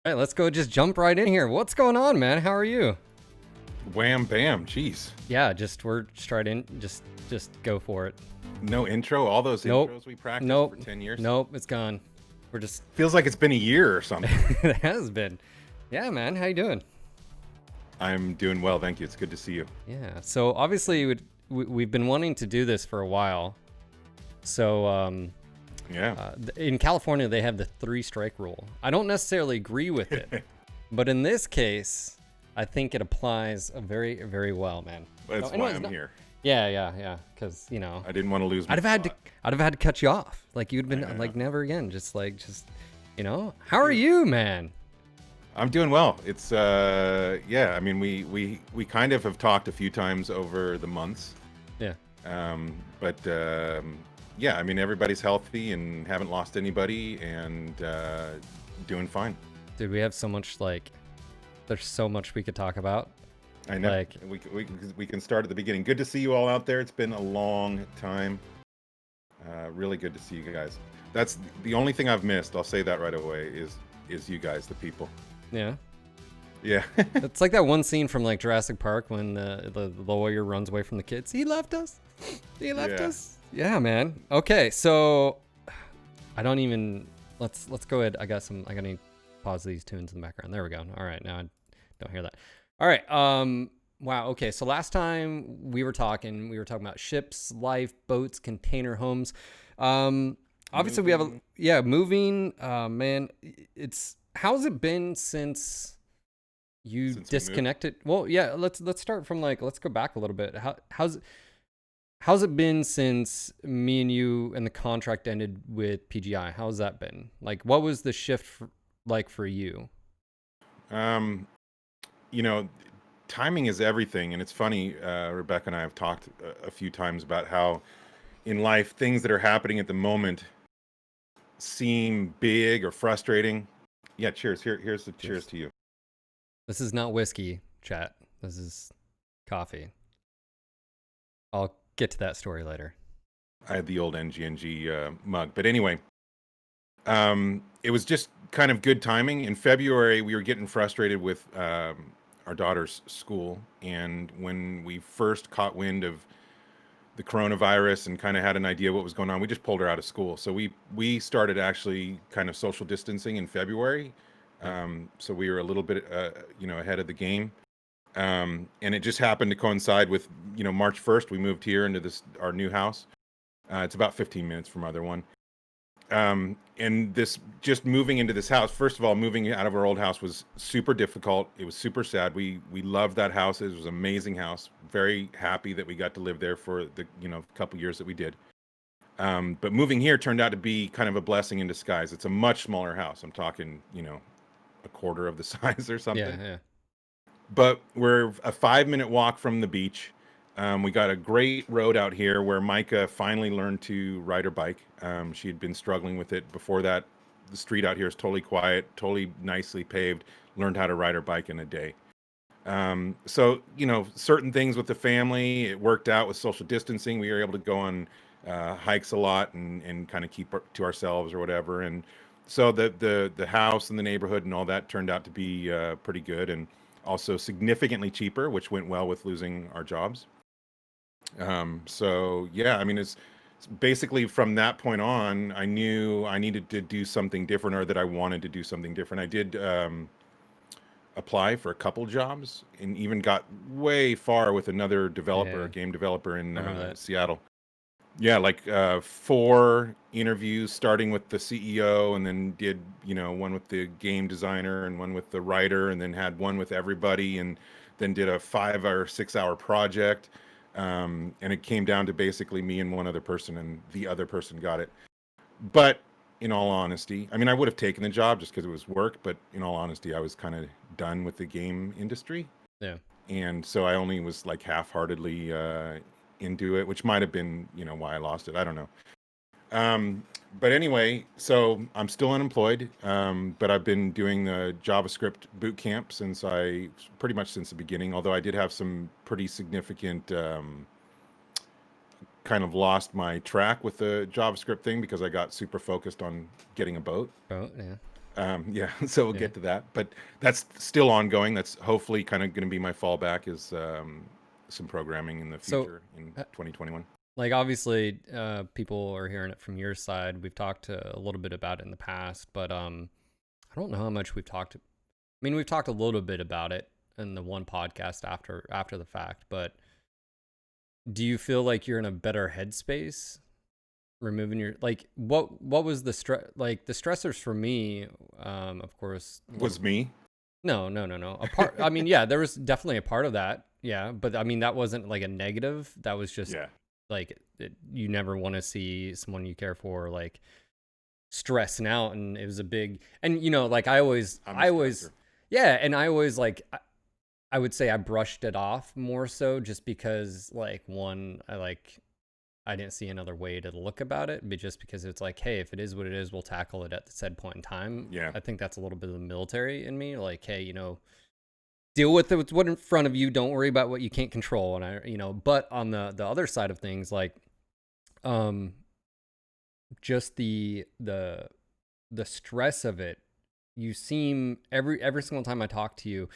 All right, let's go just jump right in here. What's going on, man? How are you? Wham bam, jeez. Yeah, we're straight in. Just go for it. No intro, all those Nope. intros we practiced Nope. for 10 years. Nope, it's gone. We're just Feels like it's been a year or something. it has been. Yeah, man, how you doing? I'm doing well, thank you. It's good to see you. Yeah. So obviously we've been wanting to do this for a while. So Yeah. in California they have the 3-strike rule. I don't necessarily agree with it, but in this case, I think it applies very, very well, man. That's So why anyways, I'm here. Yeah. Because I didn't want to lose my I'd have had to cut you off. Like you'd been I know. like never again. How are you, man? I'm doing well. It's yeah, I mean we kind of have talked a few times over the months. Yeah. But yeah, I mean everybody's healthy and haven't lost anybody and doing fine. Dude, we have so much there's so much we could talk about. I know. Like We can start at the beginning. Good to see you all out there. It's been a long time. Really good to see you guys. That's the only thing I've missed. I'll say that right away. Is you guys, the people. yeah. Yeah. It's like that one scene from like Jurassic Park when the lawyer runs away from the kids. He left us. He left Yeah. us. Yeah, man. Okay, so I don't even let's go ahead. I gotta need to pause these tunes in the background. There we go. All right, now I don't hear that. All right. Wow. Okay. So last time we were talking about ships, life, boats, container homes. Obviously we have moving. Man, how's it been since you Since we moved? disconnected? Well, yeah. Let's start from let's go back a little bit. How's it been since me and you and the contract ended with PGI? How's that been? Like, what was the shift like for you? You know, timing is everything, and it's funny. Rebecca and I have talked a few times about how in life things that are happening at the moment seem big or frustrating. Yeah. Cheers. Here's the cheers to you. This is not whiskey, chat. This is coffee. I'll get to that story later. I had the old NGNG mug, but anyway, it was just kind of good timing. In February, we were getting frustrated with our daughter's school, and when we first caught wind of the coronavirus and kind of had an idea what was going on, we just pulled her out of school. So we started actually kind of social distancing in February. So we were a little bit ahead of the game. And it just happened to coincide with March 1st. We moved here into our new house. It's about 15 minutes from our other one. And this just moving into this house, first of all, moving out of our old house was super difficult. It was super sad. We loved that house. It was an amazing house. Very happy that we got to live there for the couple years that we did. But moving here turned out to be kind of a blessing in disguise. It's a much smaller house. I'm talking a quarter of the size or something. Yeah. But we're a 5-minute walk from the beach. We got a great road out here where Micah finally learned to ride her bike. She had been struggling with it before that. The street out here is totally quiet, totally nicely paved. Learned how to ride her bike in a day. So certain things with the family, it worked out with social distancing. We were able to go on hikes a lot and kind of keep to ourselves or whatever. And so the house and the neighborhood and all that turned out to be pretty good and also significantly cheaper, which went well with losing our jobs. So yeah, I mean, it's basically from that point on, I knew I needed to do something different or that I wanted to do something different. I did apply for a couple jobs and even got way far with another developer, Yeah. a game developer in Remember that. Seattle. Yeah, like 4 interviews starting with the CEO and then did, one with the game designer and one with the writer and then had one with everybody and then did a 5 or 6 hour project. And it came down to basically me and one other person and the other person got it. But in all honesty, I mean, I would have taken the job just because it was work, but in all honesty, I was kind of done with the game industry. Yeah. And so I only was like half-heartedly into it, which might have been, why I lost it. I don't know. But anyway, so I'm still unemployed, but I've been doing the JavaScript boot camp pretty much since the beginning, although I did have some pretty significant kind of lost my track with the JavaScript thing because I got super focused on getting a boat. Oh, yeah. Yeah, so we'll Yeah. get to that, but that's still ongoing. That's hopefully kind of going to be my fallback is some programming in the So, future in uh, 2021. like obviously, people are hearing it from your side. We've talked a little bit about it in the past, but I don't know how much we've talked. I mean, we've talked a little bit about it in the one podcast after the fact, but do you feel like you're in a better headspace removing your like what was the stress like the stressors for me, of course, a little. Was me? No. A part, I mean, yeah, there was definitely a part of that. Yeah, but I mean that wasn't like a negative. That was just Yeah, like you never want to see someone you care for like stressing out, and it was a big, and like I'm a I always stressor. yeah, and I always like I would say I brushed it off more so just because like one I didn't see another way to look about it, but just because it's like, hey, if it is what it is, we'll tackle it at the said point in time. Yeah, I think that's a little bit of the military in me. Like, hey, deal with it with what's in front of you. Don't worry about what you can't control. And but on the other side of things, like, um, just the stress of it. You seem every single time I talk to you,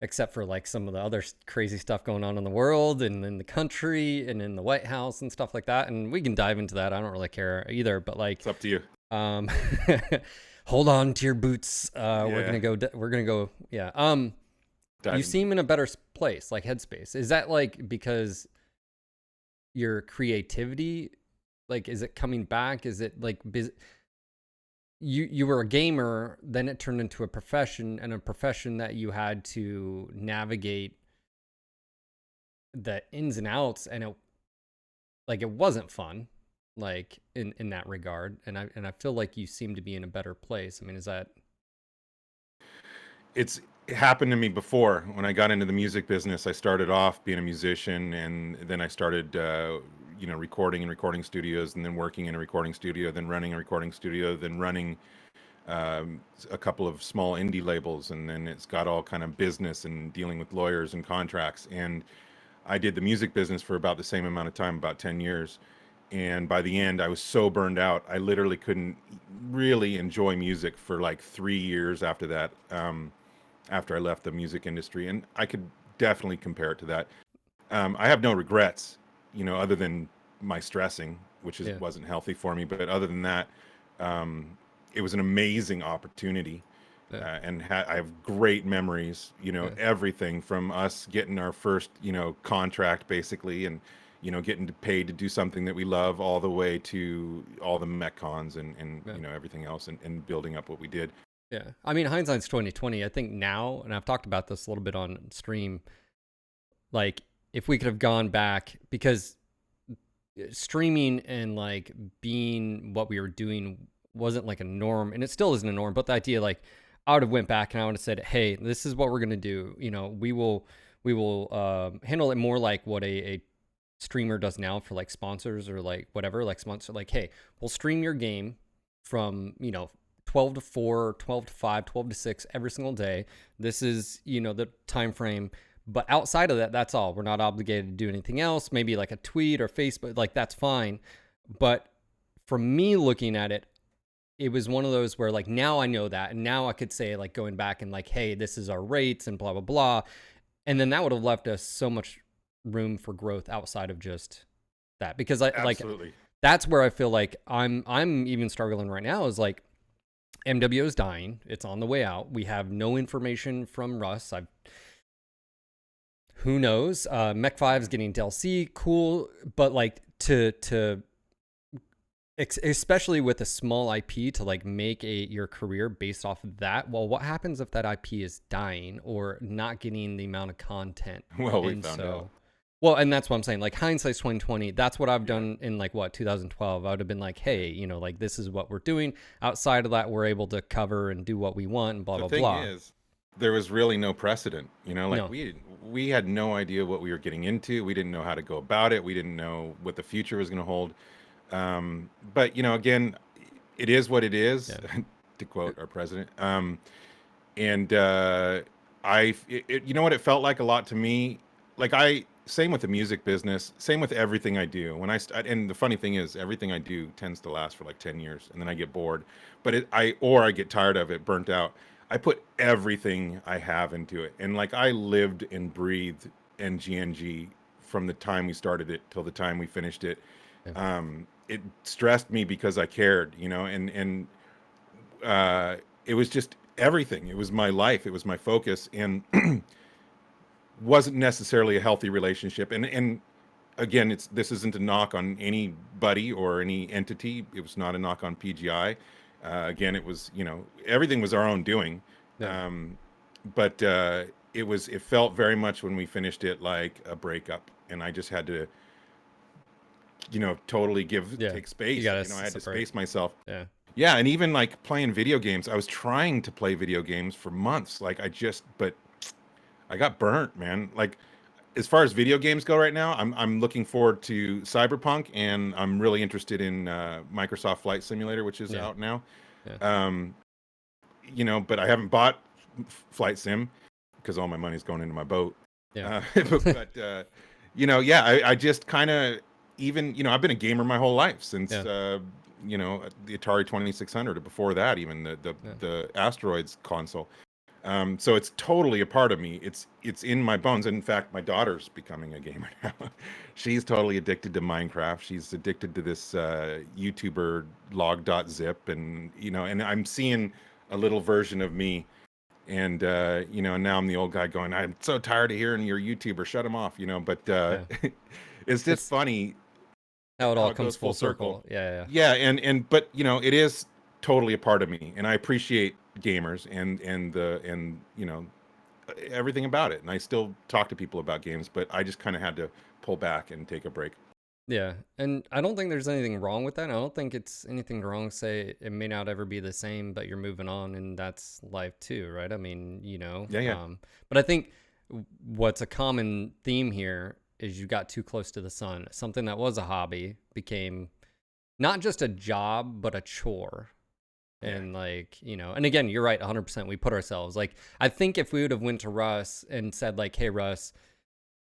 except for like some of the other crazy stuff going on in the world and in the country and in the White House and stuff like that. And we can dive into that. I don't really care either. But like, it's up to you. um, hold on to your boots. We're Yeah, gonna go. We're gonna go. Yeah. You dive in deep. seem in a better place, like headspace. Is that like because your creativity, like, is it coming back? Is it like you were a gamer, then it turned into a profession, and a profession that you had to navigate the ins and outs, and it wasn't fun, like in that regard. And I feel like you seem to be in a better place. I mean, is that It happened to me before when I got into the music business. I started off being a musician, and then I started, recording in recording studios, and then working in a recording studio, then running a recording studio, then running a couple of small indie labels, and then it's got all kind of business and dealing with lawyers and contracts. And I did the music business for about the same amount of time, about 10 years. And by the end, I was so burned out, I literally couldn't really enjoy music for like 3 years after that. After I left the music industry, and I could definitely compare it to that. I have no regrets, other than my stressing, which yeah, wasn't healthy for me. But other than that, um, it was an amazing opportunity, yeah, and I have great memories. yeah, Everything from us getting our first, contract basically, and getting paid to do something that we love, all the way to all the metcons and yeah, everything else, and building up what we did. yeah. I mean, hindsight's 2020. I think now, and I've talked about this a little bit on stream. Like, if we could have gone back, because streaming and like being what we were doing wasn't like a norm, and it still isn't a norm, but the idea, like, I would have went back and I would have said, hey, this is what we're going to do. We will handle it more like what a streamer does now for like sponsors or like whatever, like sponsor, like, hey, we'll stream your game from 12 to 4, 12 to 5, 12 to 6 every single day. This is the time frame, but outside of that, that's all. We're not obligated to do anything else. Maybe like a tweet or Facebook, like, that's fine. But for me looking at it, it was one of those where, like, now I know that, and now I could say, like, going back and like, hey, this is our rates and blah blah blah, and then that would have left us so much room for growth outside of just that. Because I like, Absolutely. that's where I feel like I'm even struggling right now, is like, MWO is dying. It's on the way out. We have no information from Russ. Who knows? Mech 5 is getting DLC, cool, but like, to especially with a small IP, to like make your career based off of that. Well, what happens if that IP is dying or not getting the amount of content? Well, we And found out. so, well, and that's what I'm saying. Like, hindsight's 2020. That's what I've Yeah. done in like, what, 2012. I would have been like, hey, like, this is what we're doing. Outside of that, we're able to cover and do what we want and blah The blah thing blah. is, there was really no precedent. Like No, we had no idea what we were getting into. We didn't know how to go about it. We didn't know what the future was going to hold. But again, it is what it is, yeah, to quote our president. And I, you know what it felt like a lot to me. Like same with the music business, same with everything I do. And the funny thing is, everything I do tends to last for like 10 years, and then I get bored. But I get tired of it, burnt out. I put everything I have into it, and like I lived and breathed NGNG from the time we started it till the time we finished it. Yeah. It stressed me because I cared, you know, and it was just everything. It was my life. It was my focus, and wasn't necessarily a healthy relationship. And again, this isn't a knock on anybody or any entity. It was not a knock on PGI. Again, it was, you know, everything was our own doing. Yeah. But it felt very much when we finished it like a breakup, and I just had to, you know, totally Yeah. take space. You gotta You know, I had to separate. space myself. Yeah. Yeah, and even like playing video games, I was trying to play video games for months. But I got burnt, man. Like as far as video games go right now, I'm looking forward to Cyberpunk, and I'm really interested in Microsoft Flight Simulator, which is Yeah. out now. Yeah. Um, you know, but I haven't bought Flight Sim because all my money's going into my boat. Yeah. But you know, yeah, I just kind of, even, you know, I've been a gamer my whole life since Yeah. you know, the Atari 2600, or before that, even Yeah. the Asteroids console. So it's totally a part of me. It's in my bones. And in fact, my daughter's becoming a gamer now. She's totally addicted to Minecraft. She's addicted to this YouTuber log.zip, and you know, and I'm seeing a little version of me. And you know, now I'm the old guy going, I'm so tired of hearing you're a YouTuber. Shut him off, you know. But Yeah. it's just It's funny how it how all it comes goes full full circle. circle. Yeah. Yeah, and but you know, it is totally a part of me, and I appreciate gamers and you know, everything about it. And I still talk to people about games, but I just kind of had to pull back and take a break. Yeah. And I don't think there's anything wrong with that. I don't think it's anything wrong to say it may not ever be the same, but you're moving on, and that's life too, right? I mean, you know, Yeah, yeah, but I think what's a common theme here is you got too close to the sun. Something that was a hobby became not just a job, but a chore. yeah, And like, you know, and again, you're right, 100%. We put ourselves, like, I think if we would have went to Russ and said like, hey Russ,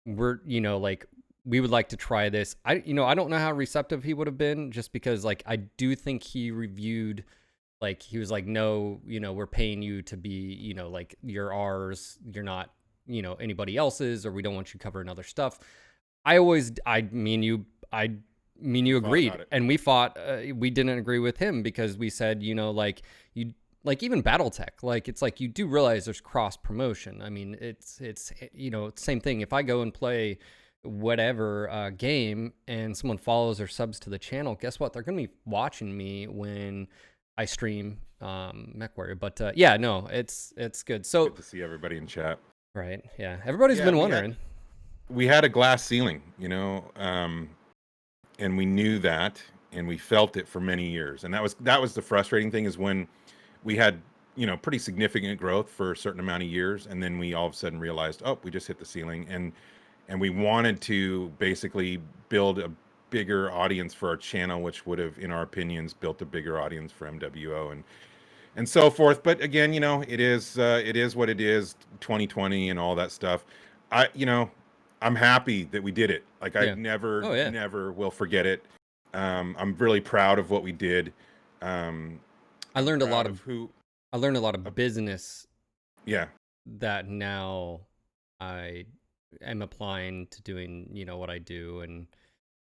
we're, you know, like, we would like to try this, you know, I don't know how receptive he would have been, just because like I do think he reviewed, like he was like, no, you know, we're paying you to be, you know, like, you're ours, you're not, you know, anybody else's, or we don't want you covering other stuff. I mean you fought agreed, about it. and we fought. We didn't agree with him because we said, you know, like, you, like, even BattleTech, like, it's like, you do realize there's cross promotion. I mean, it's you know, same thing. If I go and play whatever game and someone follows or subs to the channel, guess what? They're gonna be watching me when I stream MechWarrior. But yeah, no, it's good. So Good to see everybody in chat. right, yeah, everybody's Yeah, been wondering. we had a glass ceiling, you know, and we knew that, and we felt it for many years. And that was the frustrating thing, is when we had, you know, pretty significant growth for a certain amount of years, and then we all of a sudden realized, oh, we just hit the ceiling. And we wanted to basically build a bigger audience for our channel, which would have, in our opinions, built a bigger audience for MWO and so forth. But again, you know, it is what it is. 2020 and all that stuff. You know, I'm happy that we did it. Like I Yeah. Oh yeah. never will forget it. I'm really proud of what we did. Um, I learned a lot Proud of of who. Uh, business yeah, that now I am applying to doing, you know, what I do. And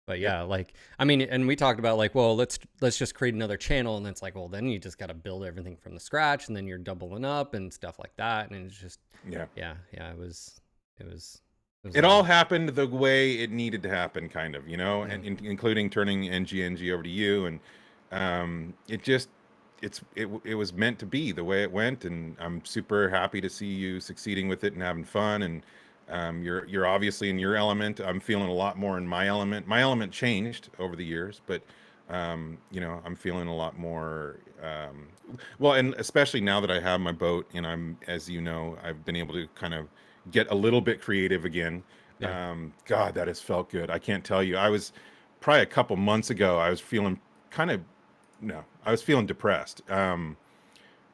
but yep, yeah, like, I mean, and we talked about like, well, let's just create another channel, and it's like, well, then you just got to build everything from the scratch, and then you're doubling up and stuff like that, and it's just, yeah. yeah, it was a It all lot. happened the way it needed to happen, kind of, you know, Yeah. and including turning NGNG over to you, and it just it was meant to be the way it went, and I'm super happy to see you succeeding with it and having fun, and you're obviously in your element. I'm feeling a lot more in my element. My element changed over the years, but you know, I'm feeling a lot more well, and especially now that I have my boat, and I'm, as you know, I've been able to kind of get a little bit creative again. Yeah. God, that has felt good. I can't tell you. I was probably a couple months ago, I was feeling kind of, no, I was feeling depressed,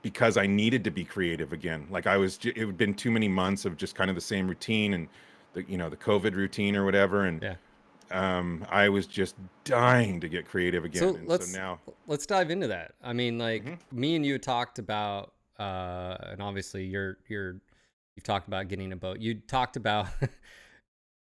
because I needed to be creative again. Like it had been too many months of just kind of the same routine, and the COVID routine or whatever, and Yeah. I was just dying to get creative again, So and so let's now. let's dive into that. I mean, like Hmm. me and you talked about, and obviously you've talked about getting a boat. You talked about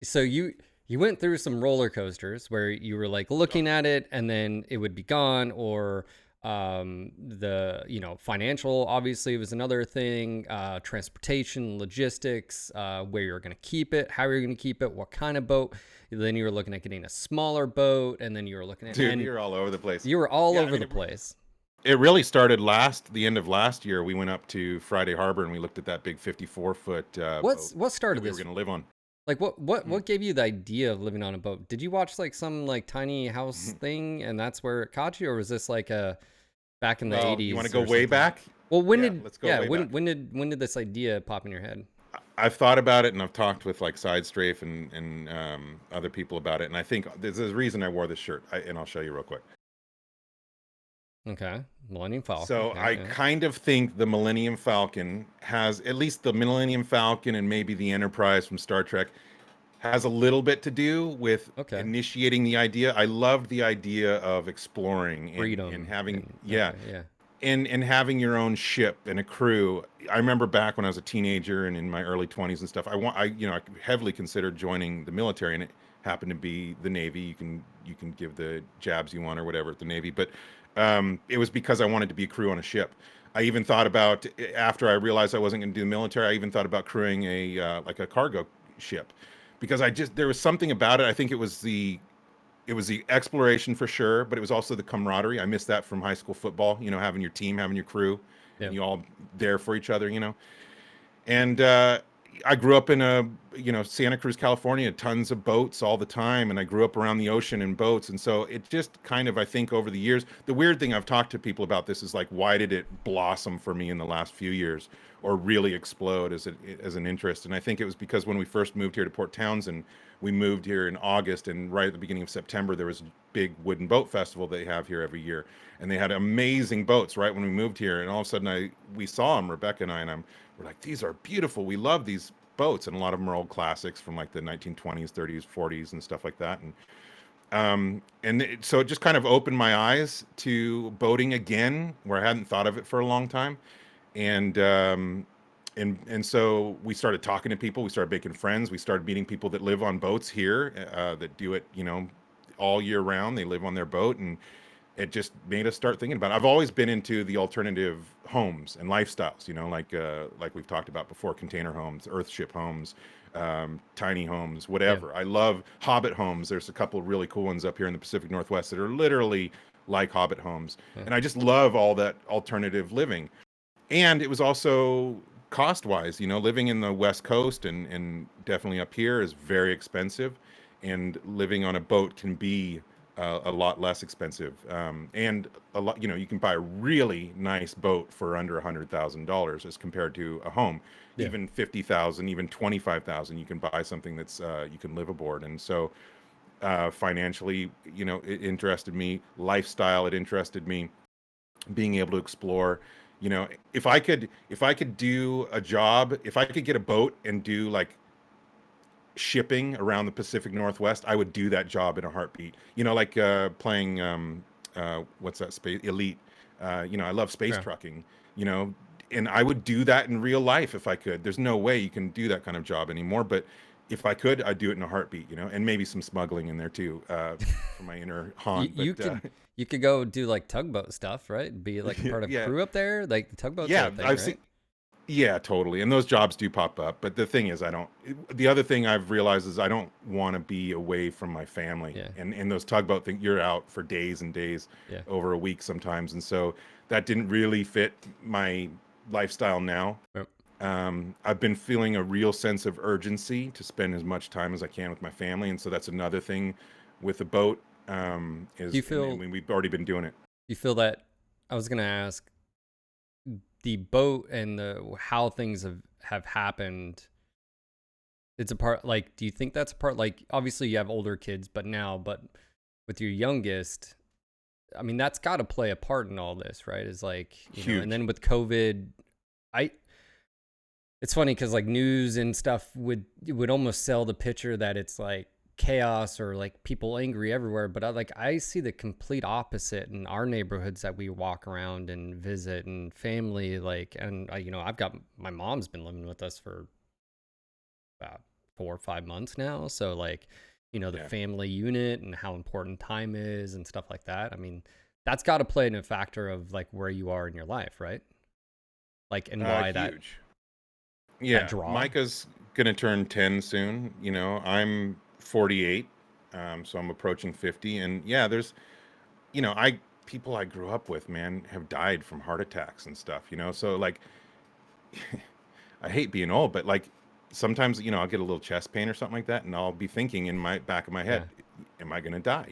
so you went through some roller coasters where you were like looking at it and then it would be gone, or the financial obviously was another thing, transportation, logistics, where you're going to keep it, how you're going to keep it, what kind of boat. Then you were looking at getting a smaller boat, and then you were looking at, Dude, and we were all over the place. you were all Yeah, I over mean, the place. it really started the end of last year. We went up to Friday Harbor and we looked at that big 54-foot boat What that started we were this? going to live on. Like Mm. what gave you the idea of living on a boat? Did you watch like some like tiny house thing and that's where it caught you, or was this like a back in the Well, you want to 80s go or way something? back? Well, Yeah, let's go way back. when did this idea pop in your head? I've thought about it and I've talked with like Side Strafe and other people about it. And I think there's a reason I wore this shirt. And I'll show you real quick. Okay, Millennium Falcon. So Okay, I yeah. kind of think the Millennium Falcon has, at least the Millennium Falcon and maybe the Enterprise from Star Trek, has a little bit to do with Okay, initiating the idea. I loved the idea of exploring and freedom having, and yeah, okay, yeah, and having your own ship and a crew. I remember back when I was a teenager and in my early 20s and stuff. I heavily considered joining the military, and it happened to be the Navy. You can give the jabs you want or whatever at the Navy, but it was because I wanted to be a crew on a ship. I even thought about, after I realized I wasn't going to do the military, I even thought about crewing like a cargo ship, because there was something about it. I think it was the exploration for sure, but it was also the camaraderie. I missed that from high school football, having your team, having your crew, yeah. and you all there for each other. And I grew up in Santa Cruz, California, tons of boats all the time, and I grew up around the ocean in boats, and so it just kind of, I think, over the years, the weird thing, I've talked to people about this, is like, why did it blossom for me in the last few years, or really explode as an interest? And I think it was because when we first moved here to Port Townsend, we moved here in August, and right at the beginning of September, there was a big wooden boat festival they have here every year, and they had amazing boats right when we moved here, and all of a sudden we saw them, Rebecca and I, and we're like, these are beautiful. We love these boats, and a lot of them are old classics from like the 1920s, 30s, 40s, and stuff like that. So it just kind of opened my eyes to boating again, where I hadn't thought of it for a long time. And so we started talking to people. We started making friends. We started meeting people that live on boats here, that do it, all year round. They live on their boat, and it just made us start thinking about it. I've always been into the alternative homes and lifestyles, like we've talked about before: container homes, earthship homes, tiny homes, Yeah. whatever. I love Hobbit homes. There's a couple of really cool ones up here in the Pacific Northwest that are literally like Hobbit homes, Yeah. and I just love all that alternative living. And it was also cost wise, living in the West Coast and definitely up here is very expensive, and living on a boat can be a lot less expensive. And a lot, you can buy a really nice boat for under $100,000 as compared to a home. Yeah. Even 50,000, even 25,000, you can buy something that's you can live aboard. And so financially, it interested me. Lifestyle, it interested me. Being able to explore, if I could do a job, if I could get a boat and do like shipping around the Pacific Northwest, I would do that job in a heartbeat. Like playing what's that, space elite. I love space Yeah. trucking, you know and I would do that in real life if I could. There's no way you can do that kind of job anymore, but if I could, I'd do it in a heartbeat, and maybe some smuggling in there too, for my inner You, Han. But you could you could go do like tugboat stuff, right? Be like a part of yeah, crew up there. Like the tugboats are a yeah, thing, I've seen. right? Yeah, totally. And those jobs do pop up. But the thing is, the other thing I've realized is I don't want to be away from my family. Yeah. And those tugboat things, you're out for days and days, Yeah. over a week sometimes. And so that didn't really fit my lifestyle now. Yep. I've been feeling a real sense of urgency to spend as much time as I can with my family. And so that's another thing with the boat, Do you and feel we've already been doing it. that I was gonna ask the boat and the how things have happened. It's a part, like, do you think that's a part, like, obviously you have older kids, but with your youngest, I mean, that's got to play a part in all this, right? Is like, and Huge. then with COVID, I It's funny because like news and stuff would almost sell the picture that it's like chaos or like people angry everywhere, but I see the complete opposite in our neighborhoods that we walk around and visit, and family, like, and I've got my mom's been living with us for about 4 or 5 months now, so like, the Yeah. family unit and how important time is and stuff like that. I mean, that's got to play in a factor of like where you are in your life, right? Like, and why Huge. that Yeah, draw. Micah's gonna turn 10 soon. I'm 48, so I'm approaching 50. And yeah, there's, I people I grew up with, man, have died from heart attacks and stuff. So like, I hate being old, but like sometimes, I'll get a little chest pain or something like that, and I'll be thinking in my back of my head, Yeah. am I gonna die?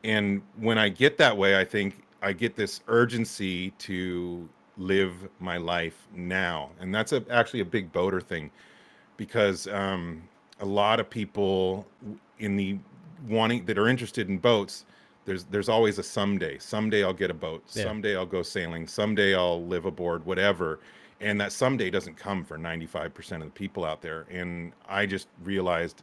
And when I get that way, I think I get this urgency to live my life now, and that's actually a big boater thing, because a lot of people in the wanting that are interested in boats, there's always a someday. Someday I'll get a boat. Yeah. Someday I'll go sailing. Someday I'll live aboard, whatever. And that someday doesn't come for 95% of the people out there. And I just realized,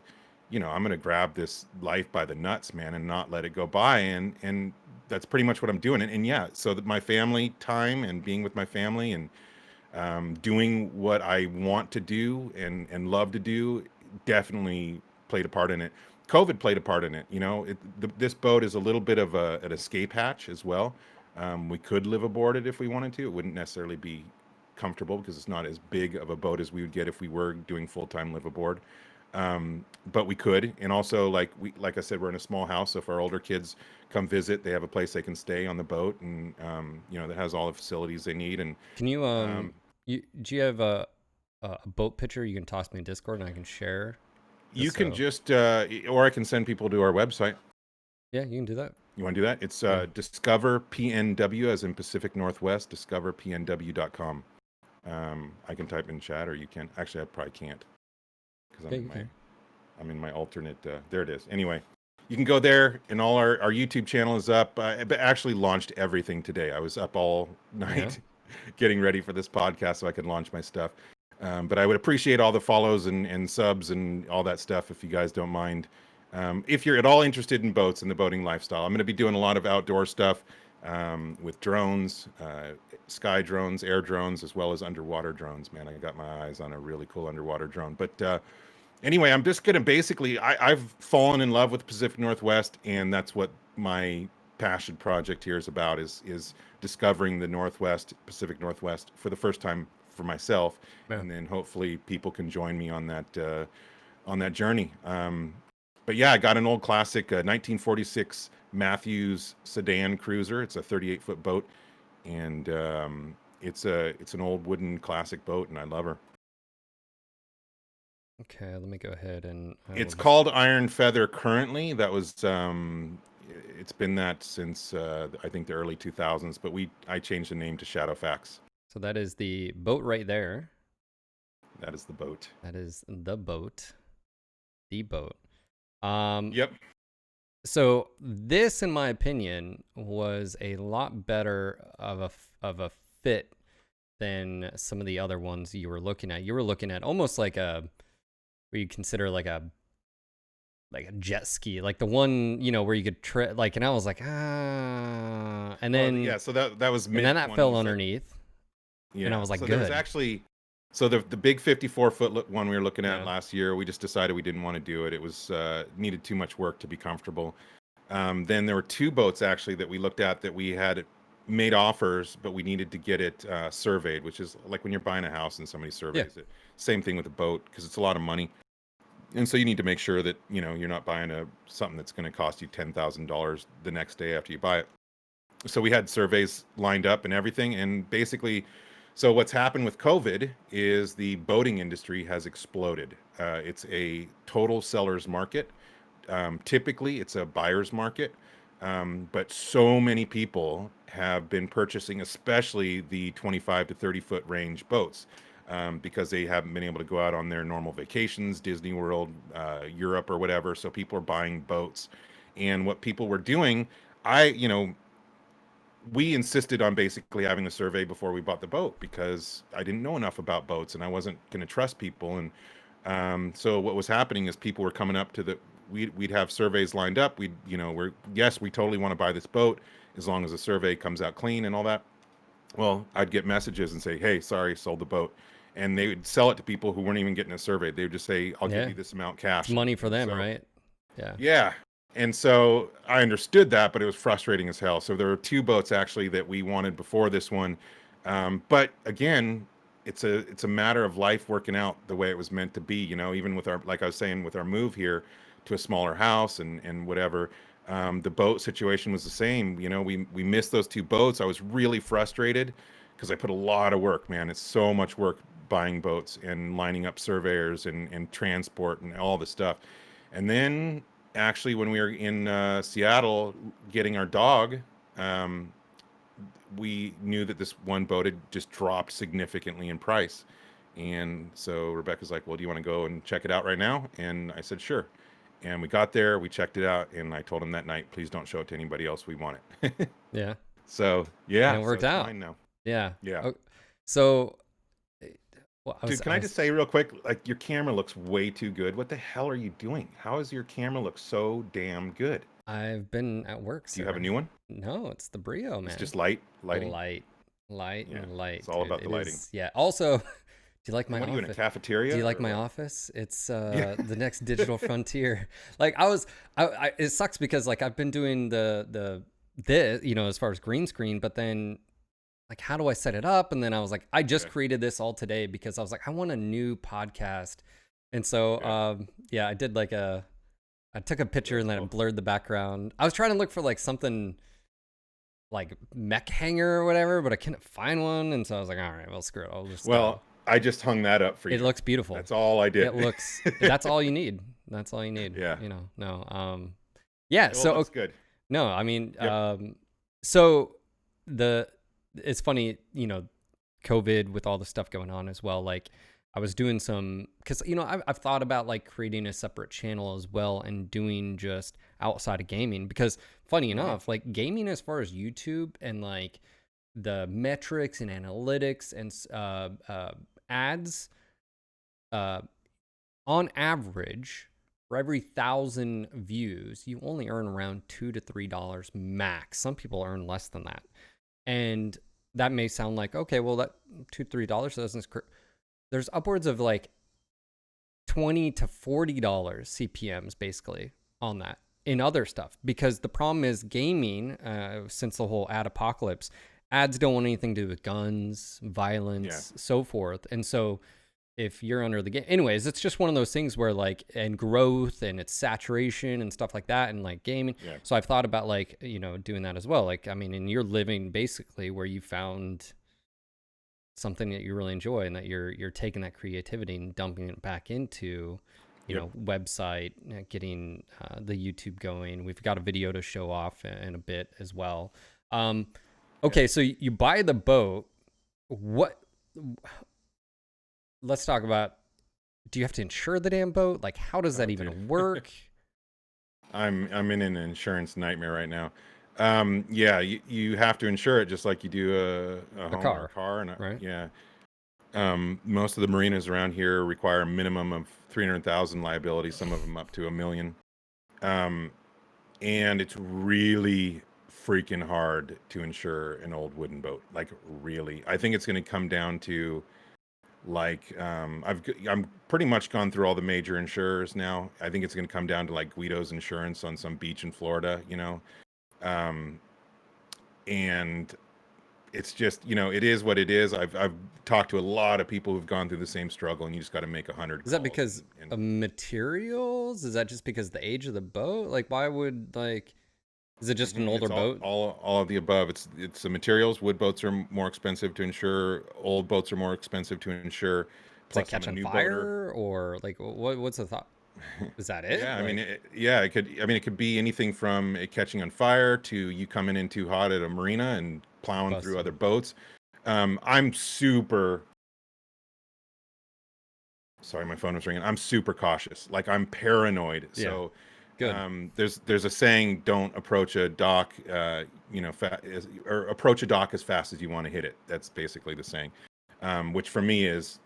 I'm gonna grab this life by the nuts, man, and not let it go by. And that's pretty much what I'm doing. And yeah, so that my family time and being with my family and doing what I want to do and love to do definitely played a part in it. COVID played a part in it. This boat is a little bit of an escape hatch as well. We could live aboard it if we wanted to. It wouldn't necessarily be comfortable because it's not as big of a boat as we would get if we were doing full-time live aboard. But we could, and also like I said, we're in a small house. So if our older kids come visit, they have a place they can stay on the boat, and that has all the facilities they need. And Can you um, do you have a boat picture you can toss me in Discord and I can share? You Just can so. just, or I can send people to our website. Yeah, you can do that. You want to do that? It's Yeah. Discover PNW, as in Pacific Northwest, discoverpnw.com. I can type in chat, or you can. Actually, I probably can't because Yeah, you can. I'm in my alternate. There it is. Anyway, you can go there, and all our YouTube channel is up. I actually launched everything today. I was up all Yeah. night getting ready for this podcast so I could launch my stuff. But I would appreciate all the follows and subs and all that stuff if you guys don't mind. If you're at all interested in boats and the boating lifestyle, I'm going to be doing a lot of outdoor stuff with drones, sky drones, air drones, as well as underwater drones. Man, I got my eyes on a really cool underwater drone. But anyway, I'm just going to basically, I've fallen in love with the Pacific Northwest, and that's what my passion project here is about, is discovering the Northwest, Pacific Northwest for the first time for myself, Yeah. and then hopefully people can join me on that journey. But yeah, I got an old classic 1946 Matthews sedan cruiser. It's a 38-foot boat, and it's an old wooden classic boat, and I love her. Okay, let me go ahead and I will It's just. called Iron Feather currently. That was it's been that since I think the early 2000s, but I changed the name to Shadowfax. So that is the boat right there. That is the boat. That is the boat. The boat. Um, Yep. so this, in my opinion, was a lot better of a fit than some of the other ones you were looking at. You were looking at almost like a what you consider like a jet ski, like the one where you could like, and I was like, and Well, then yeah. So that was and mid then that fell 20s. underneath, and I Yeah. was like, So there was good. actually, so the big 54-foot one we were looking at Yeah. last year, we just decided we didn't want to do it. It was needed too much work to be comfortable. Then there were two boats actually that we looked at that we had made offers, but we needed to get it surveyed, which is like when you're buying a house and somebody Yeah. surveys it. Same thing with a boat because it's a lot of money, and so you need to make sure that you're not buying something that's going to cost you $10,000 the next day after you buy it. So we had surveys lined up and everything, and basically, so what's happened with COVID is the boating industry has exploded. It's a total seller's market. Typically, it's a buyer's market, but so many people have been purchasing, especially the 25 to 30-foot range boats, because they haven't been able to go out on their normal vacations, Disney World, Europe, or whatever. So people are buying boats, and what people were doing, I, we insisted on basically having the survey before we bought the boat because I didn't know enough about boats and I wasn't going to trust people. And so what was happening is people were coming up to the, we'd have surveys lined up. We'd, you know, yes, we totally want to buy this boat as long as the survey comes out clean and all that. Well, I'd get messages and say, hey, sorry, sold the boat. And they would sell it to people who weren't even getting a survey. They would just say, I'll give Yeah. you this amount It's cash. money for And them, so, right? Yeah. yeah. And so I understood that, but it was frustrating as hell. So there were two boats actually that we wanted before this one. But again, it's a matter of life working out the way it was meant to be, you know, even with our, like I was saying, with our move here to a smaller house and whatever. The boat situation was the same. You know, we missed those two boats. I was really frustrated because I put a lot of work, man. It's so much work buying boats and lining up surveyors and transport and all this stuff. And then actually, when we were in Seattle getting our dog, um, we knew that this one boat had just dropped significantly in price. And so Rebecca's like, well, do you want to go and check it out right now? And I said, sure. And we got there, we checked it out, and I told him that night, please don't show it to anybody else. We want it. Yeah. So, And yeah, it so worked it's out. mine now. Yeah. Yeah. Oh, so, well, Dude, can I just say real quick, like your camera looks way too good. What the hell are you doing? How does your camera look so damn good? I've been at work, Do you have a sir. new one? No, it's the Brio, It's man. just lighting. Light Yeah, and light, it's all dude. about the It lighting. is, yeah. Also, do you like And my what are you in a office? Do cafeteria you like or my what? office? It's Yeah. the next digital frontier. Like it sucks because like I've been doing this, you know, as far as green screen, but then like how do I set it up? And then I was like, I just Okay. created this all today because I was like, I want a new podcast. And so Okay. yeah, I took a picture That's and then cool. it blurred the background. I was trying to look for like something like mech hanger or whatever, but I couldn't find one. And so I was like, all right, well, screw it. I'll just, Well, I just hung that up for it you. looks beautiful. That's all I It did. looks, that's all you need. That's all you need, Yeah. you know, no. Yeah. Well, it So, looks good. no, I mean, Yep. so the, it's funny, you know, COVID with all the stuff going on as well. Like I was doing some, cause you know, I've thought about like creating a separate channel as well and doing just outside of gaming because funny Uh-huh. enough, like gaming as far as YouTube and like the metrics and analytics and ads, uh, on average, for every 1,000 views, you only earn around $2 to $3 max. Some people earn less than that, and that may sound like okay, well, that $2 to $3 doesn't. There's upwards of like $20 to $40 CPMs basically on that in other stuff because the problem is gaming. Since the whole ad apocalypse, ads don't want anything to do with guns, violence, so forth, and so if you're under the game anyways, it's just one of those things where like and growth and it's saturation and stuff like that and like gaming. Yeah. So I've thought about like, you know, doing that as well. Like, I mean, and you're living basically where you found something that you really enjoy and that you're taking that creativity and dumping it back into, you Yep. know, website, getting the YouTube going. We've got a video to show off in a bit as well. Okay, so you buy the boat. What? Let's talk about, do you have to insure the damn boat? Like, how does that Oh, even dude. work? I'm in an insurance nightmare right now. Yeah, you have to insure it just like you do a home or a car, and right? yeah. Most of the marinas around here require a minimum of 300,000 liability. Some of them up to 1 million. And it's really freaking hard to insure an old wooden boat. Like really, I think it's going to come down to like I'm pretty much gone through all the major insurers now. I think it's going to come down to like Guido's Insurance on some beach in Florida, you know. Um, and it's just, you know, it is what it is. I've talked to a lot of people who've gone through the same struggle, and you just got to make 100 Is that calls. because of materials? Is that just because the age of the boat? Like, why would like? Is it just an older It's boat? all of the above. It's the materials. Wood boats are more expensive to insure. Old boats are more expensive to insure. Is it Plus, I'm a catching new boater. fire or like what's the thought? Is that it? Yeah, I mean, Like, yeah, it could. I mean, it could be anything from it catching on fire to you coming in too hot at a marina and plowing through other busted. boats. I'm super. Sorry, my phone was ringing. I'm super cautious. Like I'm paranoid. Yeah. So Good. There's a saying: don't approach a dock, or approach a dock as fast as you want to hit it. That's basically the saying. Which for me is,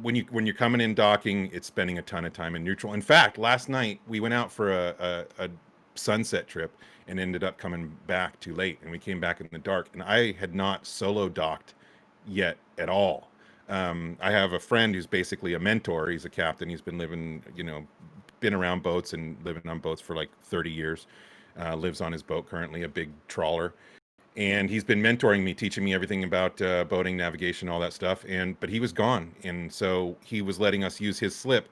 when you're coming in docking, it's spending a ton of time in neutral. In fact, last night we went out for a sunset trip and ended up coming back too late, and we came back in the dark. And I had not solo docked yet at all. I have a friend who's basically a mentor. He's a captain. He's been living, been around boats and living on boats for like 30 years. Lives on his boat currently, a big trawler. And he's been mentoring me, teaching me everything about boating, navigation, all that stuff. But he was gone, and so he was letting us use his slip.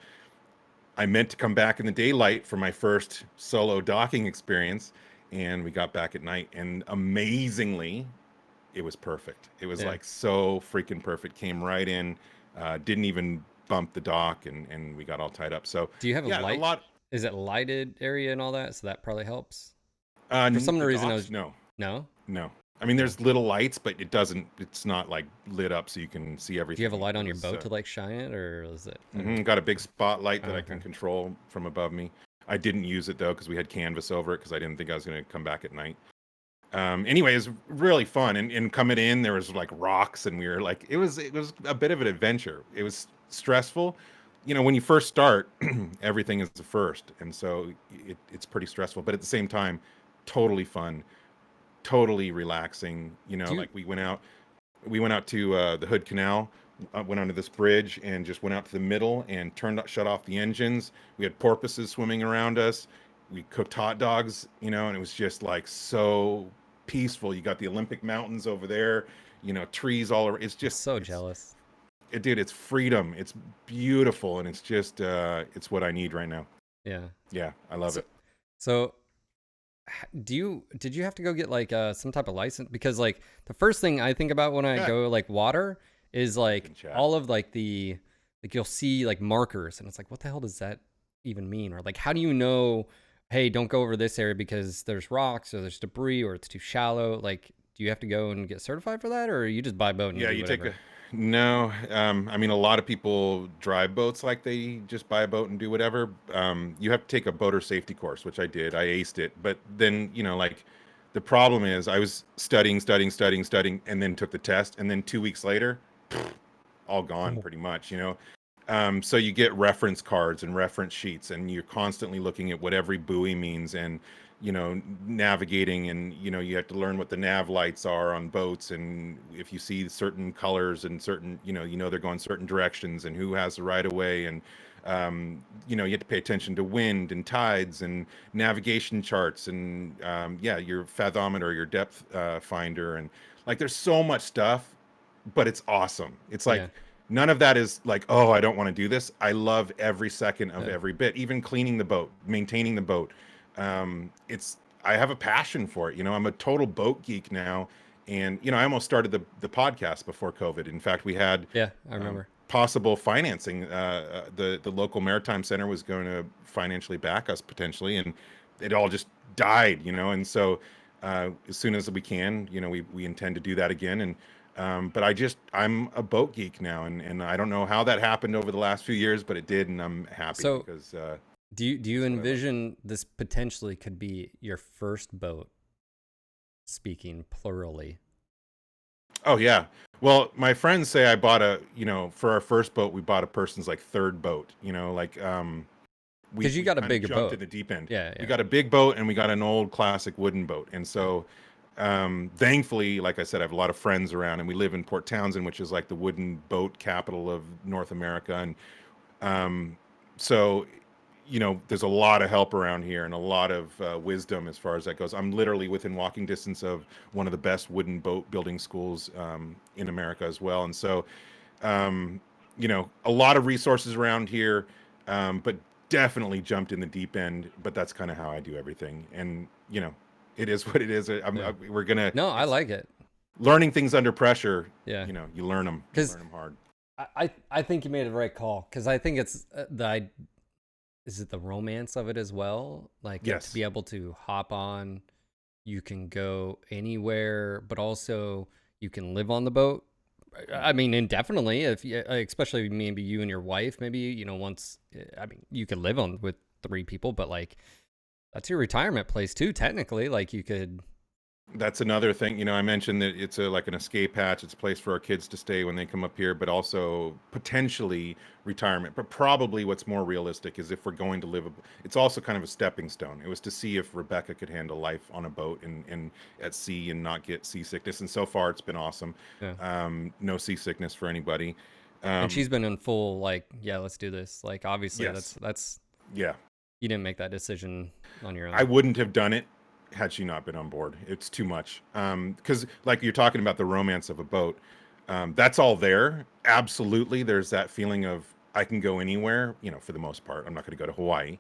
I meant to come back in the daylight for my first solo docking experience, and we got back at night. And amazingly, it was perfect. It was like so freaking perfect. Came right in, didn't even bump the dock, and we got all tied up. So do you have a light? Is it lighted area and all that? So that probably helps. For some reason, docks, no. I mean, there's little lights, but it's not like lit up so you can see everything. Do you have a light on your boat to like shine it, or is it? Got a big spotlight that I can control from above me. I didn't use it though because we had canvas over it because I didn't think I was going to come back at night. Anyway, it was really fun, and coming in there was like rocks, and we were like, it was a bit of an adventure. It was stressful. When you first start, everything is the first, and so it's pretty stressful, but at the same time, totally fun, totally relaxing. Like we went out to the Hood Canal, went onto this bridge and just went out to the middle and shut off the engines. We had porpoises swimming around us. We cooked hot dogs, and it was just like so peaceful. You got the Olympic Mountains over there, trees all over. It's just so jealous. Dude, it's freedom. It's beautiful, and it's just it's what I need right now. Yeah, I love it. So did you have to go get like some type of license? Because like the first thing I think about when I go like water is like all of like the like you'll see like markers, and it's like, what the hell does that even mean? Or like, how do you know, hey, don't go over this area because there's rocks or there's debris or it's too shallow? Like, do you have to go and get certified for that, or you just buy a boat and you do whatever? No, I mean, a lot of people drive boats like they just buy a boat and do whatever. You have to take a boater safety course, which I did. I aced it. But then, like the problem is I was studying, and then took the test. And then 2 weeks later, all gone pretty much, So you get reference cards and reference sheets, and you're constantly looking at what every buoy means, and navigating, and you have to learn what the nav lights are on boats, and if you see certain colors and certain they're going certain directions, and who has the right of way, and you have to pay attention to wind and tides and navigation charts, and your fathometer, your depth finder, and like there's so much stuff, but it's awesome. It's like none of that is like, oh, I don't want to do this. I love every second of every bit, even cleaning the boat, maintaining the boat. I have a passion for it. I'm a total boat geek now. And, I almost started the podcast before COVID. In fact, we had I remember possible financing. The local maritime center was going to financially back us potentially, and it all just died, and so as soon as we can, we intend to do that again. And but I'm a boat geek now, and I don't know how that happened over the last few years, but it did, and I'm happy because do you envision this potentially could be your first boat, speaking plurally? Oh yeah. Well, my friends say I bought for our first boat, we bought a person's like third boat, because you got a bigger boat in the deep end. Yeah. We got a big boat, and we got an old classic wooden boat. And so thankfully, like I said, I have a lot of friends around, and we live in Port Townsend, which is like the wooden boat capital of North America. And so there's a lot of help around here, and a lot of wisdom as far as that goes. I'm literally within walking distance of one of the best wooden boat building schools in America as well. And so, a lot of resources around here, but definitely jumped in the deep end. But that's kind of how I do everything. And, it is what it is. We're going to... No, I like it. Learning things under pressure, you learn them. You learn them hard. I think you made the right call, because I think it's is it the romance of it as well? Like, to be able to hop on, you can go anywhere, but also you can live on the boat. I mean, indefinitely, especially maybe you and your wife, maybe, once, I mean, you can live on with 3 people, but like, That's your retirement place too, technically. Like you could. That's another thing. I mentioned that it's like an escape hatch. It's a place for our kids to stay when they come up here, but also potentially retirement. But probably what's more realistic is if we're going to live, it's also kind of a stepping stone. It was to see if Rebecca could handle life on a boat and at sea and not get seasickness. And so far, it's been awesome. Yeah. No seasickness for anybody. And she's been in full like, yeah, let's do this. Like obviously Yes. that's Yeah. you didn't make that decision on your I own. wouldn't have done it had she not been on board. It's too much. Because like you're talking about the romance of a boat, that's all there. Absolutely, there's that feeling of I can go anywhere. For the most part, I'm not going to go to Hawaii,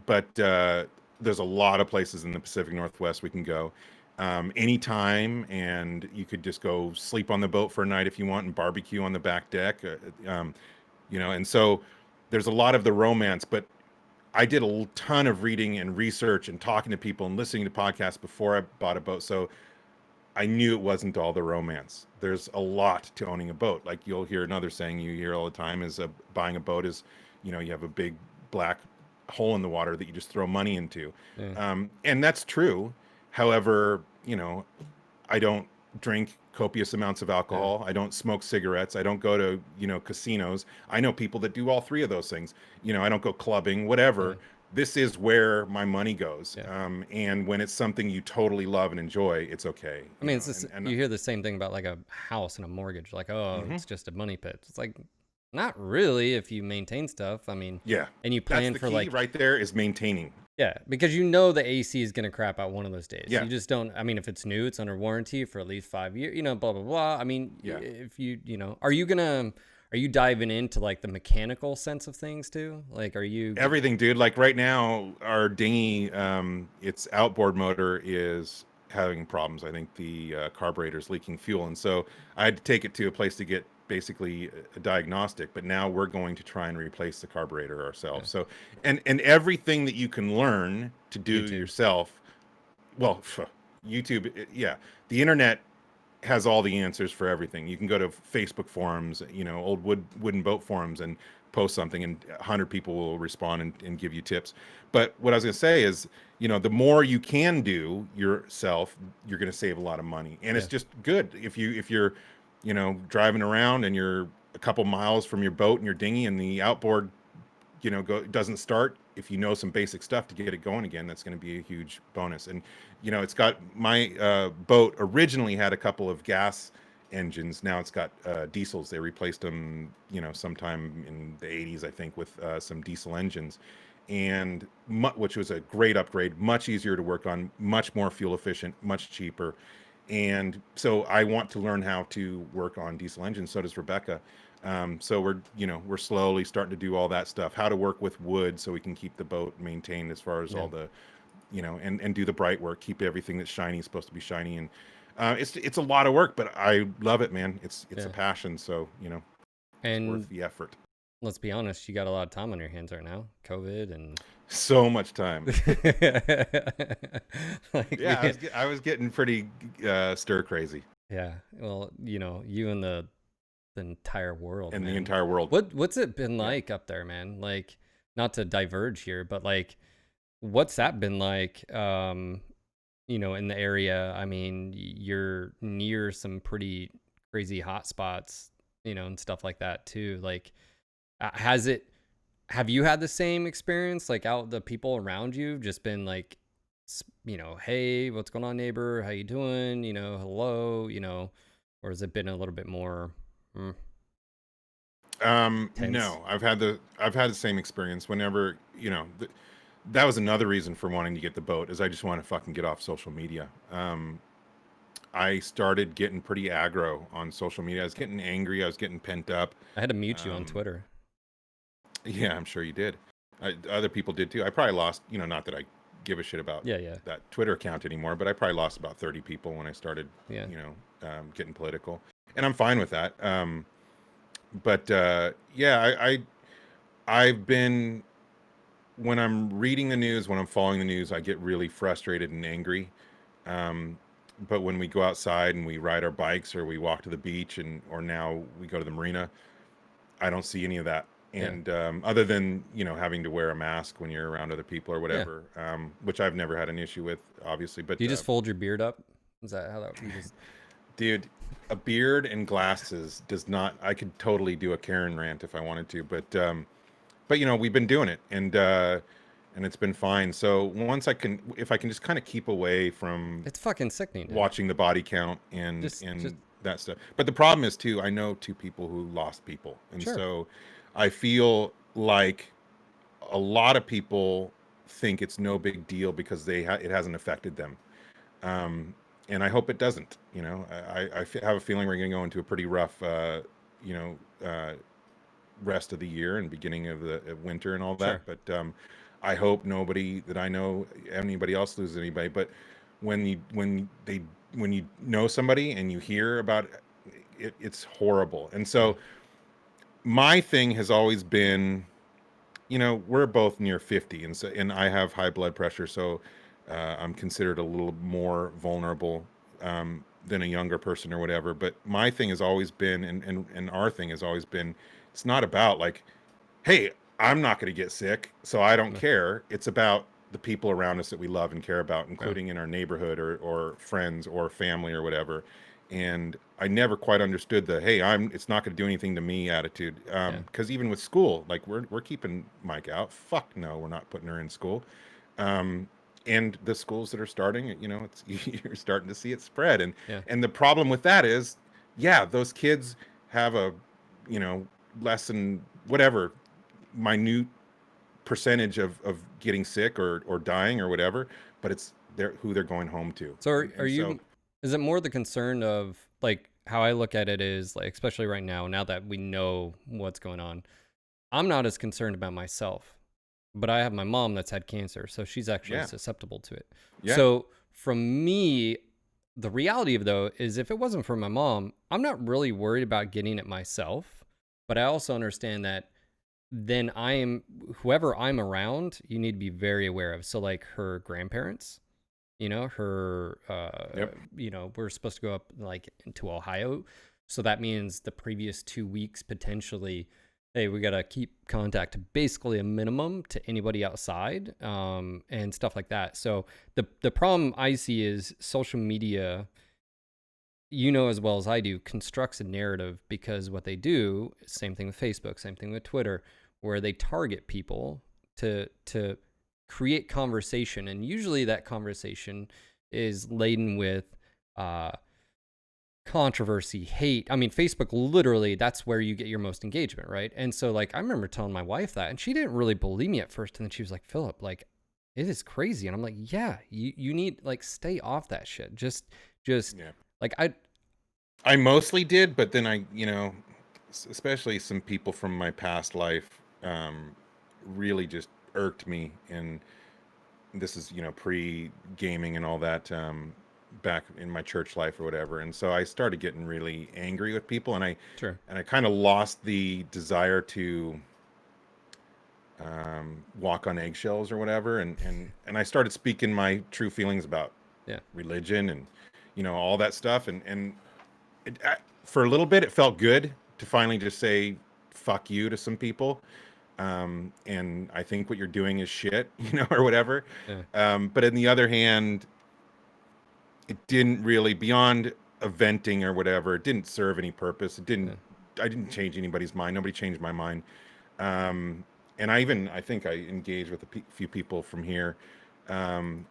but there's a lot of places in the Pacific Northwest we can go anytime, and you could just go sleep on the boat for a night if you want and barbecue on the back deck. And so there's a lot of the romance, but I did a ton of reading and research and talking to people and listening to podcasts before I bought a boat. So I knew it wasn't all the romance. There's a lot to owning a boat. Like you'll hear another saying you hear all the time is buying a boat is, you have a big black hole in the water that you just throw money into. Yeah. And that's true. However, I don't drink copious amounts of Yeah. alcohol. I don't smoke cigarettes. I don't go to, casinos. I know people that do all three of those things. I don't go clubbing, Yeah. whatever. This is where my money goes. Yeah. And when it's something you totally love and enjoy, it's okay. I mean, it's just, you hear the same thing about like a house and a mortgage. Like, oh, Mhm. it's just a money pit. It's like, not really if you maintain stuff. I mean, Yeah. and you That's plan the for key like, right there is maintaining. yeah, because you know the AC is going to crap out one of those days. Yeah. You just don't, I mean, if it's new, it's under warranty for at least 5 years, blah, blah, blah. I mean, Yeah. if are you diving into like the mechanical sense of things too? Like, are you, Everything, dude. Like right now, our dinghy, its outboard motor is having problems. I think the carburetor is leaking fuel, and so I had to take it to a place to get basically a diagnostic. But now we're going to try and replace the carburetor ourselves. yeah, So, and everything that you can learn to do YouTube? yourself, well, YouTube, yeah, the internet has all the answers for everything. You can go to Facebook forums, old wooden boat forums, and post something, and 100 people will respond and give you tips. But what I was going to say is, the more you can do yourself, you're going to save a lot of money, and it's Yeah. just good if you're, driving around and you're a couple miles from your boat and your dinghy, and the outboard doesn't start. If you know some basic stuff to get it going again, that's going to be a huge bonus. And it's got my boat originally had a couple of gas engines. Now it's got diesels. They replaced them sometime in the 80s, I think, with some diesel engines, and which was a great upgrade, much easier to work on, much more fuel efficient, much cheaper. And so I want to learn how to work on diesel engines. So does Rebecca. So we're slowly starting to do all that stuff, how to work with wood so we can keep the boat maintained as far as Yeah. all the, and do the bright work, keep everything that's shiny supposed to be shiny. And it's a lot of work, but I love it, man. It's Yeah. a passion. So, it's And worth the effort. let's be honest, you got a lot of time on your hands right now. COVID and So much time. like, Yeah, I was getting pretty stir crazy, yeah. Well, you and the entire world, and man. the entire world. What's it been Yeah. like up there, man? Like, not to diverge here, but like, what's that been like? In the area. I mean, you're near some pretty crazy hot spots, and stuff like that too. Like, have you had the same experience? Like, out the people around you just been like, hey, what's going on, neighbor? How you doing? Hello, or has it been a little bit more? Tense? No, I've had the same experience whenever, that was another reason for wanting to get the boat is I just want to fucking get off social media. I started getting pretty aggro on social media. I was getting angry. I was getting pent up. I had to mute you on Um, Twitter. Yeah, I'm sure you did. Other people did too. I probably lost, not that I give a shit about Yeah. that Twitter account anymore, but I probably lost about 30 people when I started, Yeah. getting political, and I'm fine with that. But yeah, I've been, when I'm reading the news, when I'm following the news, I get really frustrated and angry. But when we go outside and we ride our bikes or we walk to the beach or now we go to the marina, I don't see any of that. And other than having to wear a mask when you're around other people or whatever, which I've never had an issue with, obviously. But Do you just fold your beard up? Is that how that you just? dude, a beard and glasses does not. I could totally do a Karen rant if I wanted to, but we've been doing it, and it's been fine. So if I can just kind of keep away from It's fucking sickening. watching the body count and Just that stuff. But the problem is too, I know two people who lost people, and Sure. so I feel like a lot of people think it's no big deal because it hasn't affected them. And I hope it doesn't. Have a feeling we're going to go into a pretty rough, you know, uh, rest of the year and beginning of the winter and all that. Sure. But I hope nobody that I know, anybody else loses anybody. But when you know somebody and you hear about it, it's horrible. And Yeah. so my thing has always been, we're both near 50, and I have high blood pressure, so I'm considered a little more vulnerable than a younger person or whatever. But my thing has always been, and our thing has always been, it's not about like, hey, I'm not going to get sick, so I don't Yeah. care. It's about the people around us that we love and care about, Yeah. including in our neighborhood or friends or family or whatever. And I never quite understood the hey, it's not going to do anything to me attitude. Yeah. Because even with school, like we're keeping Mike out. Fuck no, we're not putting her in school. Um, and the schools that are starting, it's you're starting to see it spread. And Yeah. and the problem with that is, yeah, those kids have a, you know, less than whatever minute percentage of getting sick or dying or whatever, but it's who they're going home to. So And, are and so you? Is it more the concern of like how I look at it is like, especially right now that we know what's going on, I'm not as concerned about myself, but I have my mom that's had cancer, so she's actually yeah, susceptible to it. yeah, So from me, the reality of though is if it wasn't for my mom, I'm not really worried about getting it myself, but I also understand that then I am whoever I'm around, you need to be very aware of. So like her grandparents, her yep, we're supposed to go up like into Ohio, so that means the previous 2 weeks potentially, hey, we got to keep contact to basically a minimum to anybody outside, and stuff like that. So the problem I see is social media, as well as I do, constructs a narrative, because what they do, same thing with Facebook, same thing with Twitter, where they target people to create conversation, and usually that conversation is laden with uh, controversy, hate. I mean, Facebook literally, that's where you get your most engagement, right? And so like I remember telling my wife that, and she didn't really believe me at first, and then she was like, Philip, like it is crazy. And I'm like, yeah, you need like stay off that shit. Just yeah. like I mostly did, but then especially some people from my past life, really just irked me. And this is, pre gaming and all that, back in my church life or whatever. And so I started getting really angry with people, and sure. I kind of lost the desire to walk on eggshells or whatever. And I started speaking my true feelings about Yeah. religion and, all that stuff. And for a little bit, it felt good to finally just say "fuck you" to some people. And I think what you're doing is shit, or whatever. Yeah. But on the other hand, it didn't really, beyond venting or whatever, it didn't serve any purpose. Yeah. I didn't change anybody's mind. Nobody changed my mind. And I think I engaged with few people from here, and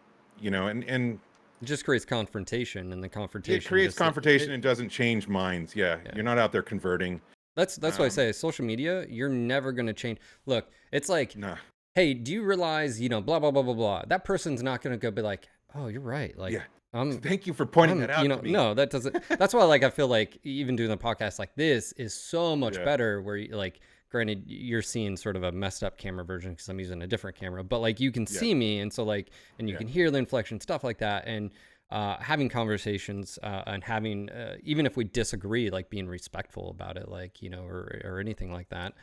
It just creates confrontation, and the it confrontation creates just confrontation and doesn't change minds. Yeah, yeah. you're not out there converting. That's why I say social media, you're never gonna change. Look, it's like, Nah. hey, do you realize, blah blah blah blah blah. That person's not gonna go be like, oh, you're right. Like, Yeah. I'm Thank you for pointing that out to me. no, that doesn't. That's why, like, I feel like even doing a podcast like this is so much Yeah. better. Where like, granted, you're seeing sort of a messed up camera version because I'm using a different camera, but like you can Yeah. see me, and so like, and you Yeah. can hear the inflection, stuff like that, and having conversations, and having, even if we disagree, like being respectful about it, like, or anything like that.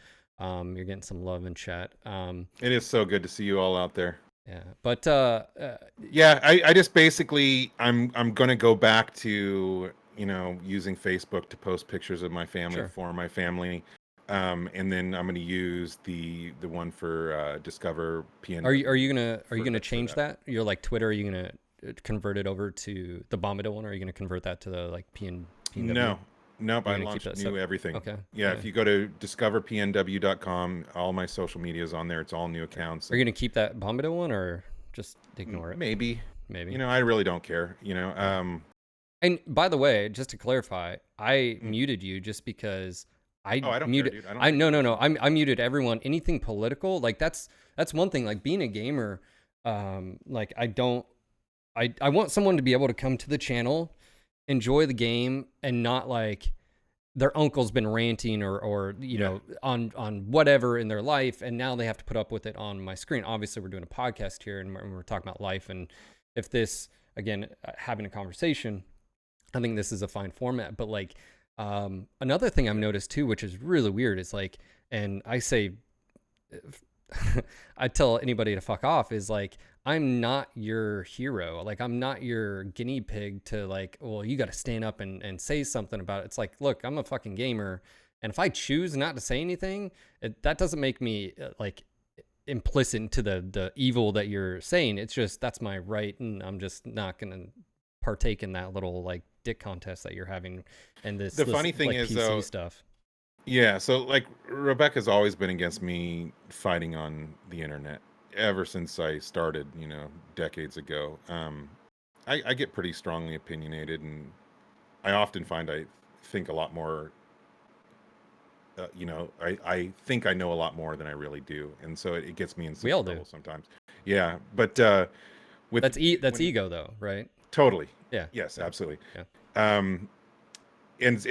You're getting some love in chat. It is so good to see you all out there. Yeah, but Yeah, I just basically I'm gonna go back to using Facebook to post pictures of my family Sure. for my family. And then I'm going to use the one for Discover Are PNW you gonna for change that. that? You're like Twitter. Are you gonna convert it over to the Bombito one? Or are you gonna convert that to the like PNW? No, nope. You're I gonna keep launched that new separate. everything. Okay. Yeah, Yeah. if you go to discoverpnw.com, all my social media is on there. It's all new accounts, Are you and gonna keep that Bombito one or just ignore it? maybe, Maybe. I really don't care. Yeah. And by the way, just to clarify, I Mm. muted you just because Oh, I I don't care, muted. dude. I don't I take no it no no. personally. I muted everyone. Anything political, like that's one thing. Like being a gamer, like I don't. I want someone to be able to come to the channel, enjoy the game, and not like their uncle's been ranting or Yeah, on whatever in their life, and now they have to put up with it on my screen. Obviously, we're doing a podcast here, and we're talking about life, and if this again having a conversation, I think this is a fine format. But like another thing I've yeah. noticed too, which is really weird, is like, and I say I tell anybody to fuck off, is like, I'm not your hero. Like, I'm not your guinea pig to like, well, you got to stand up and say something about it. It's like, look, I'm a fucking gamer. And if I choose not to say anything, that doesn't make me like implicit into the evil that you're saying. It's just, that's my right. And I'm just not going to partake in that little like dick contest that you're having and The this funny thing like is, PC though, stuff. yeah. So like Rebecca's always been against me fighting on the internet ever since I started. Decades ago. I get pretty strongly opinionated, and I often find I think a lot more. I think I know a lot more than I really do, and so it gets me in some We all do. trouble sometimes. Yeah, but with That's when ego though, right? totally, Yeah. yes, Yeah. absolutely. Yeah. Um, and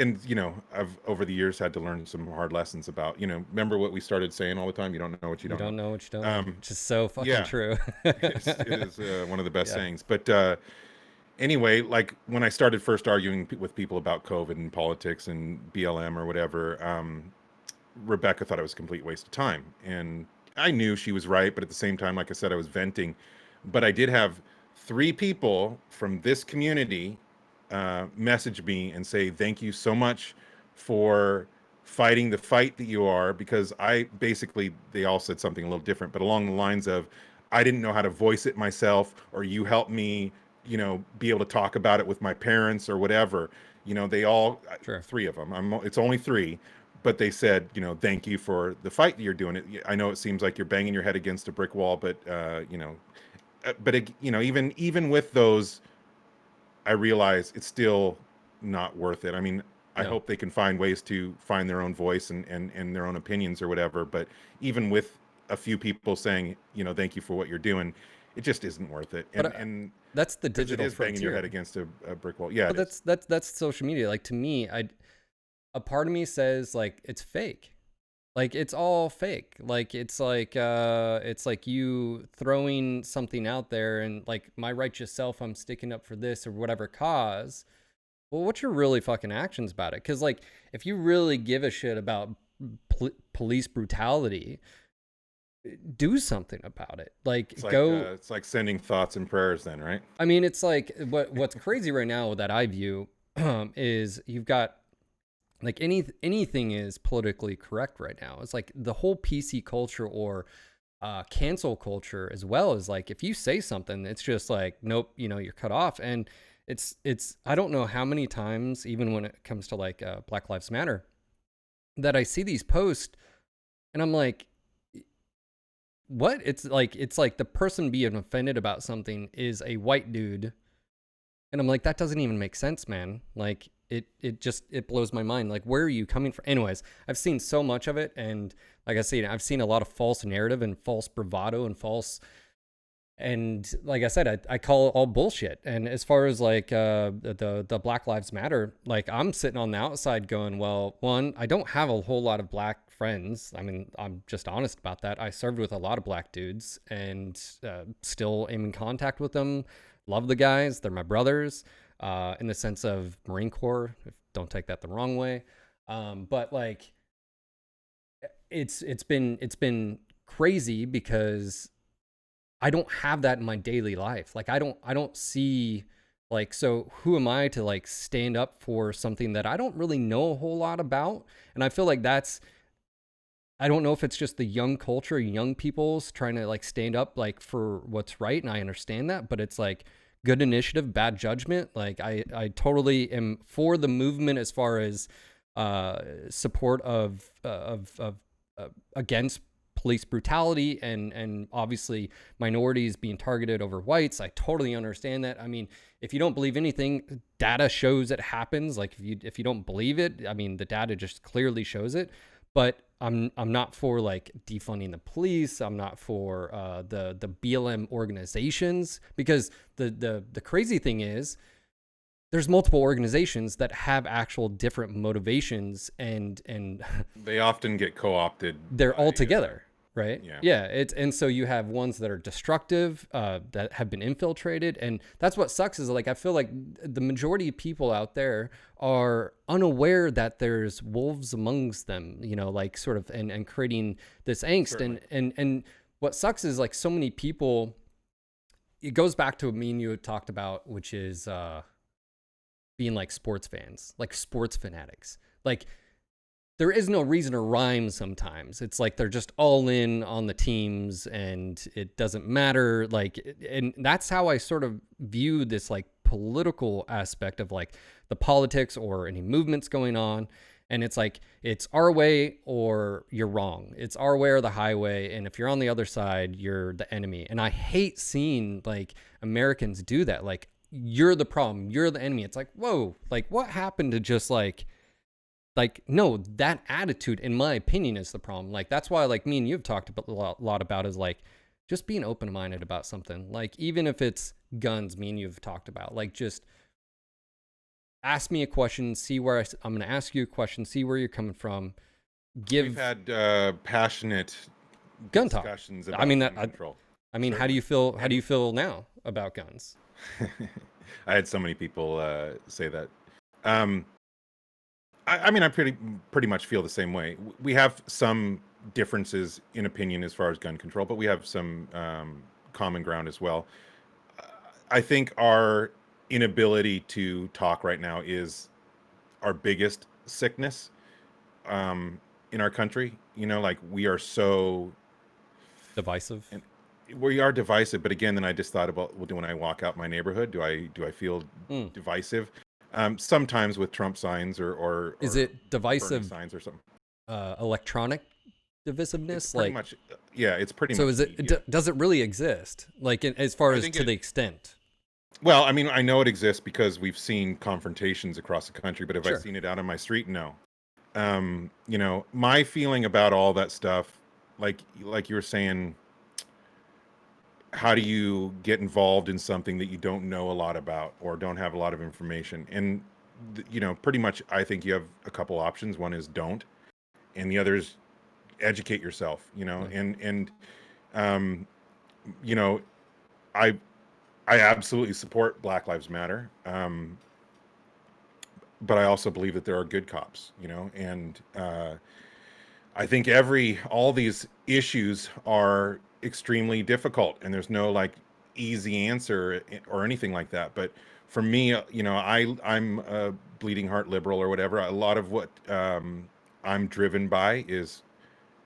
I've over the years had to learn some hard lessons about remember what we started saying all the time. You don't know what you You don't know. don't know what you don't know. Um, Which is so fucking yeah, true. it is one of the best Yeah. sayings. But anyway, like when I started first arguing with people about COVID and politics and BLM or whatever, Rebecca thought it was a complete waste of time. And I knew she was right, but at the same time, like I said, I was venting. But I did have three people from this community message me and say, thank you so much for fighting the fight that you are. Because I basically, they all said something a little different, but along the lines of, I didn't know how to voice it myself, or you helped me, be able to talk about it with my parents or whatever. They all, Sure. three of them, it's only three, but they said, thank you for the fight that you're doing. I know it seems like you're banging your head against a brick wall, but even with those, I realize it's still not worth it. I mean, I No. hope they can find ways to find their own voice and their own opinions or whatever. But even with a few people saying, thank you for what you're doing, it just isn't worth it. But And that's the because it digital is banging your head frontier. against a brick wall. Yeah, But it is. that's social media. Like to me, a part of me says like it's fake. Like it's all fake. Like it's like you throwing something out there and like my righteous self, I'm sticking up for this or whatever cause. Well, what's your really fucking actions about it? Because like if you really give a shit about police brutality, do something about it. Like go. It's like sending thoughts and prayers then, right? I mean, it's like what's crazy right now that I view is you've got like anything is politically correct right now. It's like the whole PC culture or cancel culture as well is like if you say something, it's just like nope, you're cut off. And it's I don't know how many times, even when it comes to like Black Lives Matter, that I see these posts and I'm like, what? It's like the person being offended about something is a white dude. And I'm like, that doesn't even make sense, man. Like it blows my mind. Like, where are you coming from? Anyways, I've seen so much of it. And like I said, I've seen a lot of false narrative and false bravado and false. And like I said, I call it all bullshit. And as far as like the Black Lives Matter, like I'm sitting on the outside going, well, one, I don't have a whole lot of black friends. I mean, I'm just honest about that. I served with a lot of black dudes and still am in contact with them. Love the guys. They're my brothers in the sense of Marine Corps. Don't take that the wrong way. But like it's been crazy because I don't have that in my daily life. Like I don't see like, so who am I to like stand up for something that I don't really know a whole lot about? And I feel like that's I don't know if it's just the young culture, young people's trying to like stand up like for what's right, and I understand that, but it's like good initiative, bad judgment. Like I totally am for the movement as far as support of against police brutality and obviously minorities being targeted over whites. I totally understand that. I mean, if you don't believe anything, data shows it happens. Like if you don't believe it, I mean, the data just clearly shows it. But I'm not for like defunding the police. I'm not for the BLM organizations, because the crazy thing is there's multiple organizations that have actual different motivations, and They often get co-opted. they're all by, together, right? yeah. Yeah. It's, and so you have ones that are destructive, that have been infiltrated, and that's what sucks is like I feel like the majority of people out there are unaware that there's wolves amongst them, you know, like sort of and creating this angst. Certainly. And what sucks is like so many people. It goes back to what me and you had talked about, which is being like sports fans, like sports fanatics. Like there is no reason to rhyme sometimes. It's like they're just all in on the teams and it doesn't matter. Like, and that's how I sort of view this like political aspect of like the politics or any movements going on. And it's like, it's our way or you're wrong. It's our way or the highway. And if you're on the other side, you're the enemy. And I hate seeing like Americans do that. Like, you're the problem, you're the enemy. It's like, whoa, like what happened to just like no, that attitude in my opinion is the problem. Like that's why like me and you've talked about a lot about is like just being open-minded about something. Like even if it's guns, me and you've talked about, like just ask me a question, see where I'm going to ask you a question, see where you're coming from. We've had passionate gun talk. discussions about I mean gun control. I mean, how do you feel now about guns? I had so many people say that. I mean, I pretty much feel the same way. We have some differences in opinion as far as gun control, but we have some common ground as well. I think our inability to talk right now is our biggest sickness in our country. You know, like we are so divisive. We are divisive, but again, then I just thought about, well, when I walk out my neighborhood, do I feel divisive? Sometimes with Trump signs or is it divisive signs or something? Electronic divisiveness, it's pretty like much, yeah, it's pretty so much. So is it? Does it really exist? Like as far as to the extent? Well, I mean, I know it exists because we've seen confrontations across the country, but have Sure. I seen it out on my street? No. You know, my feeling about all that stuff, like you were saying, how do you get involved in something that you don't know a lot about or don't have a lot of information? And you know, pretty much, I think you have a couple options. One is don't, and the other is educate yourself. You know, and you know, I absolutely support Black Lives Matter, but I also believe that there are good cops. You know, and I think all these issues are extremely difficult, and there's no like easy answer or anything like that. But for me, you know, I'm a bleeding heart liberal or whatever. A lot of what I'm driven by is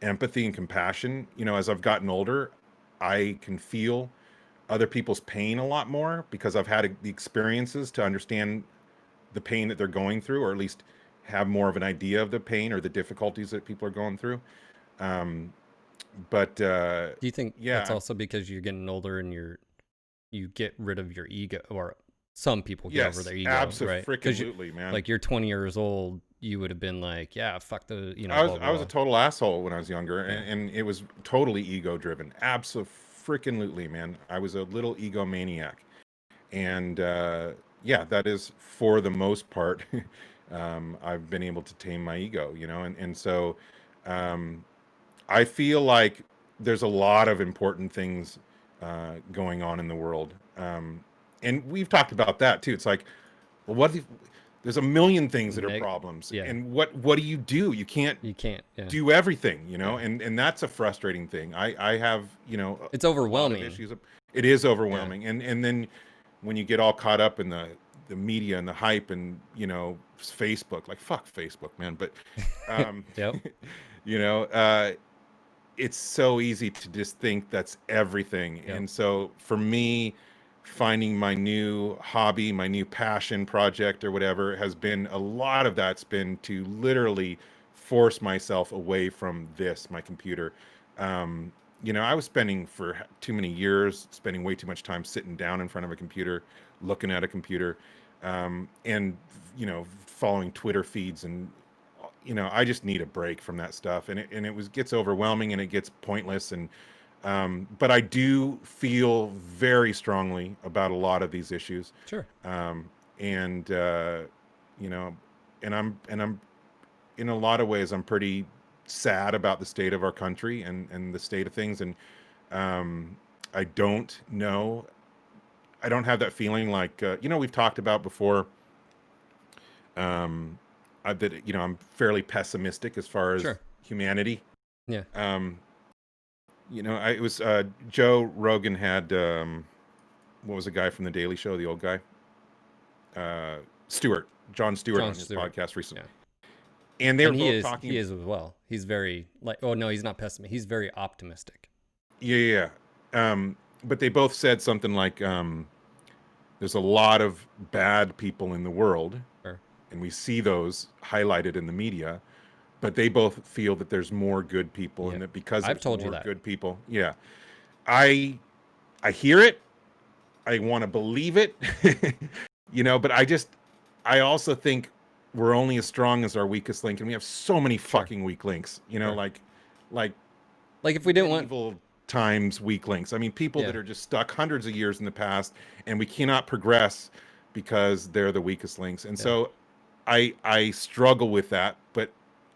empathy and compassion. You know, as I've gotten older, I can feel other people's pain a lot more because I've had the experiences to understand the pain that they're going through, or at least have more of an idea of the pain or the difficulties that people are going through. But do you think that's also because you're getting older and you get rid of your ego, or some people get over their ego, right? Absolutely, man. Like you're 20 years old, you would have been like, yeah, fuck the, you know. I was a total asshole when I was younger, and it was totally ego driven. Absolutely, man. I was a little egomaniac, and yeah, that is for the most part. I've been able to tame my ego, you know, and so I feel like there's a lot of important things going on in the world, and we've talked about that too. It's like, well, there's a million things that are problems, and what do? You can't do everything, you know, and that's a frustrating thing. I have, you know, it's overwhelming. Issues. It is overwhelming, and then when you get all caught up in the media and the hype, and you know, Facebook. Like, fuck Facebook, man. But, um, Yep. you know, it's so easy to just think that's everything. Yep. And so for me, finding my new hobby, my new passion project or whatever has been a lot of that's been to literally force myself away from my computer. You know, I was spending for too many years, spending way too much time sitting down in front of a computer, looking at a computer, and, you know, following Twitter feeds and you know, I just need a break from that stuff, and it gets overwhelming and it gets pointless, and but I do feel very strongly about a lot of these issues, Sure. and you know, and I'm in a lot of ways I'm pretty sad about the state of our country and the state of things, and um, I don't know, I don't have that feeling like you know we've talked about before. Um, that you know I'm fairly pessimistic as far as Sure. humanity. Yeah. Um, you know, it was Joe Rogan had what was the guy from the Daily Show, the old guy, Stewart, Jon Stewart Jon on his Stewart. podcast recently, Yeah. and they were And he both is talking. he is as well. He's very like, oh no, he's not pessimistic. He's very optimistic. Yeah, yeah. But they both said something like, "There's a lot of bad people in the world, Sure. and we see those highlighted in the media." But they both feel that there's more good people, Yeah. and that because I've there's told you more that. good people, yeah, I I hear it. I want to believe it, you know. But I also think we're only as strong as our weakest link, and we have so many Sure. fucking weak links, you know, Sure. like Like if we didn't want, medieval times weak links. I mean, people that yeah. are just stuck hundreds of years in the past, and we cannot progress because they're the weakest links. And Yeah. so I struggle with that, but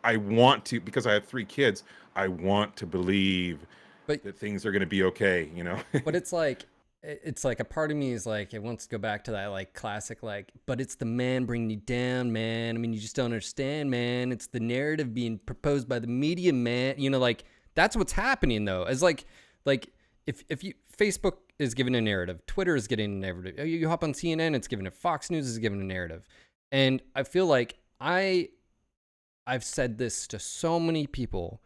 I want to, because I have 3 kids. I want to believe But that things are going to be okay. You know. but it's like a part of me is like it wants to go back to that like classic like, but it's the man bringing you down, man. I mean, you just don't understand, man. It's the narrative being proposed by the media, man. You know, like that's what's happening though. Is like if you Facebook is giving a narrative, Twitter is getting a narrative. You hop on CNN, it's giving it. Fox News is giving a narrative, and I feel like I've said this to so many people: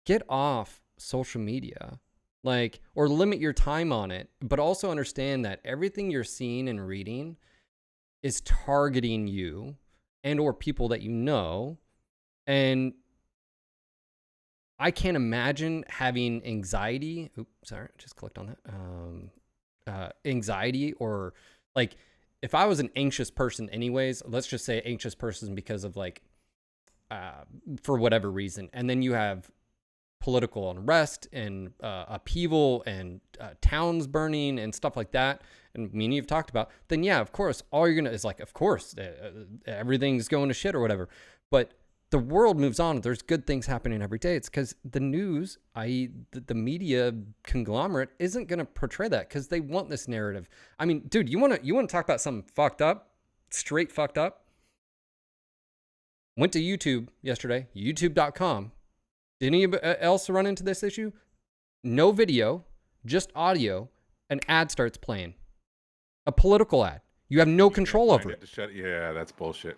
get off social media, like, or limit your time on it, but also understand that everything you're seeing and reading is targeting you and or people that you know. And I can't imagine having anxiety. Oops, sorry, I just clicked on that. Anxiety or like if I was an anxious person anyways, let's just say anxious person because of like, for whatever reason. And then you have political unrest and upheaval and towns burning and stuff like that, and me and you've talked about, then yeah, of course, all you're gonna is like, of course, everything's going to shit or whatever. But the world moves on. There's good things happening every day. It's because the news, i.e., the media conglomerate, isn't gonna portray that because they want this narrative. I mean, dude, you wanna talk about something fucked up, straight fucked up? Went to YouTube yesterday, YouTube.com. Did anybody else run into this issue? No video, just audio. An ad starts playing. A political ad. You have no control over it. Yeah, that's bullshit.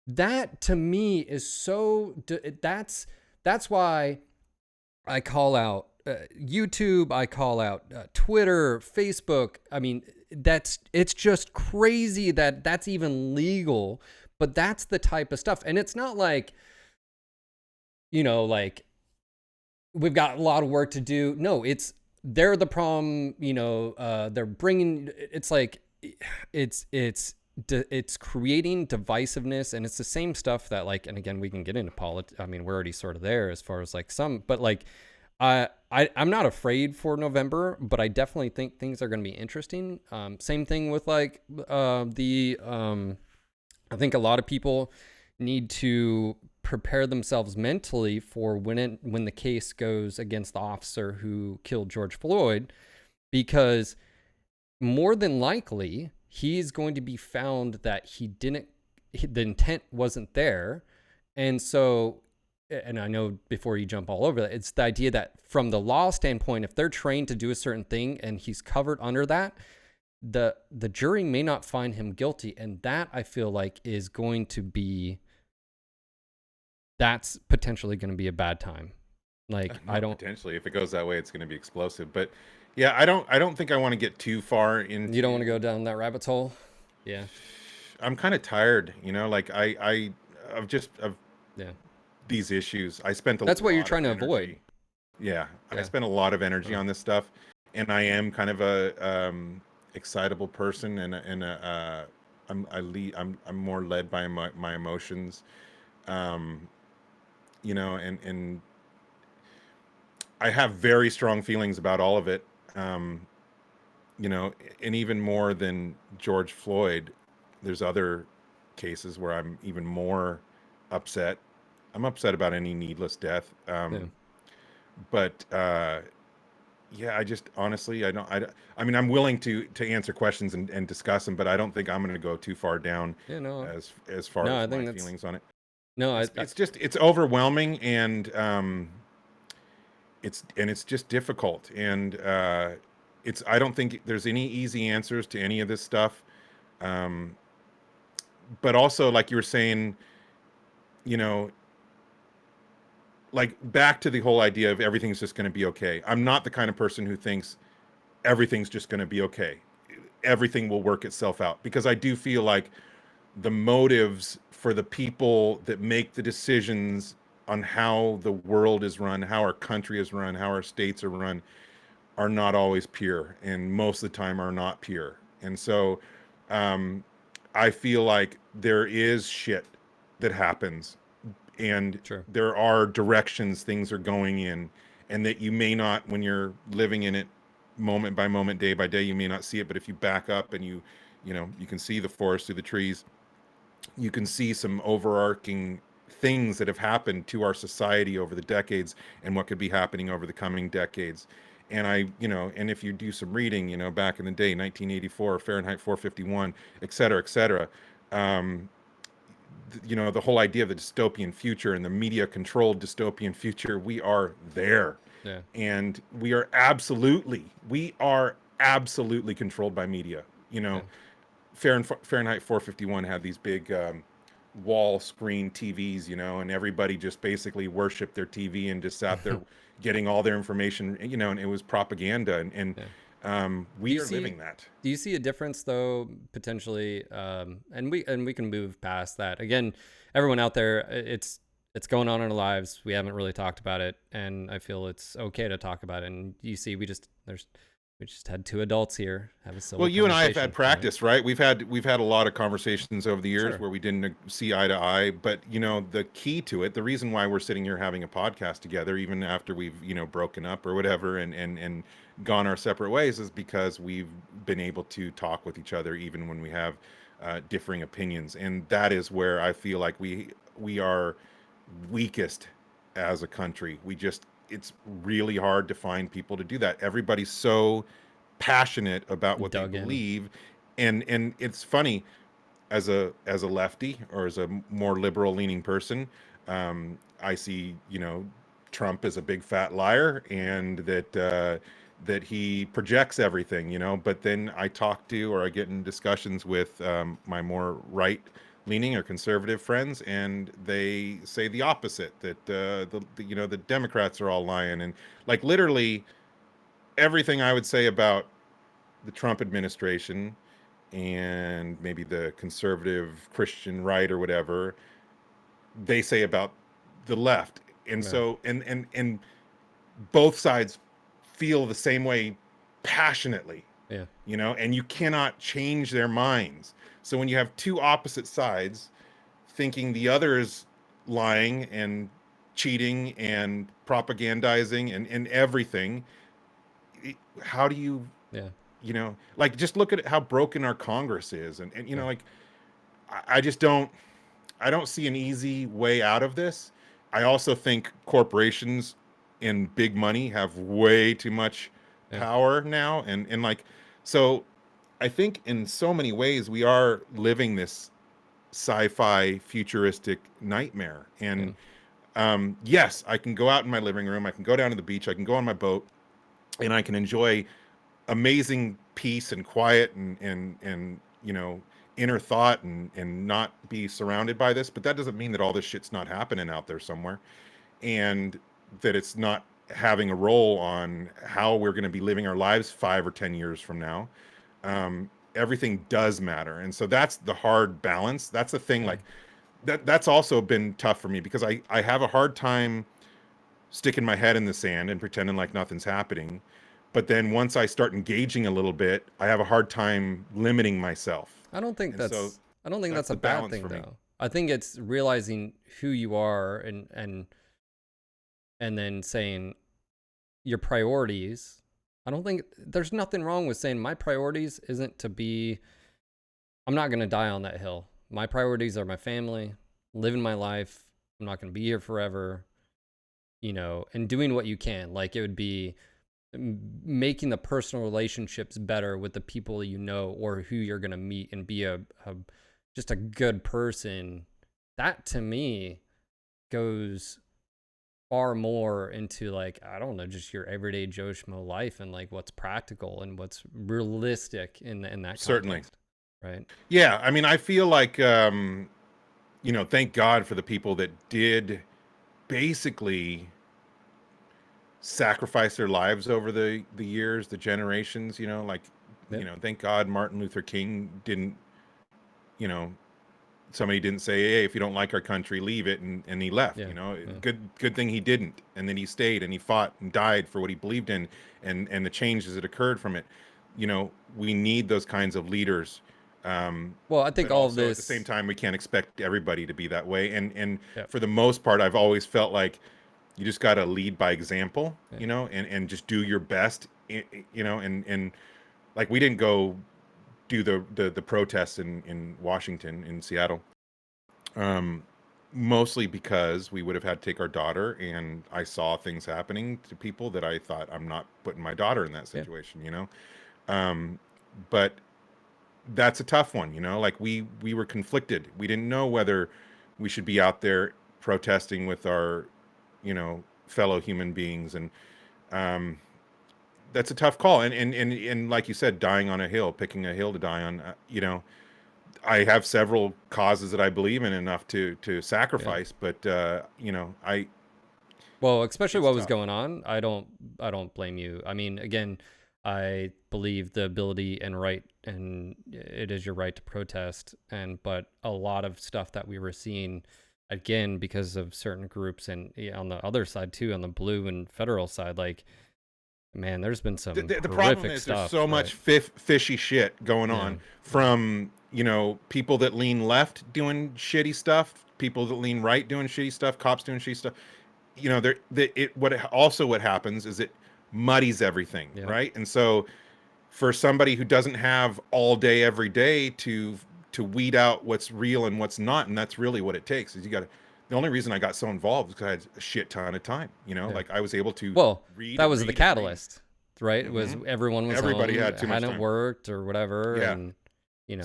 That to me is so. That's why I call out YouTube. I call out Twitter, Facebook. I mean, it's just crazy that that's even legal. But that's the type of stuff, and it's not like, you know, like, we've got a lot of work to do. No, they're the problem. You know, they're bringing. It's like, it's creating divisiveness, and it's the same stuff that like. And again, we can get into politics. I mean, we're already sort of there as far as like some, but like, I'm not afraid for November, but I definitely think things are going to be interesting. Same thing with like I think a lot of people need to prepare themselves mentally for when the case goes against the officer who killed George Floyd, because more than likely he's going to be found that the intent wasn't there. And so, and I know before you jump all over that, it's the idea that from the law standpoint, if they're trained to do a certain thing and he's covered under that, the jury may not find him guilty. And that I feel like is going to be that's potentially going to be a bad time. Like, I Not don't, potentially. If it goes that way, it's going to be explosive. But yeah, I don't think I want to get too far you don't want to go into. down that rabbit hole. Yeah. I'm kind of tired, like of Yeah. these issues. I spent a That's what you're lot trying of to avoid. energy. Yeah, I Yeah. spent a lot of energy Uh, on this stuff, and I am kind of a excitable person, I'm more led by my emotions, um, and I have very strong feelings about all of it. Um, and even more than George Floyd, there's other cases where I'm even more upset. I'm upset about any needless death. yeah. But yeah, I just honestly, I mean, I'm willing to answer questions and discuss them, but I don't think I'm going to go too far down Yeah. No, as far no, as I my think that's, feelings on it. no, It's overwhelming, and it's just difficult, and it's I don't think there's any easy answers to any of this stuff. Um, but also, like you were saying, you know, like back to the whole idea of everything's just going to be okay. I'm not the kind of person who thinks everything's just going to be okay. Everything will work itself out, because I do feel like the motives for the people that make the decisions on how the world is run, how our country is run, how our states are run, are not always pure, and most of the time are not pure. And so um, I feel like there is shit that happens, and sure. there are directions things are going in, and that you may not, when you're living in it moment by moment, day by day, you may not see it. But if you back up and you can see the forest through the trees, you can see some overarching things that have happened to our society over the decades, and what could be happening over the coming decades. And and if you do some reading, back in the day, 1984, Fahrenheit 451, et cetera, et cetera, um, the whole idea of the dystopian future and the media controlled dystopian future, we are there. Yeah. And we are absolutely controlled by media. You know, Yeah. Fahrenheit 451 had these big wall screen TVs, and everybody just basically worshiped their TV and just sat there getting all their information, and it was propaganda. And Yeah. Do we you are see living that. do you see a difference though, potentially, and we can move past that. Again, everyone out there, it's going on in our lives. We haven't really talked about it, and I feel it's okay to talk about it. And you see, we just had two adults here have a Well, civil you and I have had conversation, right? practice, right? We've had a lot of conversations over the years Sure. where we didn't see eye to eye, but the key to it, the reason why we're sitting here having a podcast together, even after we've broken up or whatever, and gone our separate ways, is because we've been able to talk with each other even when we have differing opinions, and that is where I feel like we are weakest as a country. It's really hard to find people to do that. Everybody's so passionate about what they Dug in. believe, and it's funny, as a lefty, or as a more liberal leaning person, I see Trump as a big fat liar, and that he projects everything, but then I talk to, or I get in discussions with my more right leaning or conservative friends, and they say the opposite, that the Democrats are all lying, and like literally everything I would say about the Trump administration and maybe the conservative Christian right or whatever, they say about the left. And Yeah. so and both sides feel the same way passionately, Yeah. and you cannot change their minds. So when you have two opposite sides thinking the other is lying and cheating and propagandizing and everything, how do you, Yeah. like, just look at how broken our Congress is, and Yeah. like, I just don't see an easy way out of this. I also think corporations and big money have way too much Yeah. power now, and like, so I think in so many ways we are living this sci-fi futuristic nightmare. Yeah. And yes, I can go out in my living room, I can go down to the beach, I can go on my boat, and I can enjoy amazing peace and quiet, and inner thought and not be surrounded by this, but that doesn't mean that all this shit's not happening out there somewhere, and that it's not having a role on how we're going to be living our lives 5 or 10 years from now. Everything does matter, and so that's the hard balance. That's the thing. Yeah. Like that's also been tough for me because I have a hard time sticking my head in the sand and pretending like nothing's happening. But then once I start engaging a little bit, I have a hard time limiting myself. I don't think And so that's I don't think that's that's a the bad balance thing for me. though. I think it's realizing who you are and then saying your priorities. I don't think there's nothing wrong with saying my priorities isn't to be I'm not going to die on that hill. My priorities are my family, living my life. I'm not going to be here forever, and doing what you can. Like it would be making the personal relationships better with the people you know or who you're going to meet and be a just a good person. That to me goes far more into like, I don't know, just your everyday Joe Schmo life and like what's practical and what's realistic in that Certainly. context. Right. Yeah. I mean, I feel like, thank God for the people that did basically sacrifice their lives over the years, the generations, like, Yep. thank God Martin Luther King didn't, you know, somebody didn't say, "Hey, if you don't like our country, leave it," and he left. Yeah. Yeah. Good thing he didn't, and then he stayed and he fought and died for what he believed in, and the changes that occurred from it. We need those kinds of leaders, Well, I think but all of also at the same this. time, we can't expect everybody to be that way. And Yep. for the most part, I've always felt like you just got to lead by example, Yeah. and just do your best, and like we didn't go do the protests in Washington, in Seattle, um, mostly because we would have had to take our daughter, and I saw things happening to people that I thought, I'm not putting my daughter in that Yeah. situation. Um, but that's a tough one. Like we were conflicted. We didn't know whether we should be out there protesting with our, fellow human beings, and um, that's a tough call. And like you said, dying on a hill, picking a hill to die on. I have several causes that I believe in enough to Yeah. sacrifice, but I Well, especially it's what was tough. going on, I don't blame you. I mean, again, I believe the ability and right and it is your right to protest but a lot of stuff that we were seeing again because of certain groups and yeah, on the other side too, on the blue and federal side, like man, there's been The, some the, the problem horrific is there's stuff, so right? much fishy shit going Yeah. on Yeah. from people that lean left doing shitty stuff, people that lean right doing shitty stuff, cops doing shitty stuff. There what happens is it muddies everything, Yeah. right? And so for somebody who doesn't have all day every day to weed out what's real and what's not, and that's really what it takes, is you got to. The only reason I got so involved is because I had a shit ton of time. Yeah. Like I was able to Well, read that and was the read and read. catalyst, right? It Hmm. was everyone was Everybody home, had it too much hadn't time. worked or whatever, Yeah. and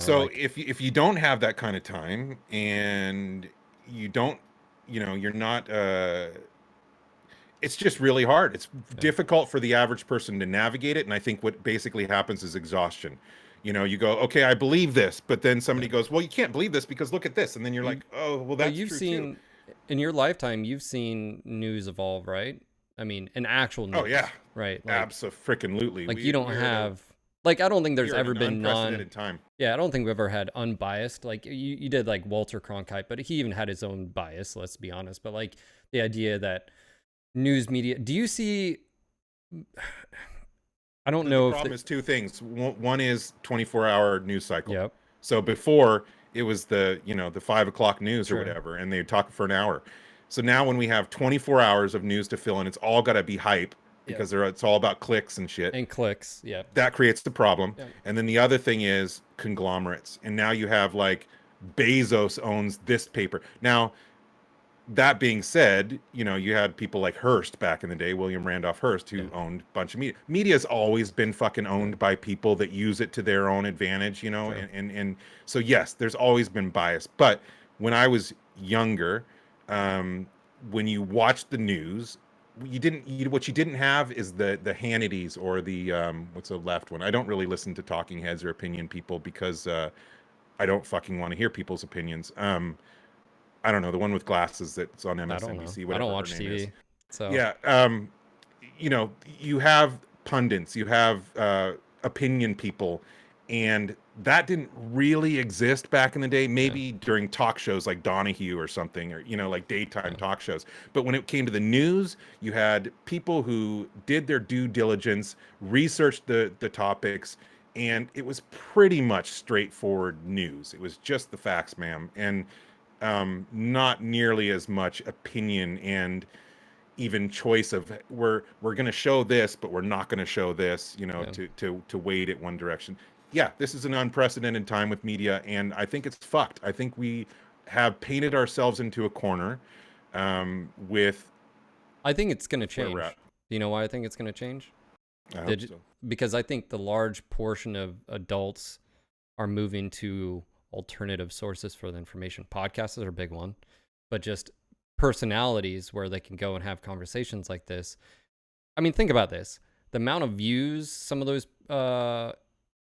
So like if you don't have that kind of time, and you don't, you're not. It's just really hard. It's yeah. difficult for the average person to navigate it, and I think what basically happens is exhaustion. You go, okay, I believe this, but then somebody Yeah. goes, well, you can't believe this because look at this, and then you're You like, oh, well, But that's you've true too. seen in your lifetime, you've seen news evolve, right? I mean, an actual Oh yeah, news, right? absolutely. Like you We don't we are at a have like I don't think we there's are at ever an been unprecedented time. yeah, I don't think we've ever had unbiased. Like you did like Walter Cronkite, but he even had his own bias, let's be honest. But like the idea that news media, do you see I don't The know if problem is two things. One is 24-hour news cycle. yep, So before it was the 5 o'clock news or true. whatever, and they'd talk for an hour. So now when we have 24 hours of news to fill in, it's all got to be hype Yep. because it's all about clicks and shit. And clicks, yep. That creates the problem. Yep. And then the other thing is conglomerates. And now you have like Bezos owns this paper. Now, that being said, you had people like Hearst back in the day, William Randolph Hearst, Yeah. who owned a bunch of media. Media's always been fucking Yeah. owned by people that use it to their own advantage, True. and so yes, there's always been bias. But when I was younger, um, when you watched the news, what you didn't have is the Hannitys or the what's the left one. I don't really listen to talking heads or opinion people because I don't fucking want to hear people's opinions. I don't know, the one with glasses that's on I don't know. MSNBC, I don't whatever her watch name is. TV, so Yeah, you know, you have pundits, you have opinion people, and that didn't really exist back in the day. yeah, Maybe during talk shows like Donahue or something, or you know, like daytime yeah. talk shows. But when it came to the news, you had people who did their due diligence, researched the topics, and it was pretty much straightforward news. It was just the facts, ma'am, and not nearly as much opinion and even choice of we're going to show this but we're not going to show this, you know, Yeah. to weight it one direction. Yeah, this is an unprecedented time with media, and I think it's fucked. I think we have painted ourselves into a corner with I think it's going to where we're change. at. Do you know why I think it's going to change? I hope Did so. Because I think the large portion of adults are moving to alternative sources for the information. Podcasts are a big one, but just personalities where they can go and have conversations like this. I mean, think about this. The amount of views some of those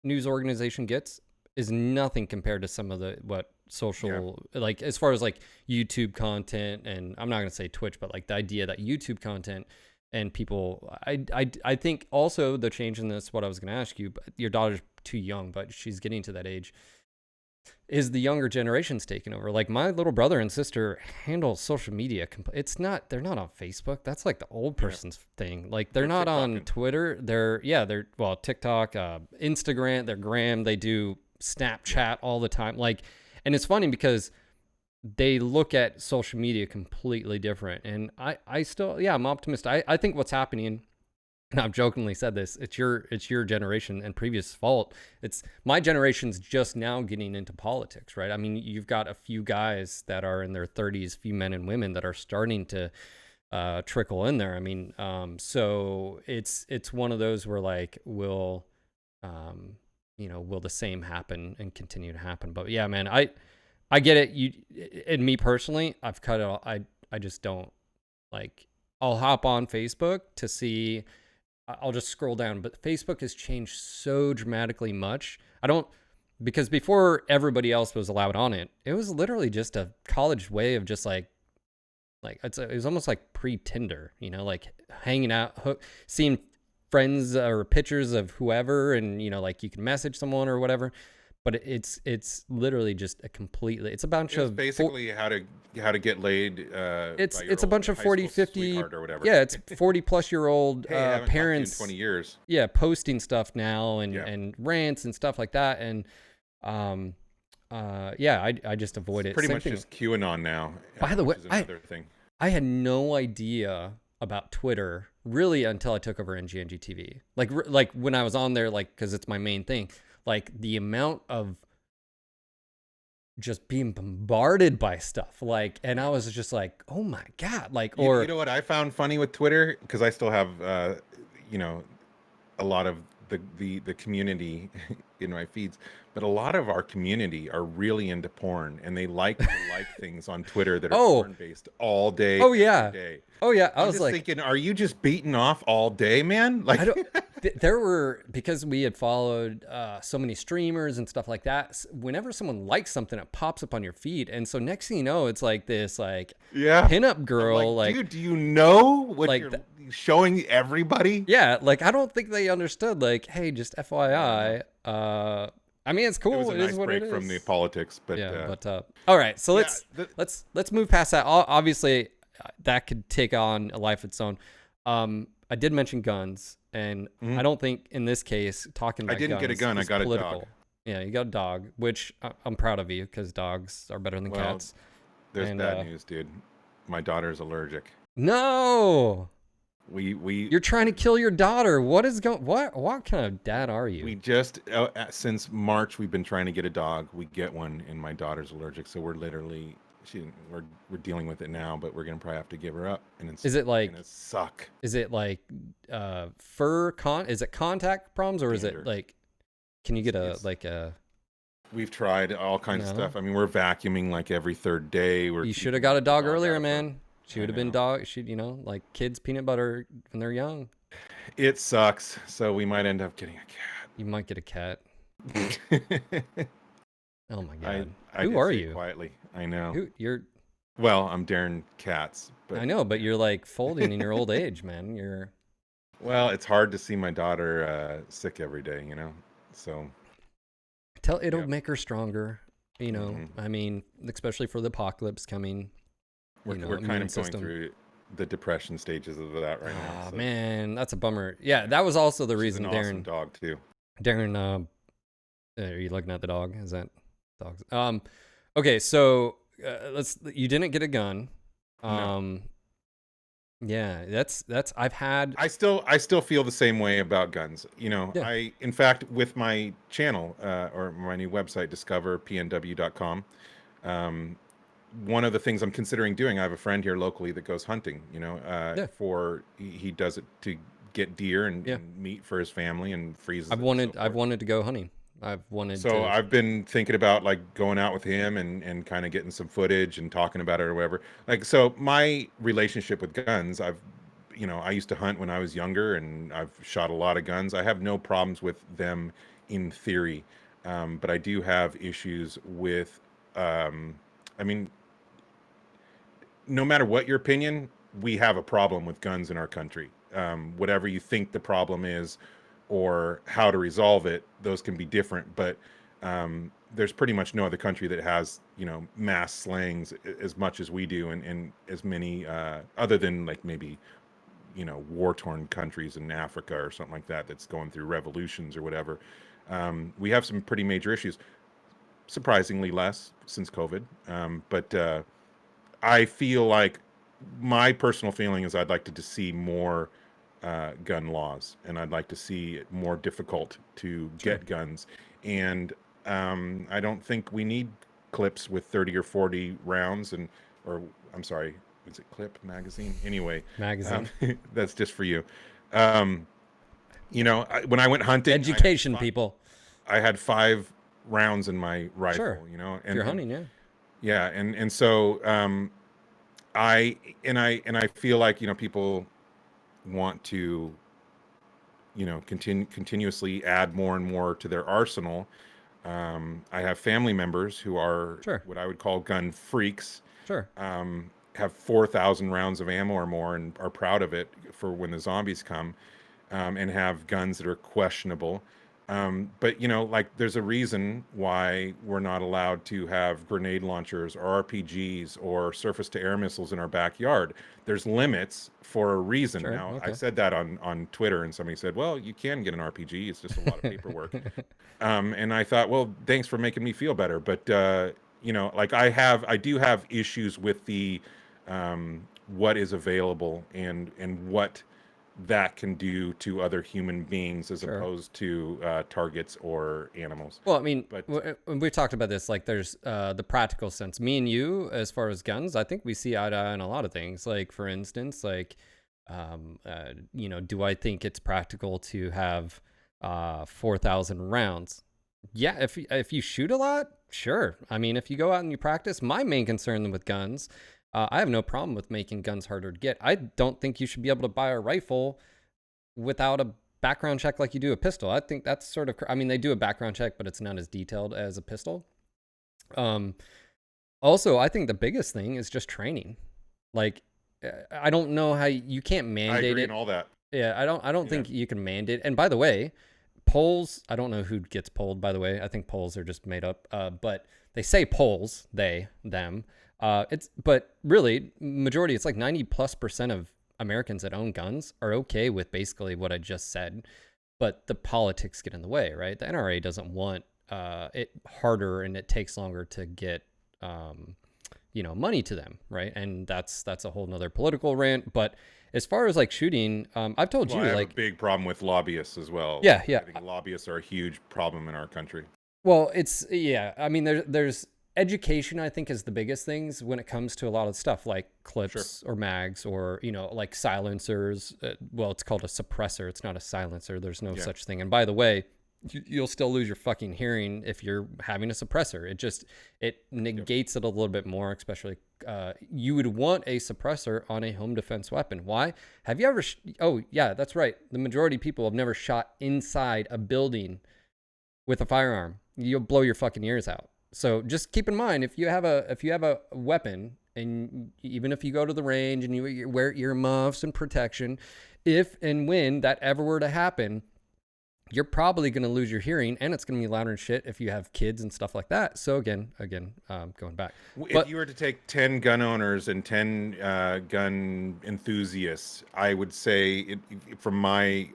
news organization gets is nothing compared to some of the what social like as far as like YouTube content, and I'm not going to say Twitch, but like the idea that YouTube content and people I think also the change in this, what I was going to ask you, but your daughter's too young, but she's getting to that age, is the younger generation's taking over. Like my little brother and sister handle social media. It's not, they're not on Facebook. That's like the old person's thing. Like they're not on Twitter. They're well, TikTok, Instagram, they're Gram. They do Snapchat all the time. Like, and it's funny because they look at social media completely different. And I still, I'm optimistic. I think what's happening, and I've jokingly said this, it's your generation and previous fault. It's my generation's just now getting into politics, right? I mean, you've got a few guys that are in their 30s, few men and women that are starting to trickle in there. I mean, so it's one of those where like will the same happen and continue to happen? But yeah, man, I get it. You and me personally, I've cut it all. I just don't like. I'll hop on Facebook to see. I'll just scroll down, but Facebook has changed so dramatically much. Because before everybody else was allowed on it, it was literally just a college way of just like it was almost like pre-Tinder, you know, like hanging out, seeing friends or pictures of whoever, and you know, like you can message someone or whatever. But it's literally just it's a bunch of basically how to get laid. It's a bunch of 40, 50 or whatever. Yeah, it's 40 plus year old hey, I haven't parents talked to you in 20 years. Yeah, posting stuff now and rants and stuff like that. And I just avoid it. Pretty much just QAnon now. By the way, another thing. I had no idea about Twitter really until I took over NGNG TV. Like when I was on there, like, because it's my main thing. Like the amount of just being bombarded by stuff, like, and I was just like, oh my God, like, or you know what I found funny with Twitter, because I still have you know, a lot of the community in my feeds, but a lot of our community are really into porn, and they like to like things on Twitter that are porn based all day. Oh yeah. Every day. Oh yeah. I I'm was just like thinking, are you just beating off all day, man? Like, I don't. There were, because we had followed so many streamers and stuff like that. Whenever someone likes something, it pops up on your feed, and so next thing you know, it's like this pinup girl. Like, dude, do you know what you're showing everybody? Yeah, like I don't think they understood. Like, hey, just FYI. I mean, it's cool. It was a nice is what break it is. from the politics, but all right. So let's move past that. Obviously, that could take on a life of its own. I did mention guns, and I don't think in this case talking about guns. I didn't get a gun. I got political. A dog. Yeah, you got a dog, which I'm proud of you, because dogs are better than cats. There's bad news, dude. My daughter's allergic. No. You're trying to kill your daughter. What kind of dad are you? We just since March we've been trying to get a dog. We get one, and my daughter's allergic, so we're literally we're dealing with it now, but we're gonna probably have to give her up. And is it like gonna suck? Is it like is it contact problems, or is it like, can you get a We've tried all kinds of stuff. I mean, we're vacuuming like every third day. You should have got a dog earlier, man. She would have been like kids peanut butter when they're young. It sucks. So we might end up getting a cat. You might get a cat. Oh my I God. I Who did are say it you? quietly. I know. Who you're? Well, I'm Daeron Katz, but I know, but yeah. you're like folding in your old age, man. You're Well, it's hard to see my daughter sick every day, you know. So it'll yeah. make her stronger. hmm I mean, especially for the apocalypse coming. We're kind Immune of going system. through the depression stages of that right now. Ah, So man, that's a bummer. Yeah, yeah, that was also the she's an reason awesome Darren. dog too. Darren, are you looking at the dog? Is that dogs? Okay, so let's. You didn't get a gun. No. Um, yeah, that's. I've had. I still feel the same way about guns. You know, Yeah, I in fact with my channel or my new website discoverpnw.com, um, one of the things I'm considering doing, I have a friend here locally that goes hunting. You know, yeah, he does it to get deer yeah. and meat for his family and freezes I've it and so wanted. I've forth. wanted to go hunting. I've wanted So to. I've been thinking about like going out with him and kind of getting some footage and talking about it or whatever. Like, so my relationship with guns, I used to hunt when I was younger and I've shot a lot of guns. I have no problems with them in theory. But I do have issues with, um, I mean, no matter what your opinion, we have a problem with guns in our country. Whatever you think the problem is or how to resolve it, those can be different. But there's pretty much no other country that has, mass slayings as much as we do, and as many, other than like maybe, war-torn countries in Africa or something like that that's going through revolutions or whatever. We have some pretty major issues. Surprisingly less since COVID, but I feel like my personal feeling is I'd like to see more gun laws, and I'd like to see it more difficult to Sure. get guns. And I don't think we need clips with 30 or 40 rounds, or I'm sorry, is it clip magazine? Anyway, um, Magazine. that's just for you. Um, when I went hunting, Education, people. I had 5 rounds in my Sure. rifle. If you're hunting, yeah. Yeah, and so I feel like people want to continuously add more and more to their arsenal. I have family members who are Sure. what I would call gun freaks. Sure. Have 4,000 rounds of ammo or more and are proud of it for when the zombies come, and have guns that are questionable. But like there's a reason why we're not allowed to have grenade launchers or RPGs or surface to air missiles in our backyard. There's limits for a reason. Sure. Now, I Okay. said that on Twitter, and somebody said, "Well, you can get an RPG. It's just a lot of paperwork." And I thought, well, thanks for making me feel better. But like I do have issues with the what is available and what that can do to other human beings as Sure. opposed to targets or animals. Well, I mean, But we've talked about this. Like, there's the practical sense. Me and you, as far as guns, I think we see eye to eye on a lot of things. Like, for instance, like, do I think it's practical to have 4,000 rounds? Yeah, if you shoot a lot, sure. I mean, if you go out and you practice, my main concern with guns, I have no problem with making guns harder to get. I don't think you should be able to buy a rifle without a background check like you do a pistol. I think that's sort of, I mean, they do a background check, but it's not as detailed as a pistol. Um, Also, I think the biggest thing is just training. Like, I don't know how you can't I mandate agree it. in all that. Yeah, I don't Yeah. think you can mandate. And by the way, polls, I don't know who gets polled, by the way. I think polls are just made up. But they say polls, they, them. But really, majority, it's like 90+% of Americans that own guns are okay with basically what I just said. But the politics get in the way, right? The NRA doesn't want it harder, and it takes longer to get money to them, right? And that's a whole nother political rant. But as far as like shooting, I've told Well, you, I have a like, big problem with lobbyists as well. yeah, yeah. I think lobbyists are a huge problem in our country. Well, yeah. I mean, there's education. I think is the biggest things when it comes to a lot of stuff like Sure. clips or mags or like silencers. Well, it's called a suppressor. It's not a silencer. There's no Yeah. such thing. And by the way, you'll still lose your fucking hearing if you're having a suppressor. It negates it a little bit more, especially you would want a suppressor on a home defense weapon. Why? Have you ever oh yeah, that's right, the majority of people have never shot inside a building with a firearm. You'll blow your fucking ears out. So just keep in mind, if you have a weapon, and even if you go to the range and you wear earmuffs and protection, if and when that ever were to happen, you're probably going to lose your hearing, and it's going to be louder and shit if you have kids and stuff like that. So again, going back. If you were to take 10 gun owners and 10 gun enthusiasts, I would say, from my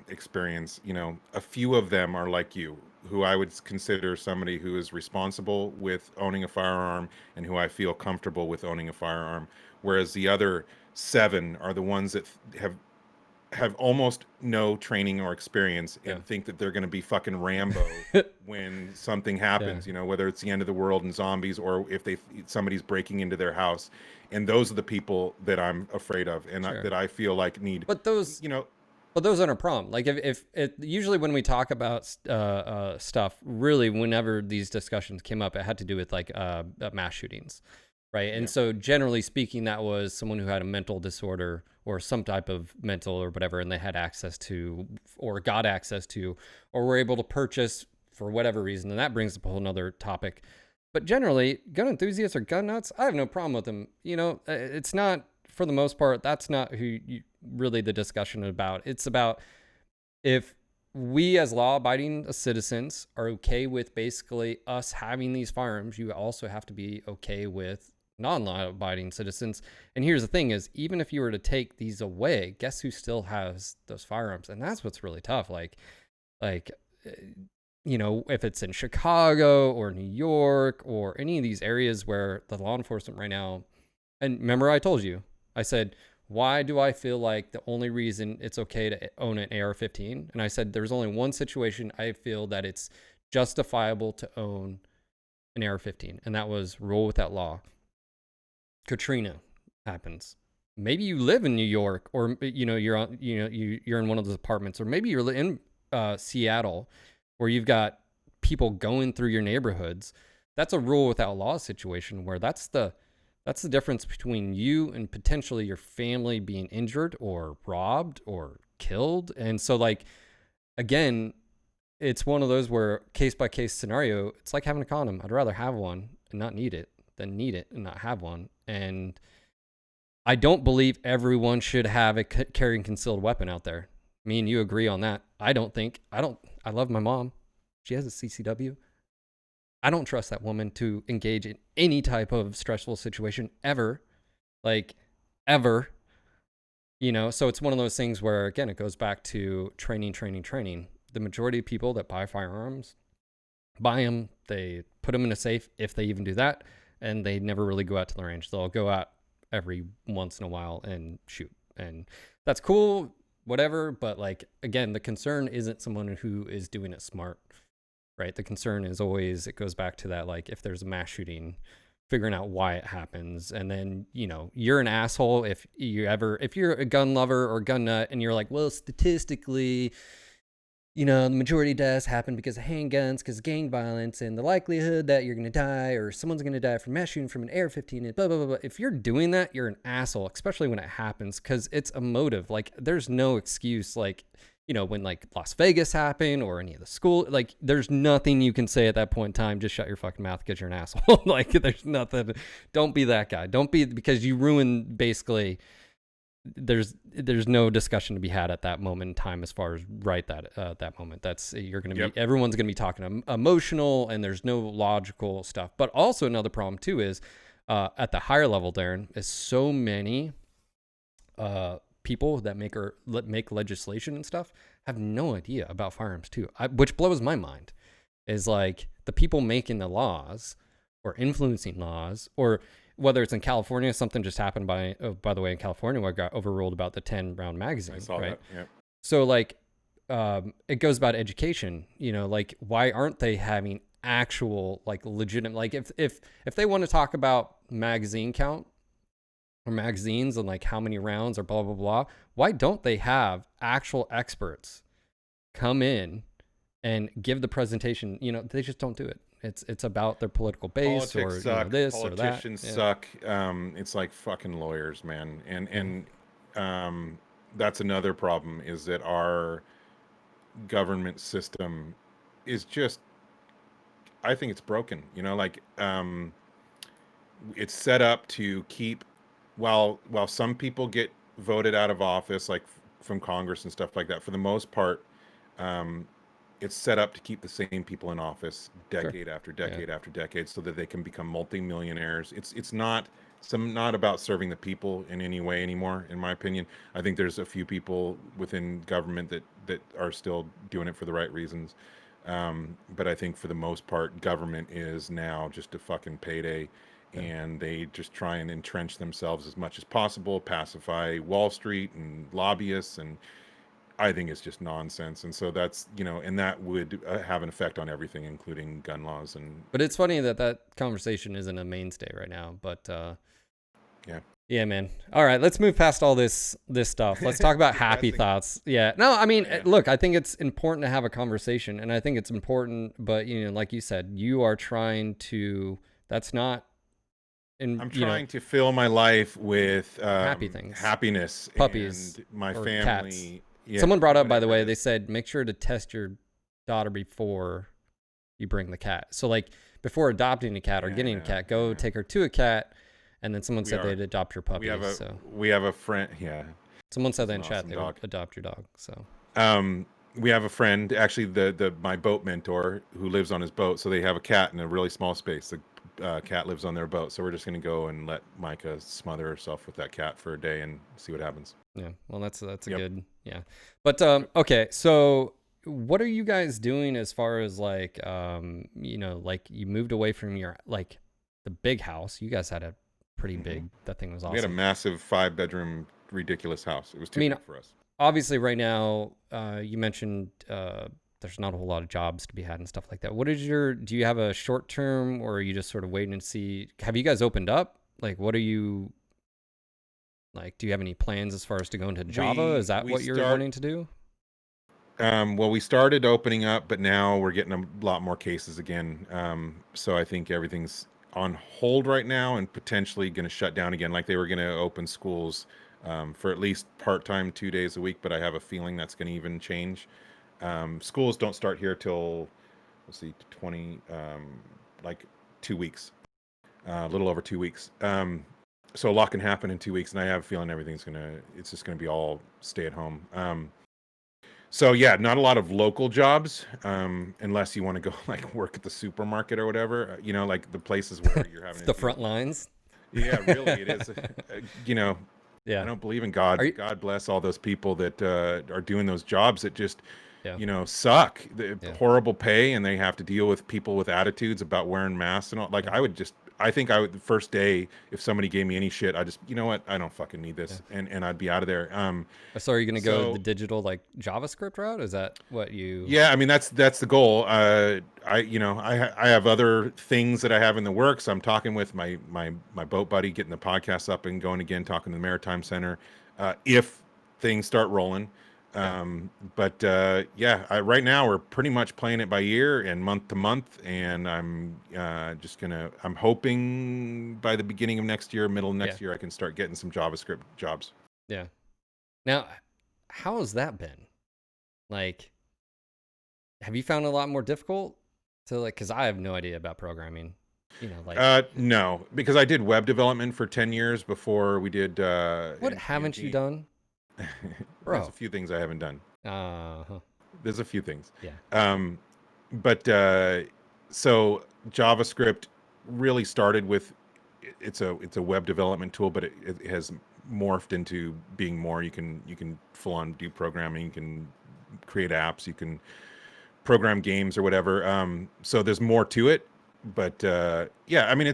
experience, a few of them are like you, who I would consider somebody who is responsible with owning a firearm and who I feel comfortable with owning a firearm. Whereas the other 7 are the ones that have almost no training or experience and think that they're going to be fucking Rambo when something happens, whether it's the end of the world and zombies, or if somebody's breaking into their house. And those are the people that I'm afraid of, and that I feel like need. But those, but those aren't a problem. Like if usually when we talk about stuff, really, whenever these discussions came up, it had to do with like mass shootings. Right. And so generally speaking, that was someone who had a mental disorder or some type of mental or whatever, and they had access to, or got access to, or were able to purchase for whatever reason. And that brings up a whole nother topic. But generally, gun enthusiasts or gun nuts, I have no problem with them. It's not, for the most part, that's not really the discussion about. It's about if we as law-abiding citizens are okay with basically us having these firearms, you also have to be okay with non-law abiding citizens. And here's the thing is, even if you were to take these away, guess who still has those firearms? And that's what's really tough. Like if it's in Chicago or New York or any of these areas where the law enforcement right now, and remember I told you, I said, why do I feel like the only reason it's okay to own an AR-15? And I said, there's only one situation I feel that it's justifiable to own an AR-15, and that was rule without law. Katrina happens. Maybe you live in New York, or you're in one of those apartments, or maybe you're in Seattle, where you've got people going through your neighborhoods. That's a rule without law situation, where that's the difference between you and potentially your family being injured or robbed or killed. And so, like, again, it's one of those where case by case scenario. It's like having a condom. I'd rather have one and not need it than need it and not have one. And I don't believe everyone should have a carrying concealed weapon out there. Me and you agree on that. I love my mom. She has a CCW. I don't trust that woman to engage in any type of stressful situation ever. Like, ever. So it's one of those things where, again, it goes back to training. The majority of people that buy firearms, buy them, they put them in a safe, if they even do that, and they never really go out to the range. They'll go out every once in a while and shoot. And that's cool, whatever. But, like, again, the concern isn't someone who is doing it smart, right? The concern is always, it goes back to that, like, if there's a mass shooting, figuring out why it happens. And then, you're an asshole if you're a gun lover or gun nut, and you're like, well, statistically, the majority of deaths happen because of handguns, because of gang violence, and the likelihood that you're going to die or someone's going to die from mass shooting from an AR-15 and blah, blah, blah, blah. If you're doing that, you're an asshole, especially when it happens, because it's emotive. Like, there's no excuse. Like, when like Las Vegas happened or any of the school, like, there's nothing you can say at that point in time. Just shut your fucking mouth because you're an asshole. Like, there's nothing. Don't be that guy. Don't be, because you ruin basically. There's no discussion to be had at that moment in time as far as that moment. That's, you're going to be, everyone's going to be talking emotional, and there's no logical stuff. But also another problem too is at the higher level, Daeron, is so many people that make legislation and stuff have no idea about firearms too, which blows my mind. Is like the people making the laws or influencing laws, or whether it's in California, something just happened by the way, in California, where it got overruled about the 10-round magazine. I saw that. Yeah. So, like, it goes about education. Like, why aren't they having actual, like, legitimate, like, if they want to talk about magazine count or magazines and like how many rounds or blah blah blah, why don't they have actual experts come in and give the presentation? They just don't do it. It's about their political base. Politics or this or that. Politicians suck. It's like fucking lawyers, man. And that's another problem, is that our government system is just I think it's broken. You know, like it's set up to keep while some people get voted out of office, like from Congress and stuff like that. For the most part, um, it's set up to keep the same people in office Sure. decade after Yeah. decade after decade, so that they can become multimillionaires. It's not about serving the people in any way anymore, in my opinion. I think there's a few people within government that are still doing it for the right reasons. But I think for the most part, government is now just a fucking payday, Yeah. and they just try and entrench themselves as much as possible, pacify Wall Street and lobbyists, and I think it's just nonsense. And so that's, and that would have an effect on everything, including gun laws. And But it's funny that that conversation isn't a mainstay right now. But yeah, yeah, man. All right, let's move past all this stuff. Let's talk about happy depressing. thoughts. Yeah. No, I mean, Yeah. look, I think it's important to have a conversation, and I think it's important. But like you said, you are trying to. That's not. I'm You know, trying to fill my life with happy things, happiness puppies and my or cats. family. Yeah, Someone brought up, by the whatever it way, they is. said make sure to test your daughter before you bring the cat. So like before adopting a cat or Yeah, I getting a know. cat, go Yeah. take her to a cat. And then someone We said are. they'd adopt your We have puppies. a So we have a friend. Yeah, someone said he's that an in chat awesome they would dog. adopt your dog. So Um, we have a friend, actually, the my boat mentor, who lives on his boat. So they have a cat in a really small space. The cat lives on their boat. So we're just gonna go and let Micah smother herself with that cat for a day and see what happens. yeah, well, that's a Yep. good, yeah. But Yep. okay, so what are you guys doing as far as like like you moved away from your like the big house? You guys had a pretty hmm big. That thing was We had a awesome. massive 5-bedroom ridiculous house. It was I too mean, big for us. obviously, right now, you mentioned there's not a whole lot of jobs to be had and stuff like that. What is your? Do you have a short term, or are you just sort of waiting to see? Have you guys opened up? Like, what are you like? Do you have any plans as far as to go into Java? Is that We what you're start wanting to do? well, we started opening up, but now we're getting a lot more cases again. So I think everything's on hold right now and potentially going to shut down again. Like they were going to open schools for at least part-time 2 days a week, but I have a feeling that's going to even change. Schools don't start here till, let's see, 20, like 2 weeks, a little over 2 weeks. So a lot can happen in 2 weeks, and I have a feeling it's just gonna be all stay at home. So yeah, not a lot of local jobs, unless you want to go like work at the supermarket or whatever. Like the places where you're having to The deal front with. lines. Yeah, really, it is. You know, I Yeah. don't believe in Are God. you? God bless all those people that are doing those jobs that just, Yeah. suck. The Yeah. horrible pay, and they have to deal with people with attitudes about wearing masks and all. Like Yeah. I think I would, the first day, if somebody gave me any shit, I just, you know what, I don't fucking need Yeah. this, and I'd be out of there. So are you gonna go the So digital like JavaScript route? Is that what you? yeah, I mean that's the goal. I have other things that I have in the works. I'm talking with my boat buddy, getting the podcast up and going again, talking to the Maritime Center, if things start rolling. Yeah. But yeah, right now we're pretty much playing it by ear and month to month, and I'm hoping by the beginning of next year, middle of Yeah. next year, I can start getting some JavaScript jobs. Yeah. Now, how has that been? Like, have you found it a lot more difficult to like? Because I have no idea about programming. Like No, because I did web development for 10 years before we did what haven't you NGNG. done, There's a bro? few things I haven't done. Uh-huh. There's a few things. Yeah. Um, but so JavaScript really started with it's a web development tool, but it has morphed into being more. You can full on do programming. You can create apps. You can program games or whatever. So there's more to it. But yeah, I mean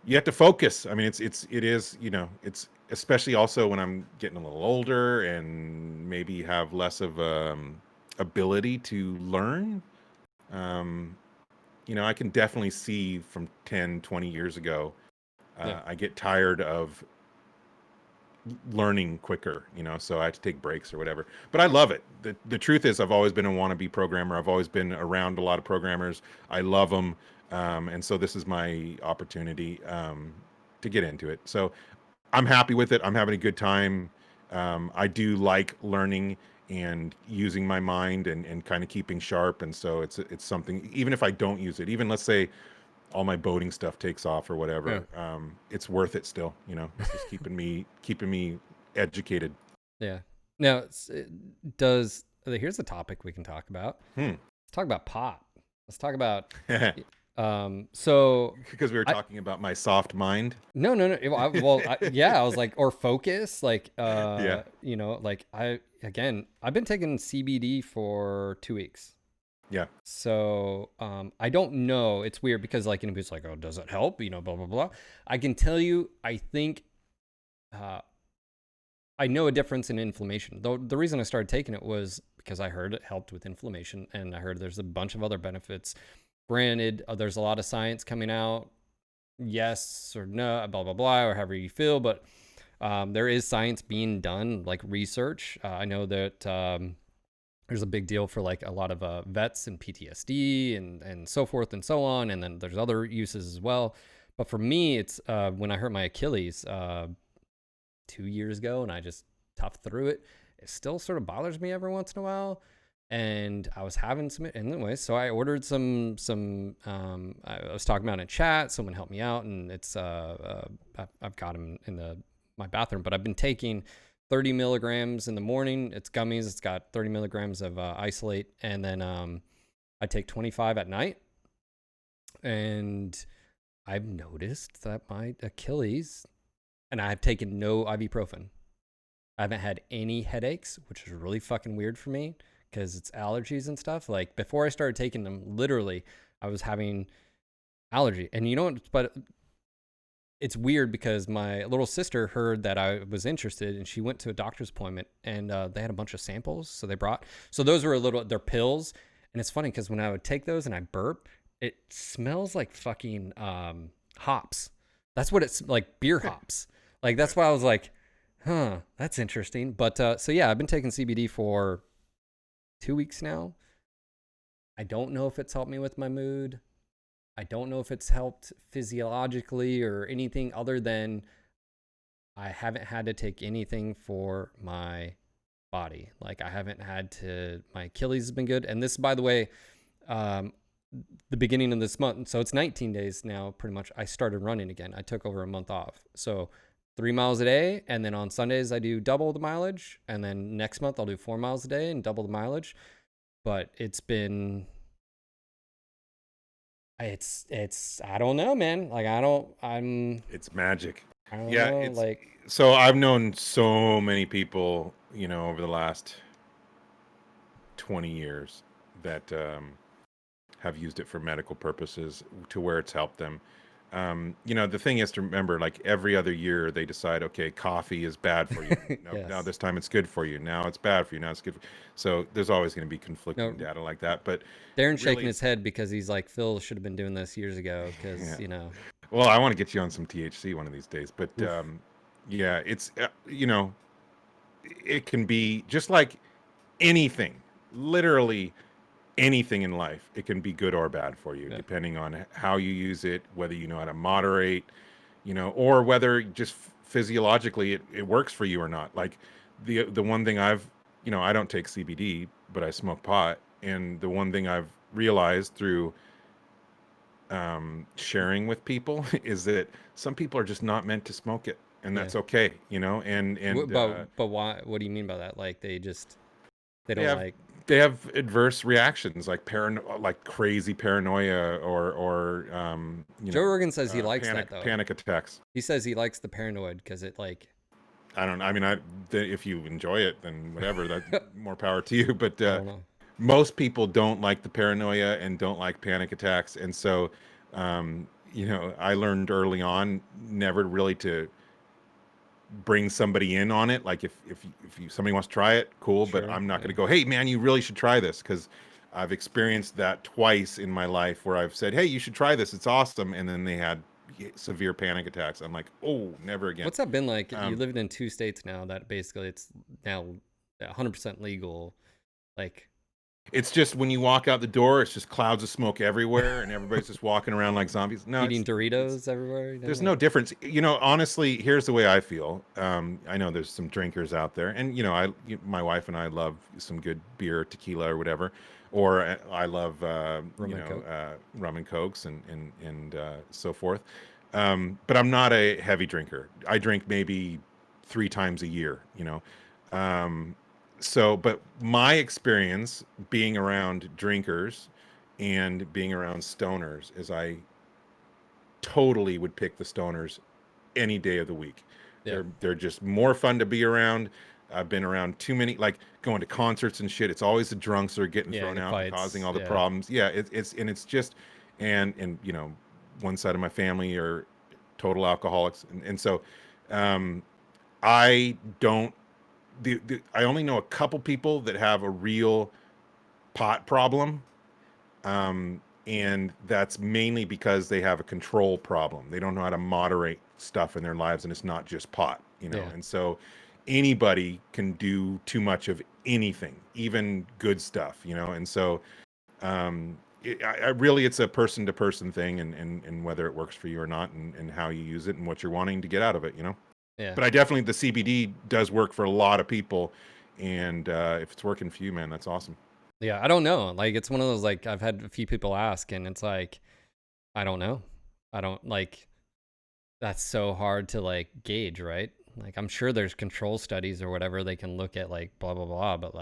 you have to focus. I mean, it is, it's especially also when I'm getting a little older and maybe have less of ability to learn. Um, I can definitely see from 10, 20 years ago, Yeah. I get tired of learning quicker, so I have to take breaks or whatever. But I love it. The truth is, I've always been a wannabe programmer. I've always been around a lot of programmers. I love them. And so this is my opportunity to get into it. So I'm happy with it. I'm having a good time. I do like learning, and using my mind and kind of keeping sharp. And so it's something, even if I don't use it, even let's say all my boating stuff takes off or Yeah. whatever, it's worth it still. It's just keeping me educated. Yeah. Now, does here's a topic we can talk about. Hmm. Let's talk about pot. Let's talk about so Because we were I talking about my soft mind. no no no yeah, I was like, or focus, like Yeah. like I've been taking CBD for 2 weeks. Yeah. So I don't know. It's weird because like it's like, oh, does it help? Blah blah blah. I can tell you, I think uh I know a difference in inflammation. Though the reason I started taking it was because I heard it helped with inflammation, and I heard there's a bunch of other benefits. Granted, there's a lot of science coming out, yes or no, blah blah blah, or however you feel, but there is science being done, like research. I know that there's a big deal for like a lot of vets and PTSD and so forth and so on, and then there's other uses as well. But for me, it's when I hurt my Achilles 2 years ago, and I just toughed through it. It still sort of bothers me every once in a while, and I was having some anyway. So I ordered some. I was talking about it in chat. Someone helped me out, and it's I've got them in my bathroom. But I've been taking 30 milligrams in the morning. It's gummies. It's got 30 milligrams of isolate, and then I take 25 at night. And I've noticed that my Achilles, and I've taken no ibuprofen. I haven't had any headaches, which is really fucking weird for me because it's allergies and stuff. Like before I started taking them, literally, I was having allergy. And you know what? But it's weird because my little sister heard that I was interested, and she went to a doctor's appointment, and they had a bunch of samples. So those were they're pills. And it's funny because when I would take those and I burp, it smells like fucking hops. That's what it's like, beer hops. Like, that's why I was like, huh, that's interesting. But so yeah, I've been taking CBD for 2 weeks now. I don't know if it's helped me with my mood. I don't know if it's helped physiologically or anything other than I haven't had to take anything for my body. Like I haven't had to, my Achilles has been good. And this, by the way, the beginning of this month, so it's 19 days now, pretty much, I started running again. I took over a month off. So 3 miles a day, and then on Sundays I do double the mileage, and then next month I'll do 4 miles a day and double the mileage. But it's I don't know, man. Like It's magic. I don't Yeah, know, it's like, so I've known so many people, over the last 20 years that have used it for medical purposes to where it's helped them. The thing is to remember, like every other year, they decide, okay, coffee is bad for you. No, now yes. this time it's good for you. Now it's bad for you. Now it's good. So there's always going to be No, conflicting data like that. But Darren's shaking really, his head because he's like, Phil should have been doing this years ago because, yeah. Well, I want to get you on some THC one of these days. But oof. yeah, it can be just like anything, literally anything in life. It can be good or bad for you, Yeah. depending on how you use it, whether you know how to moderate, or whether just physiologically it works for you or not. Like the one thing I don't take CBD, but I smoke pot, and the one thing I've realized through sharing with people is that some people are just not meant to smoke it, and Yeah. that's okay, and But why? What do you mean by that? Like they they don't have like. they have adverse reactions like like crazy paranoia or Joe Rogan says he likes that though. panic attacks. He says he likes the paranoid because it like. I don't. I mean, if you enjoy it, then whatever. That more power to you. But I don't know. most people don't like the paranoia and don't like panic attacks, and so I learned early on never really to bring somebody in on it. Like if somebody wants to try it, cool. But Sure. I'm not Yeah. going to go, hey man, you really should try this, because I've experienced that twice in my life where I've said, hey, you should try this. It's awesome, and then they had severe panic attacks. I'm like, oh, never again. What's that been like? You Um, lived in 2 states now that basically it's now 100% legal. Like, It's just when you walk out the door, it's just clouds of smoke everywhere, and everybody's just walking around like zombies. No, Eating it's Doritos everywhere. You know, there's like, no difference. Honestly, here's the way I feel. I know there's some drinkers out there, and my wife and I love some good beer, tequila or whatever, or I love rum and Coke. rum and cokes and so forth. But I'm not a heavy drinker. I drink maybe 3 times a year. Um, but my experience being around drinkers and being around stoners is I totally would pick the stoners any day of the week. Yeah. They're just more fun to be around. I've been around too many, like going to concerts and shit. It's always the drunks that are getting Yeah. thrown The out and causing fights. all the Yeah. problems. Yeah, it's just and one side of my family are total alcoholics, and so um, I don't. I only know a couple people that have a real pot problem, and that's mainly because they have a control problem. They don't know how to moderate stuff in their lives, and it's not just pot. Yeah. And so anybody can do too much of anything, even good stuff. And so really, it's a person to person thing, and whether it works for you or not, and how you use it, and what you're wanting to get out of it. Yeah. But I definitely, the CBD does work for a lot of people, and if it's working for you, man, that's awesome. Yeah. I don't know. Like, it's one of those, like, I've had a few people ask, and it's like, I don't know. I don't like, that's so hard to like gauge, right? Like, I'm sure there's control studies or whatever they can look at, like, blah, blah, blah. But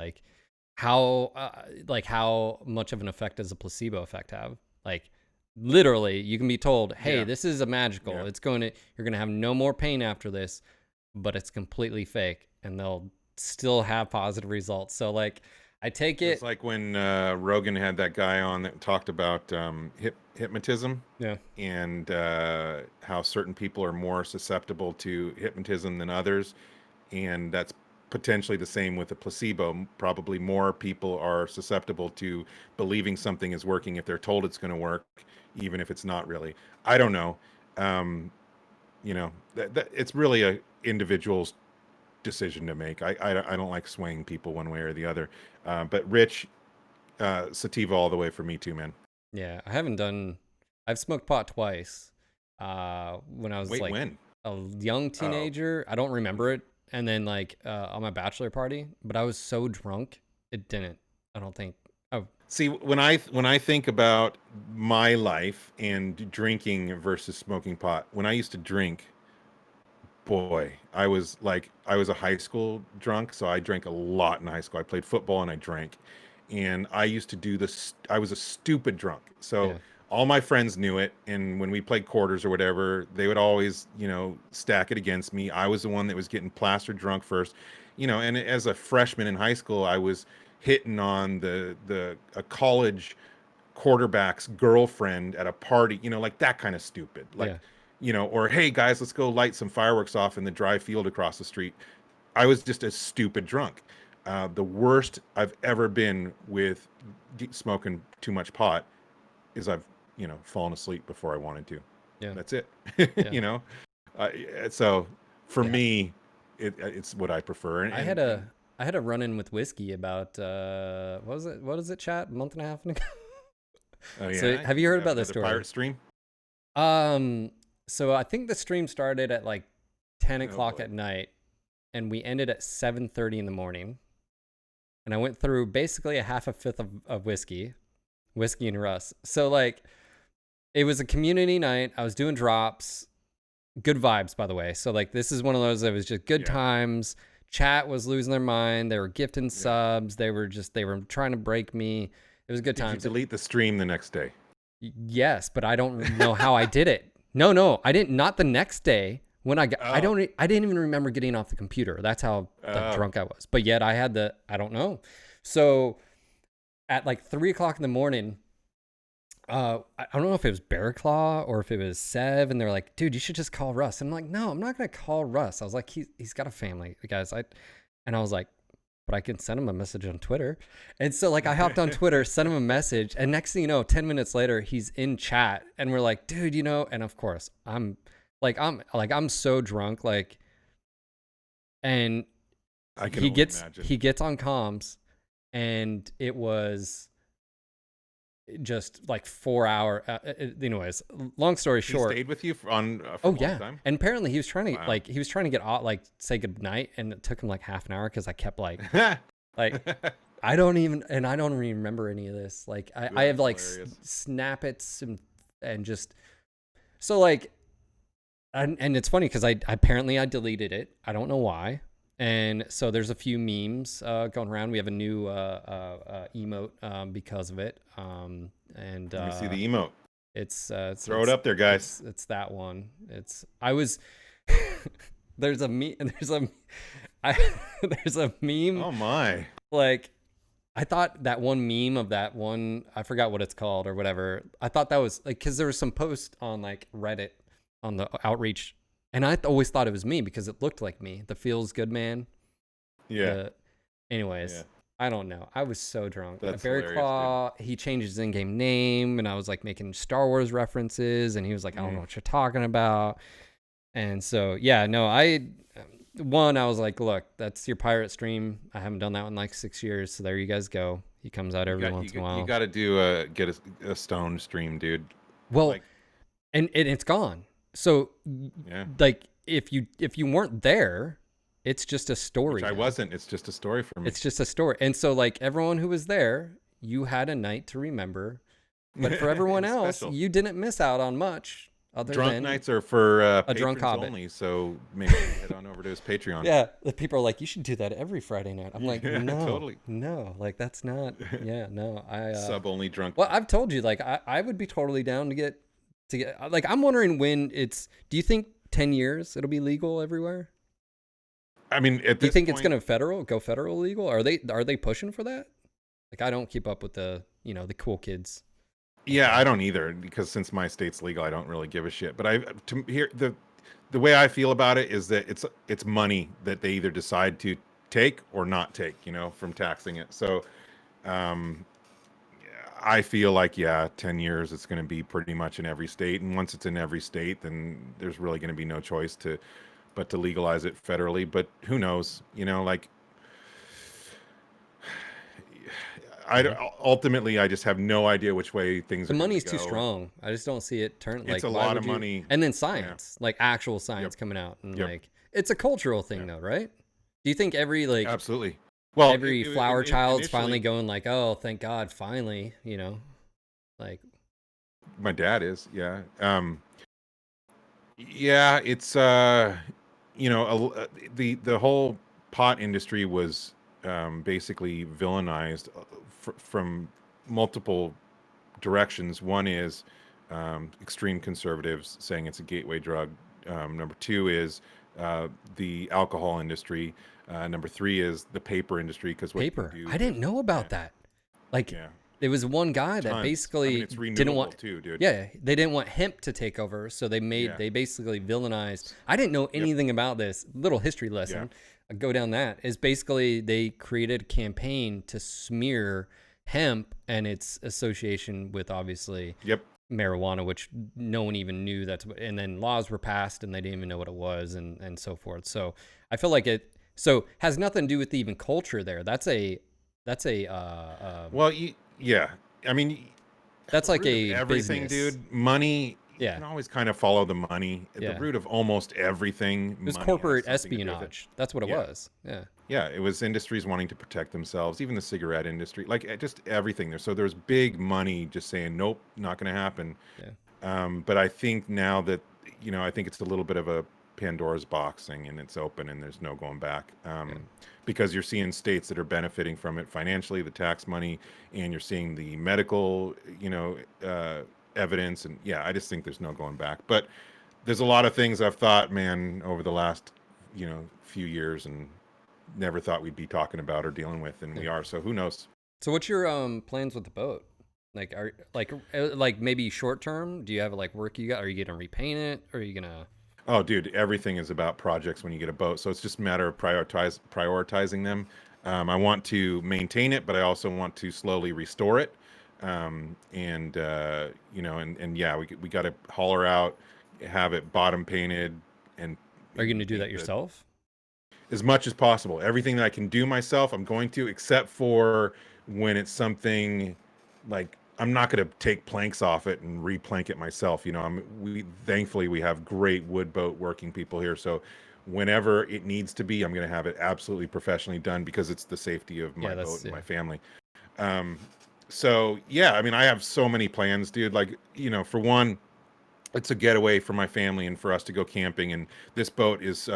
how much of an effect does a placebo effect have? Like, literally, you can be told, hey, Yeah, this is a magical. yeah. You're going to have no more pain after this, but it's completely fake, and they'll still have positive results. So, like, I take It's it. like when Rogan had that guy on that talked about hypnotism Yeah. and how certain people are more susceptible to hypnotism than others. And that's potentially the same with a placebo. Probably more people are susceptible to believing something is working if they're told it's going to work, even if it's not really. I don't know. Um, it's really a individual's decision to make. I don't like swaying people one way or the other. But Rich, sativa all the way for me too, man. Yeah. I've smoked pot twice. When I was Wait, like when? a young Oh, teenager. I don't remember okay. it. And then, like, on my bachelor party, but I was so drunk, it didn't. I don't think. Oh, See, when I think about my life and drinking versus smoking pot, when I used to drink, boy, I was a high school drunk, so I drank a lot in high school. I played football and I drank, and I used to do this. I was a stupid drunk, so yeah, all my friends knew it. And when we played quarters or whatever, they would always, stack it against me. I was the one that was getting plastered drunk first, And as a freshman in high school, I was hitting on the a college quarterback's girlfriend at a party, like that kind of stupid. yeah, Or hey guys, let's go light some fireworks off in the dry field across the street. I was just a stupid drunk. The worst I've ever been with smoking too much pot is I've, fallen asleep before I wanted to. yeah, That's it. yeah, you know? Uh, so for yeah. me, it's what I prefer. I had a I had a run in with whiskey about what was it? What is it, chat? A month and a half ago. oh So, yeah, have you you heard have about this another pirate story? stream. Um, so I think the stream started at like 10 Oh o'clock boy. at night, and we ended at 7:30 in the morning. And I went through basically a half a fifth of whiskey and Russ. So, like, it was a community night. I was doing drops, good vibes, by the way. So, like, this is one of those that was just good Yeah, times. Chat was losing their mind. They were gifting yeah. subs. They were trying to break me. It was good Did you times. delete the stream the next day? Yes, but I don't know how I did it. No, I didn't. Not the next day when I got. Oh, I didn't even remember getting off the computer. That's how like oh, drunk I was. But yet I had the. I don't know. So at like 3 o'clock in the morning, I don't know if it was Bear Claw or if it was Sev, and they're like, "Dude, you should just call Russ." I'm like, "No, I'm not gonna call Russ." I was like, "He's got a family, guys." And I was like, "But I can send him a message on Twitter." And so, like, I hopped on Twitter, sent him a message, and next thing you know, 10 minutes later, he's in chat, and we're like, "Dude, and of course, I'm so drunk, like, I can only imagine. he gets on comms, and it was just like 4 hour. Anyways, long story He short. stayed with you for a Oh long yeah, time. and apparently he was trying to Wow. get off, like say good night, and it took him like half an hour because I kept like I don't even remember any of this. Like I have That's like hilarious. snippets and just so like and it's funny because I apparently I deleted it. I don't know why. And so there's a few memes going around. We have a new emote because of it. And Let me see the emote. Throw it up there, guys. it's that one. It's I was there's a me there's a I there's a meme Oh my. like I thought that one meme of that one, I forgot what it's called or whatever. I thought that was like, cause there was some post on like Reddit on the outreach, and I always thought it was me because it looked like me. The feels good man. Yeah. Anyways, Yeah. I don't know. I was so drunk. That's Barry hilarious, Claw, he changed his in-game name, and I was like making Star Wars references, and he was like, I don't know what you're talking about. And so, yeah, no, I was like, look, that's your pirate stream. I haven't done that one in like 6 years, so there you guys go. He comes out every once in a while. You got to do get a stone stream, dude. Well, Like, and it's gone. So, yeah. like, if you weren't there, it's just a story. Which I wasn't. It's just a story for me. It's just a story. And so, like, everyone who was there, you had a night to remember. But for everyone else, you didn't miss out on much. Drunk nights are for a drunk hobbit only, so make sure you head on over to his Patreon. Yeah, the people are like, you should do that every Friday night. I'm like, no, totally. No, like that's not. Yeah, no, I sub only drunk. Well, I've told you, like, I would be totally down to get like. I'm wondering when it's. Do you think 10 years it'll be legal everywhere? I mean, do you think it's gonna go federal legal? Are they pushing for that? Like, I don't keep up with the the cool kids. Yeah, I don't either, because since my state's legal, I don't really give a shit. But the way I feel about it is that it's money that they either decide to take or not take, from taxing it. So I feel like, 10 years, it's going to be pretty much in every state. And once it's in every state, then there's really going to be no choice but to legalize it federally. But who knows, like, ultimately, I just have no idea which way things. The money's too strong. I just don't see it turn. It's a lot of money, and then science, like actual science coming out, and like it's a cultural thing, though, right? Do you think every absolutely? Well, every flower child's finally going like, oh, thank God, finally, like my dad is, it's the whole pot industry was basically villainized from multiple directions. One is extreme conservatives saying it's a gateway drug. Number two is the alcohol industry. Number three is the paper industry, because paper. I didn't know about that. Like, there was one guy that basically didn't want too, dude. Yeah, they didn't want hemp to take over, so they basically villainized. I didn't know anything about this. Little history lesson. Go down that is basically they created a campaign to smear hemp and its association with obviously marijuana, which no one even knew and then laws were passed and they didn't even know what it was and so forth. So I feel like it has nothing to do with even culture there. That's a well, I mean, that's like everything, business. Dude. Money. Yeah. You can always kind of follow the money. The root of almost everything. It was corporate espionage. That's what it was. Yeah. Yeah, it was industries wanting to protect themselves, even the cigarette industry, like just everything there. So there's big money just saying, nope, not going to happen. Yeah. But I think now that, I think it's a little bit of a Pandora's box thing, and it's open and there's no going back. Because you're seeing states that are benefiting from it financially, the tax money, and you're seeing the medical, evidence. And I just think there's no going back. But there's a lot of things I've thought, man, over the last, few years, and never thought we'd be talking about or dealing with, and we are. So who knows? So what's your plans with the boat? Like, are like maybe short term? Do you have like work you got? Are you gonna repaint it? Or are you gonna? Oh, dude, everything is about projects when you get a boat. So it's just a matter of prioritizing them. I want to maintain it, but I also want to slowly restore it. We got to haul her out, have it bottom painted, and are you gonna do that yourself? as much as possible. Everything that I can do myself, I'm going to, except for when it's something like I'm not going to take planks off it and replank it myself. You know, we thankfully we have great wood boat working people here, so whenever it needs to be, I'm going to have it absolutely professionally done because it's the safety of Yeah, my boat that's and yeah. my family. Um, so yeah, I mean, I have so many plans, dude. Like, you know, for one, it's a getaway for my family and for us to go camping. And this boat is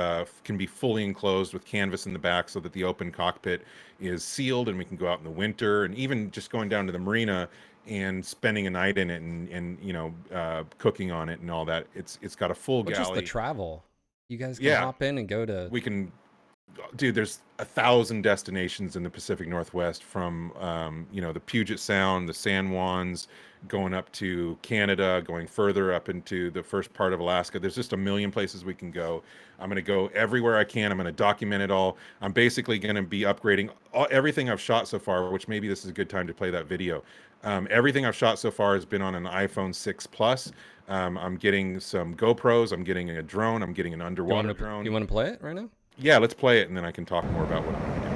can be fully enclosed with canvas in the back, so that the open cockpit is sealed, and we can go out in the winter. And even just going down to the marina and spending a night in it, and you know, cooking on it and all that. It's got a full Well, just the galley. travel. You guys can Yeah, hop in and go to. we can, dude, there's 1,000 destinations in the Pacific Northwest, from you know, the Puget Sound, the San Juans, going up to Canada, going further up into the first part of Alaska. There's just a million places we can go. I'm going to go everywhere I can. I'm going to document it all. I'm basically going to be upgrading everything I've shot so far, which maybe this is a good time to play that video. Everything I've shot so far has been on an iPhone 6 Plus. I'm getting some GoPros. I'm getting a drone. I'm getting an underwater You drone. want to play it right now? Yeah, let's play it, and then I can talk more about what I'm going to do.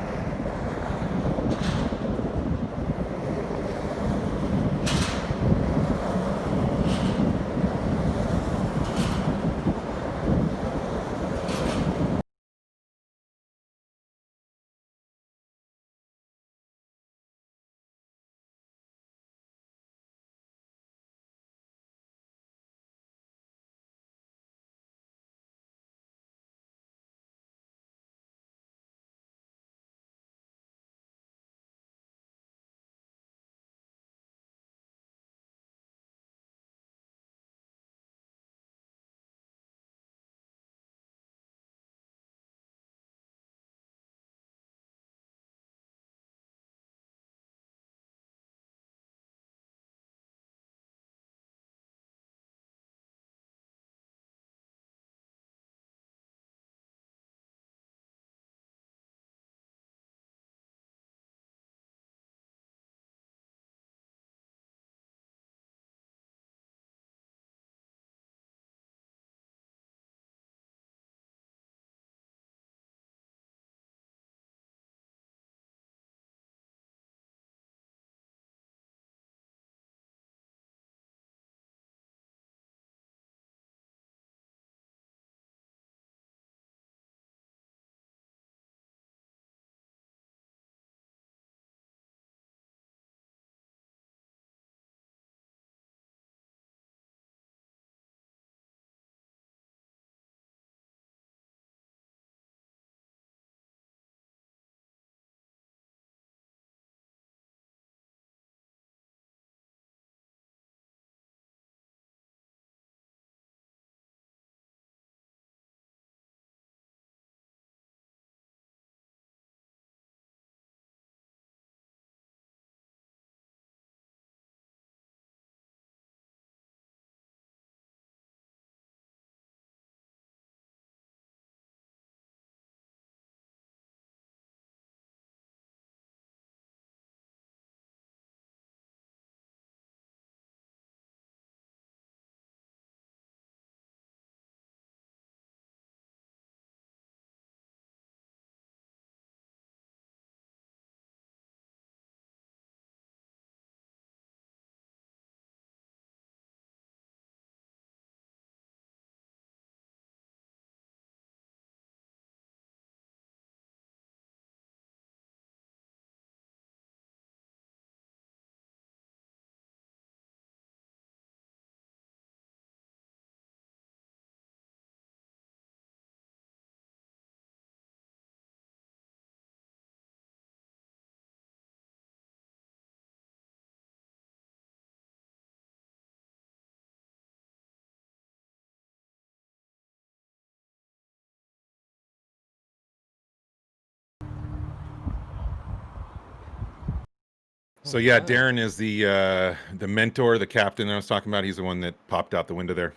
So All yeah, right. Daeron is the mentor, the captain I was talking about. He's the one that popped out the window there.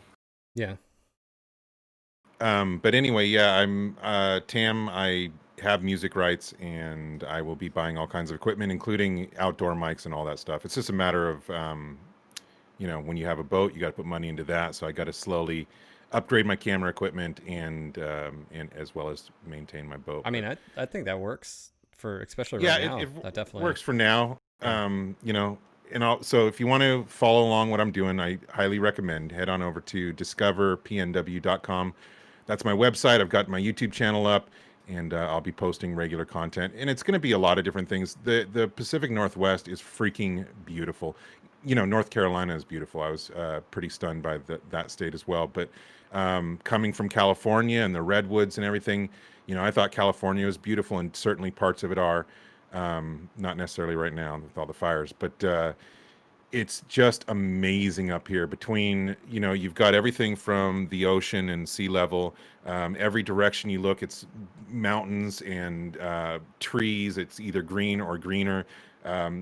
Yeah. But anyway, yeah, I'm Tam. I have music rights, and I will be buying all kinds of equipment, including outdoor mics and all that stuff. It's just a matter of you know, when you have a boat, you got to put money into that. So I got to slowly upgrade my camera equipment and as well as maintain my boat. I mean, I think that works for, especially Yeah, right now. it That definitely works for now. Yeah. You know, so if you want to follow along what I'm doing, I highly recommend head on over to discoverpnw.com. That's my website. I've got my YouTube channel up, and I'll be posting regular content. And it's going to be a lot of different things. The Pacific Northwest is freaking beautiful. You know, North Carolina is beautiful. I was pretty stunned by that state as well. But coming from California and the redwoods and everything, you know, I thought California was beautiful, and certainly parts of it are. Not necessarily right now with all the fires, but it's just amazing up here. Between, you know, you've got everything from the ocean and sea level. Every direction you look, it's mountains and trees. It's either green or greener.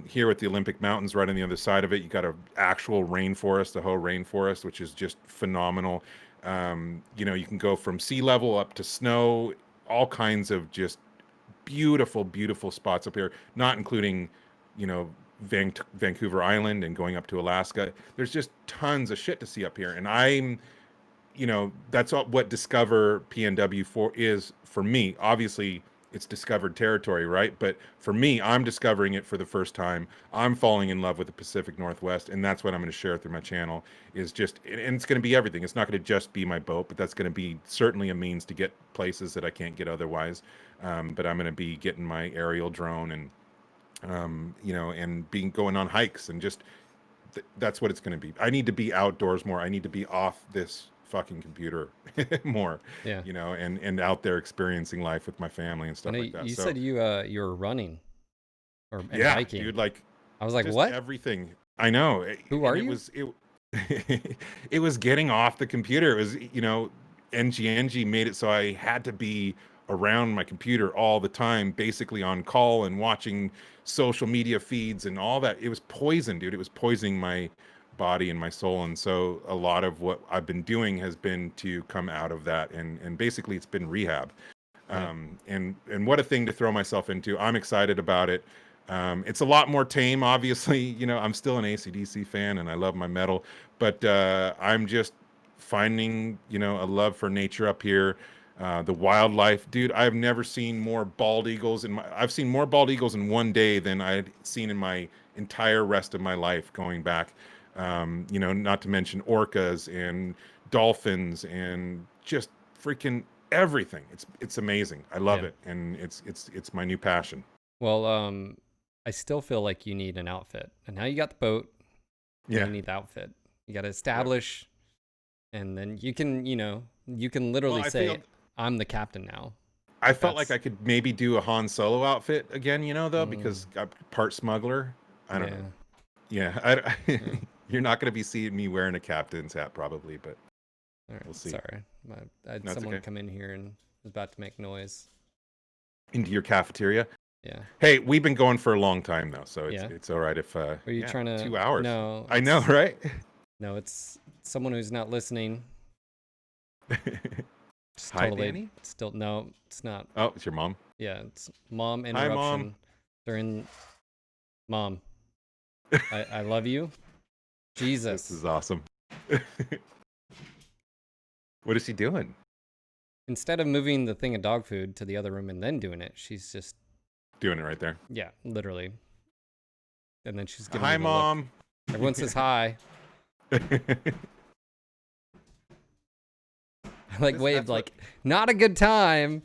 Here with the Olympic Mountains right on the other side of it, you got an actual rainforest, the Hoh rainforest, which is just phenomenal. You know, you can go from sea level up to snow, all kinds of just beautiful, beautiful spots up here, not including, you know, Vancouver Island and going up to Alaska. There's just tons of shit to see up here. And I'm, you know, that's all what Discover PNW for is for me. Obviously, it's discovered territory, right? But for me, I'm discovering it for the first time. I'm falling in love with the Pacific Northwest, and that's what I'm going to share through my channel. Is just, and it's going to be everything. It's not going to just be my boat, but that's going to be certainly a means to get places that I can't get otherwise. But I'm going to be getting my aerial drone and you know, and going on hikes and just that's what it's going to be. I need to be outdoors more. I need to be off this fucking computer more, Yeah. you know, and out there experiencing life with my family and I stuff know like that. you So said you were running and yeah, biking. dude, like I was like, just what? everything. I know. Who are you? It was getting off the computer. It was, you know, NGNG made it so I had to be around my computer all the time, basically on call and watching social media feeds and all that. It was poison, dude. It was poisoning my body and my soul. And so a lot of what I've been doing has been to come out of that, and basically it's been rehab. Yeah. And what a thing to throw myself into. I'm excited about it. It's a lot more tame, obviously. You know, I'm still an AC/DC fan and I love my metal, but I'm just finding, you know, a love for nature up here. The wildlife, dude. I've never seen more bald eagles I've seen more bald eagles in one day than I'd seen in my entire rest of my life going back. You know, not to mention orcas and dolphins and just freaking everything. It's amazing. I love Yeah. it, and it's my new passion. Well, I still feel like you need an outfit. And now you got the boat, and Yeah. you need the outfit. You got to Yep. establish, and then you can, you know, you can literally Well, say, I'm the captain now. I felt like That's, I could maybe do a Han Solo outfit again, you know, though, mm, because I'm part smuggler. I don't yeah. know. Yeah, Yeah. you're not going to be seeing me wearing a captain's hat probably, but All right. we'll see. Sorry. I had No, it's someone okay. come in here and was about to make noise. Into your cafeteria. Yeah. Hey, we've been going for a long time though, so Yeah. it's all right if Are you yeah, trying to? 2 hours. No. I know, right? No, it's someone who's not listening. Just Hi, totally. Danny. Still, no, it's not. Oh, it's your mom. Yeah, it's mom Hi, interruption Mom. during mom. I love you. This Jesus. is awesome. What is she doing? Instead of moving the thing of dog food to the other room and then doing it, she's just, Doing it right there. yeah, literally. And then she's giving Hi, me the look. Mom. Everyone says hi. I like waved that's like, not a good time.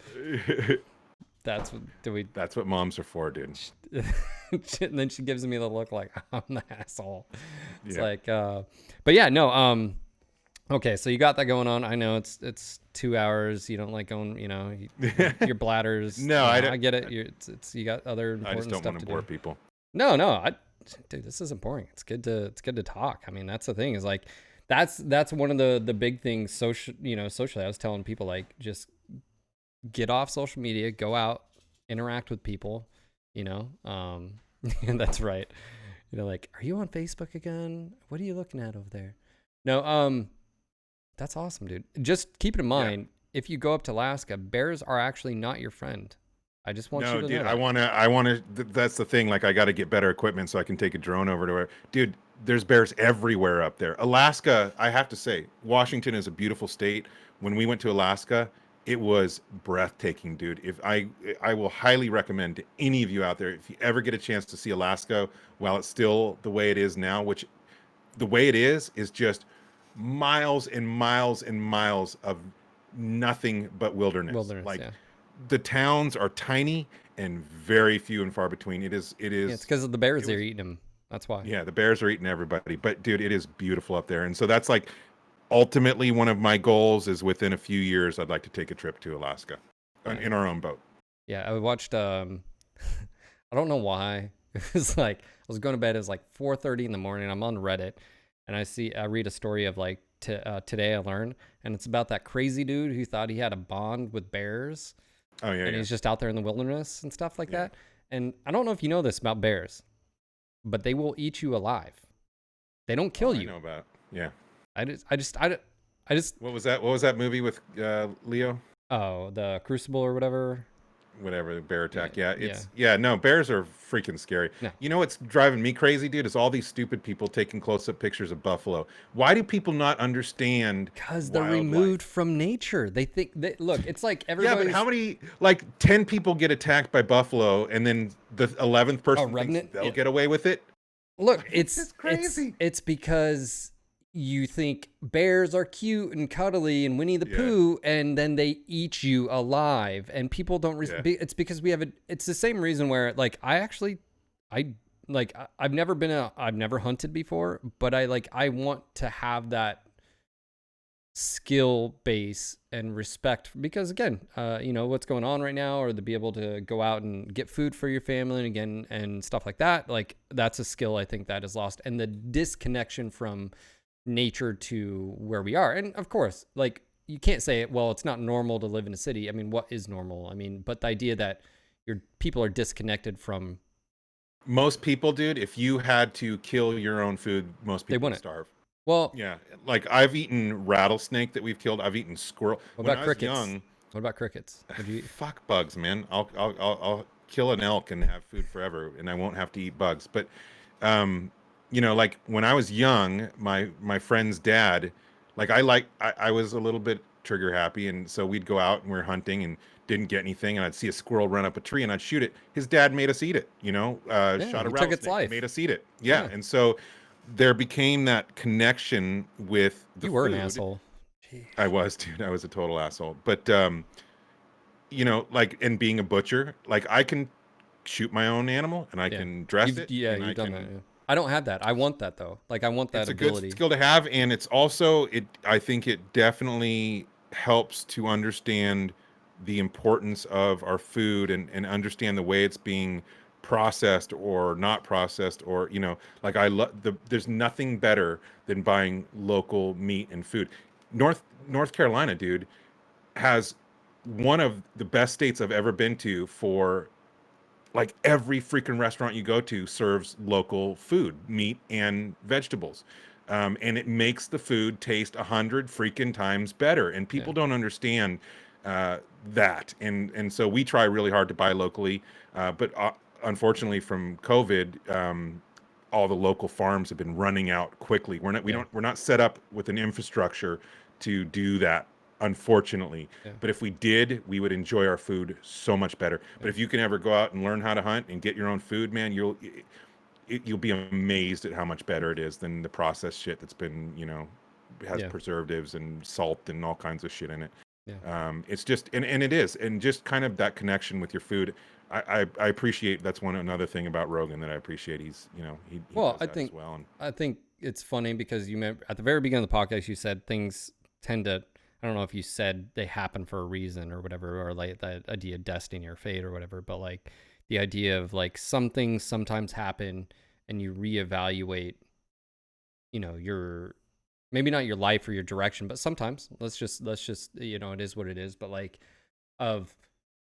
That's what, That's what moms are for, dude. and then she gives me the look like I'm the asshole. It's Yeah. like, but yeah, no, okay, so you got that going on. I know it's 2 hours. You don't like going, you know, your bladder's. No, I don't. I get it. It's you got other I important just don't stuff want to to bore do. people. No, dude, this isn't boring. It's good to talk. I mean, that's the thing is like, that's one of the big things socially. I was telling people like, just get off social media, go out, interact with people, you know. And that's right. You know, like, are you on Facebook again? What are you looking at over there? No, that's awesome, dude. Just keep it in mind, if you go up to Alaska, bears are actually not your friend. I just want you No, to dude, know I that. want to, that's the thing. Like, I got to get better equipment so I can take a drone over to her. Dude, there's bears everywhere up there. Alaska, I have to say, Washington is a beautiful state. When we went to Alaska, it was breathtaking, dude. If I will highly recommend to any of you out there, if you ever get a chance to see Alaska while it's still the way it is now, which the way it is just miles and miles and miles of nothing but wilderness. Wilderness, Like yeah. the towns are tiny and very few and far between. Yeah, it's because of the bears it they're was eating them. That's why. yeah, the bears are eating everybody. But dude, it is beautiful up there. And so that's like ultimately one of my goals is within a few years I'd like to take a trip to Alaska Yeah. in our own boat. Yeah, I watched I don't know why. It was like I was going to bed, it was like 4:30 in the morning. I'm on Reddit and I read a story of like today I learned, and it's about that crazy dude who thought he had a bond with bears. Oh yeah, And yeah. he's just out there in the wilderness and stuff like Yeah. that. And I don't know if you know this about bears, but they will eat you alive. They don't kill I you. know about. Yeah. I just What was that? What was that movie with Leo? oh, the Crucible or whatever. Whatever, the bear Yeah, attack. Yeah, yeah. no, bears are freaking scary. No, You know what's driving me crazy, dude? Is all these stupid people taking close-up pictures of buffalo. Why do people not understand because they're wildlife? removed from nature. They think that look, it's like Yeah, but everybody's how many, like 10 people get attacked by buffalo and then the 11th a person thinks revenant. they'll Yeah. get away with it? Look, Like, it's it's just it's crazy. it's because you think bears are cute and cuddly and Winnie the Yeah, Pooh, and then they eat you alive. And people don't. yeah. It's because we have a. It's the same reason where like I like I've never hunted before, but I want to have that skill base and respect because again what's going on right now, or to be able to go out and get food for your family and again and stuff like that, like that's a skill I think that is lost, and the disconnection from nature to where we are. And of course, like you can't say it, well, it's not normal to live in a city. I mean, what is normal? I mean, but the idea that your people are disconnected from, Most people, dude, if you had to kill your own food, most they people would wouldn't. starve. Well, Yeah, like I've eaten rattlesnake that we've killed. I've eaten squirrel. what When about I was crickets? young, What about crickets? Would you eat? fuck bugs, man. I'll kill an elk and have food forever, and I won't have to eat bugs. But, um, like when I was young, my friend's dad, like I was a little bit trigger happy, and so we'd go out and we are hunting and didn't get anything, and I'd see a squirrel run up a tree and I'd shoot it. His dad made us eat it. Yeah, Shot a he took its rattlesnake, life. made us eat it. Yeah, Yeah, and so there became that connection with the you were an food. asshole. Jeez. I was, dude. I was a total asshole. But like, and being a butcher, like I can shoot my own animal and I Yeah. can dress it and I You've done that. can. Yeah. I don't have that. I want that though. Like I want that It's a good ability. skill to have, and it's also it. I think it definitely helps to understand the importance of our food and understand the way it's being processed or not processed, or like I love there's nothing better than buying local meat and food. North Carolina, dude, has one of the best states I've ever been to for like every freaking restaurant you go to serves local food, meat and vegetables. And it makes the food taste 100 freaking times better. And Yeah. people don't understand that. And so we try really hard to buy locally. But unfortunately, from COVID, all the local farms have been running out quickly. Yeah. We're not set up with an infrastructure to do that, unfortunately. Yeah. But if we did, we would enjoy our food so much better. Yeah. But if you can ever go out and learn how to hunt and get your own food, man, you'll be amazed at how much better it is than the processed shit that's been, has Yeah. preservatives and salt and all kinds of shit in it. Yeah. It's just and it is, and just kind of that connection with your food. I appreciate that's another thing about Rogan that I appreciate. He's he Well, does that as well. And I think it's funny because you remember at the very beginning of the podcast you said things tend to, I don't know if you said they happen for a reason or whatever, or like that idea of destiny or fate or whatever, but like the idea of like some things sometimes happen and you reevaluate, your maybe not your life or your direction, but sometimes let's just it is what it is, but like of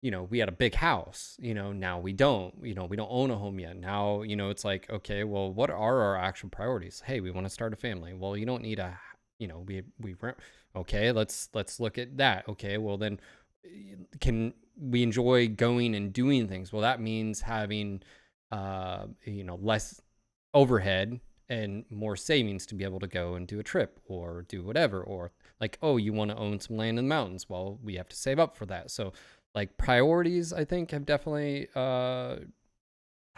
we had a big house, now we don't, we don't own a home yet. Now, it's like, okay, well, what are our actual priorities? Hey, we want to start a family. Well, you don't need we rent. Okay, let's look at that. Okay, well then can we enjoy going and doing things? Well, that means having less overhead and more savings to be able to go and do a trip or do whatever, or like, oh, you want to own some land in the mountains, well, we have to save up for that. So like priorities, I think, have definitely I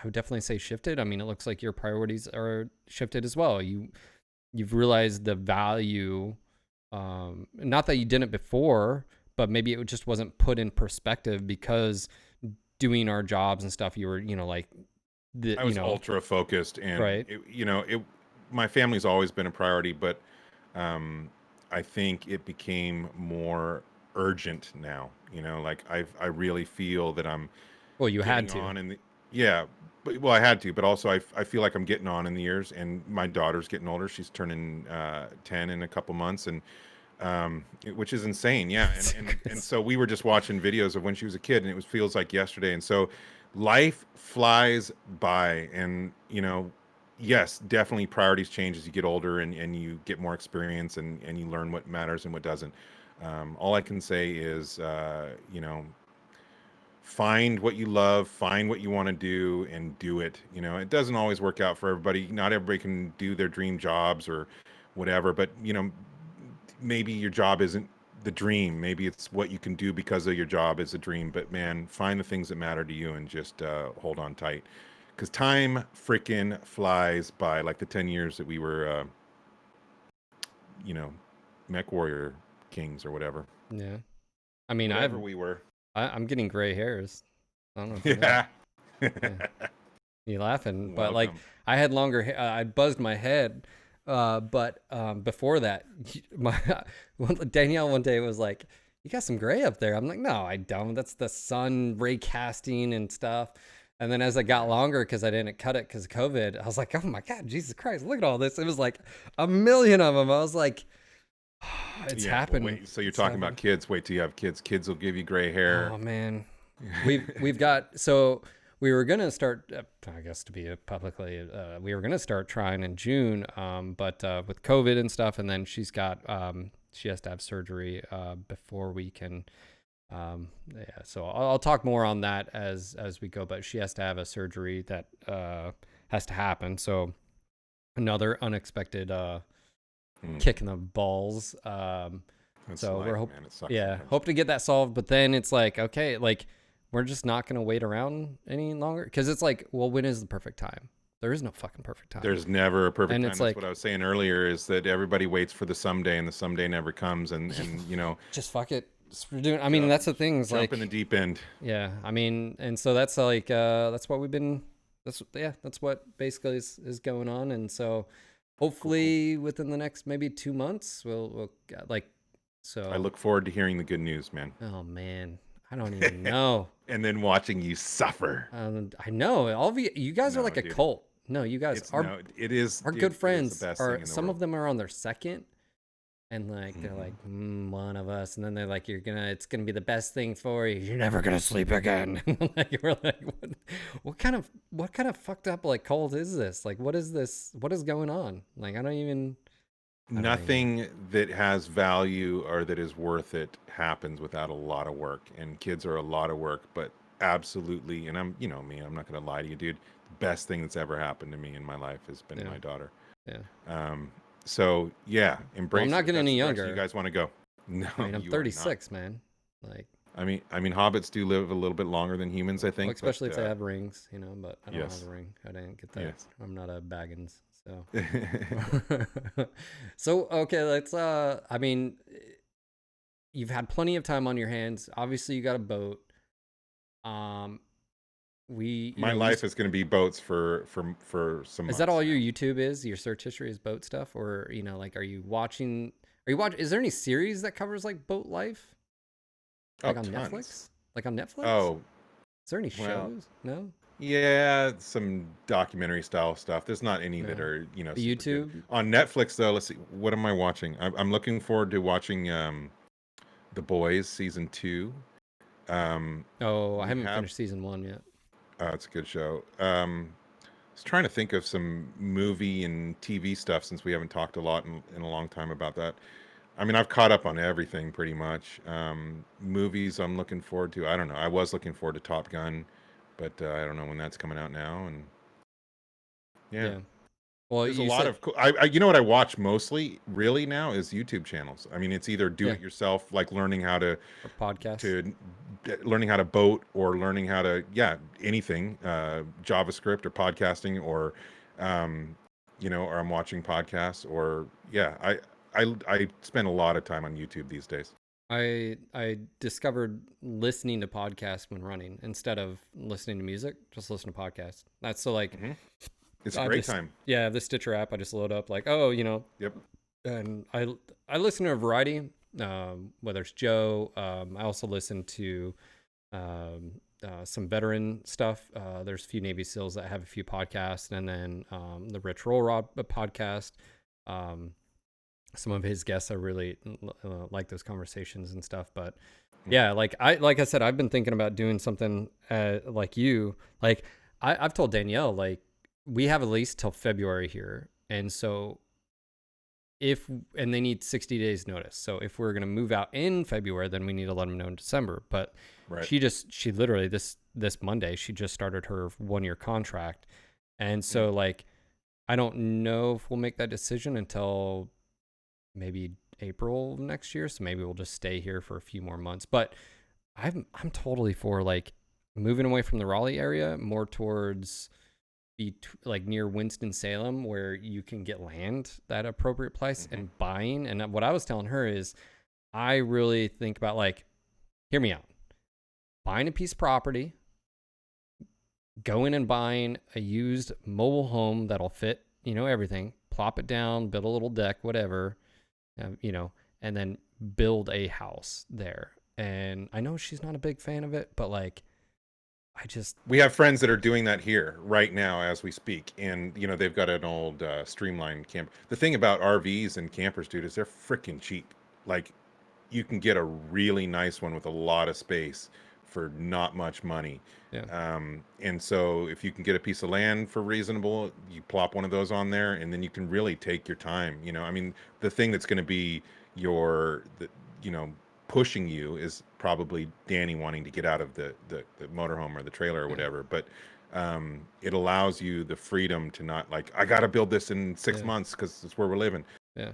would definitely say shifted. I mean, it looks like your priorities are shifted as well. You've realized the value, not that you didn't before, but maybe it just wasn't put in perspective because doing our jobs and stuff, you were, like I was ultra focused, and right. my family's always been a priority, but um, I think it became more urgent now. Like I really feel that I'm Well, you had getting to. on in the yeah, but well, I had to, but also I feel like I'm getting on in the years, and my daughter's getting older. She's turning 10 in a couple months, and which is insane. Yeah, and so we were just watching videos of when she was a kid, and it feels like yesterday. And so life flies by, and yes, definitely priorities change as you get older, and you get more experience, and you learn what matters and what doesn't. All I can say is, find what you love, find what you want to do, and do it. It doesn't always work out for everybody. Not everybody can do their dream jobs or whatever, but maybe your job isn't the dream. Maybe it's what you can do because of your job is a dream. But man, find the things that matter to you and just hold on tight, because time freaking flies by. Like the 10 years that we were, you know, mech warrior kings or whatever, Yeah. I mean, whatever we were. I'm getting gray hairs. I don't know if you know. Yeah. Yeah. You laughing, but like Welcome. I had longer I buzzed my head, but before that, my Danielle one day was like, you got some gray up there. I'm like, no, I don't. That's the sun ray casting and stuff. And then as I got longer, because I didn't cut it because of COVID, I was like, oh my God, Jesus Christ, look at all this. It was like a million of them. I was like, it's Yeah. Well, happening. wait. So you're It's talking about happening. kids. Wait till you have kids. Kids will give you gray hair. Oh man, we've got, so we were gonna start, I guess to be publicly, we were gonna start trying in June, but with COVID and stuff, and then she has to have surgery before we can. Yeah, so I'll talk more on that as we go, but she has to have a surgery that has to happen. So another unexpected Hmm. kick in the balls. That's So life, man. It sucks yeah, sometimes. hope to get that solved. But then it's like, okay, like we're just not gonna wait around any longer, because it's like, well, when is the perfect time? There is no fucking perfect time, There's never a perfect and time. it's That's what like, I was saying earlier, is that everybody waits for the someday, and the someday never comes. And just fuck it. We're doing. I mean, jump that's the thing. Is jump in the like, deep end. yeah, I mean, and so that's like, that's what we've been. That's what basically is going on, and so Cool, cool. hopefully within the next maybe 2 months we'll like, I so. look forward to hearing the good news, man. Oh man, I don't even know. And then watching you suffer. I know all of you guys are No, like a dude. cult. No, you guys It's are no, it is our it, good it is the friends. best thing Are in the some of world. them are on their second, and like they're Hmm. like, one of us, and then they're like, it's gonna be the best thing for you. You're never gonna sleep again. Like we're like, what kind of fucked up like cult is this? Like, what is this? What is going on? Like, I don't even know. Nothing that has value or that is worth it happens without a lot of work. And kids are a lot of work, but absolutely. And I'm, me, I'm not going to lie to you, dude. The best thing that's ever happened to me in my life has been Yeah, my daughter. yeah. So yeah, Well, I'm embrace it not if getting that's any the direction you younger. guys want to go. No, I mean, I'm you are not. 36, man. Like, I mean, hobbits do live a little bit longer than humans, I well, think, but especially if they have rings, but I don't have yes, a ring. I didn't get that. yes. I'm not a Baggins, so. So okay, let's. I mean, you've had plenty of time on your hands. Obviously, you got a boat. Um, we, My we. life is going to be boats for some Is that months all your now. YouTube is? Your search history is boat stuff, or like, are you watching? Are you watch? Is there any series that covers like boat life, Oh, like on tons. Netflix? Like on Netflix? Oh, Is there any well, shows? No, yeah, some documentary style stuff. There's not any that no. are, The super good. YouTube. On Netflix though, let's see. What am I watching? I'm looking forward to watching The Boys season 2. Oh, I We haven't have finished season 1 yet. it's a good show. I was trying to think of some movie and TV stuff, since we haven't talked a lot in a long time about that. I mean, I've caught up on everything pretty much. Movies I'm looking forward to. I don't know. I was looking forward to Top Gun, but I don't know when that's coming out now. And yeah, Yeah. Well, There's a you lot said of cool. You know what I watch mostly really now is YouTube channels. I mean, it's either do yeah, it yourself, like learning how or podcasts. to learning how to boat, or learning how to, yeah, anything, JavaScript or podcasting, or um, or I'm watching podcasts, or yeah, I spend a lot of time on YouTube these days. I discovered listening to podcasts when running instead of listening to music. Just listen to podcasts. That's so like Hmm. It's a I great just time. yeah the Stitcher app. I just load up like oh Yep. and I listen to a variety. Whether it's Joe, I also listen to um, some veteran stuff. There's a few Navy SEALs that have a few podcasts, and then the Rich Roll Rod podcast. Um, some of his guests, I really like those conversations and stuff. But yeah, like I said, I've been thinking about doing something like you. Like I've told Danielle, like we have at least till February here, and so if and they need 60 days notice. So if we're going to move out in February, then we need to let them know in December. But Right. she literally this Monday she just started her 1 year contract, and so like I don't know if we'll make that decision until maybe April next year. So maybe we'll just stay here for a few more months. But I'm totally for like moving away from the Raleigh area more towards like near Winston-Salem, where you can get land that appropriate price Mm-hmm. and buying. And what I was telling her is I really think about like, hear me out, buying a piece of property, going and buying a used mobile home that'll fit, everything, plop it down, build a little deck, whatever, and then build a house there. And I know she's not a big fan of it, but like, We have friends that are doing that here right now as we speak, and they've got an old streamlined camp. The thing about RVs and campers, dude, is they're freaking cheap. Like, you can get a really nice one with a lot of space for not much money. yeah, And so if you can get a piece of land for reasonable, you plop one of those on there, and then you can really take your time. I mean, the thing that's going to be you know, pushing you is probably Danny wanting to get out of the motorhome or the trailer or yeah, whatever. But it allows you the freedom to not like, I got to build this in 6 months because it's where we're living. yeah.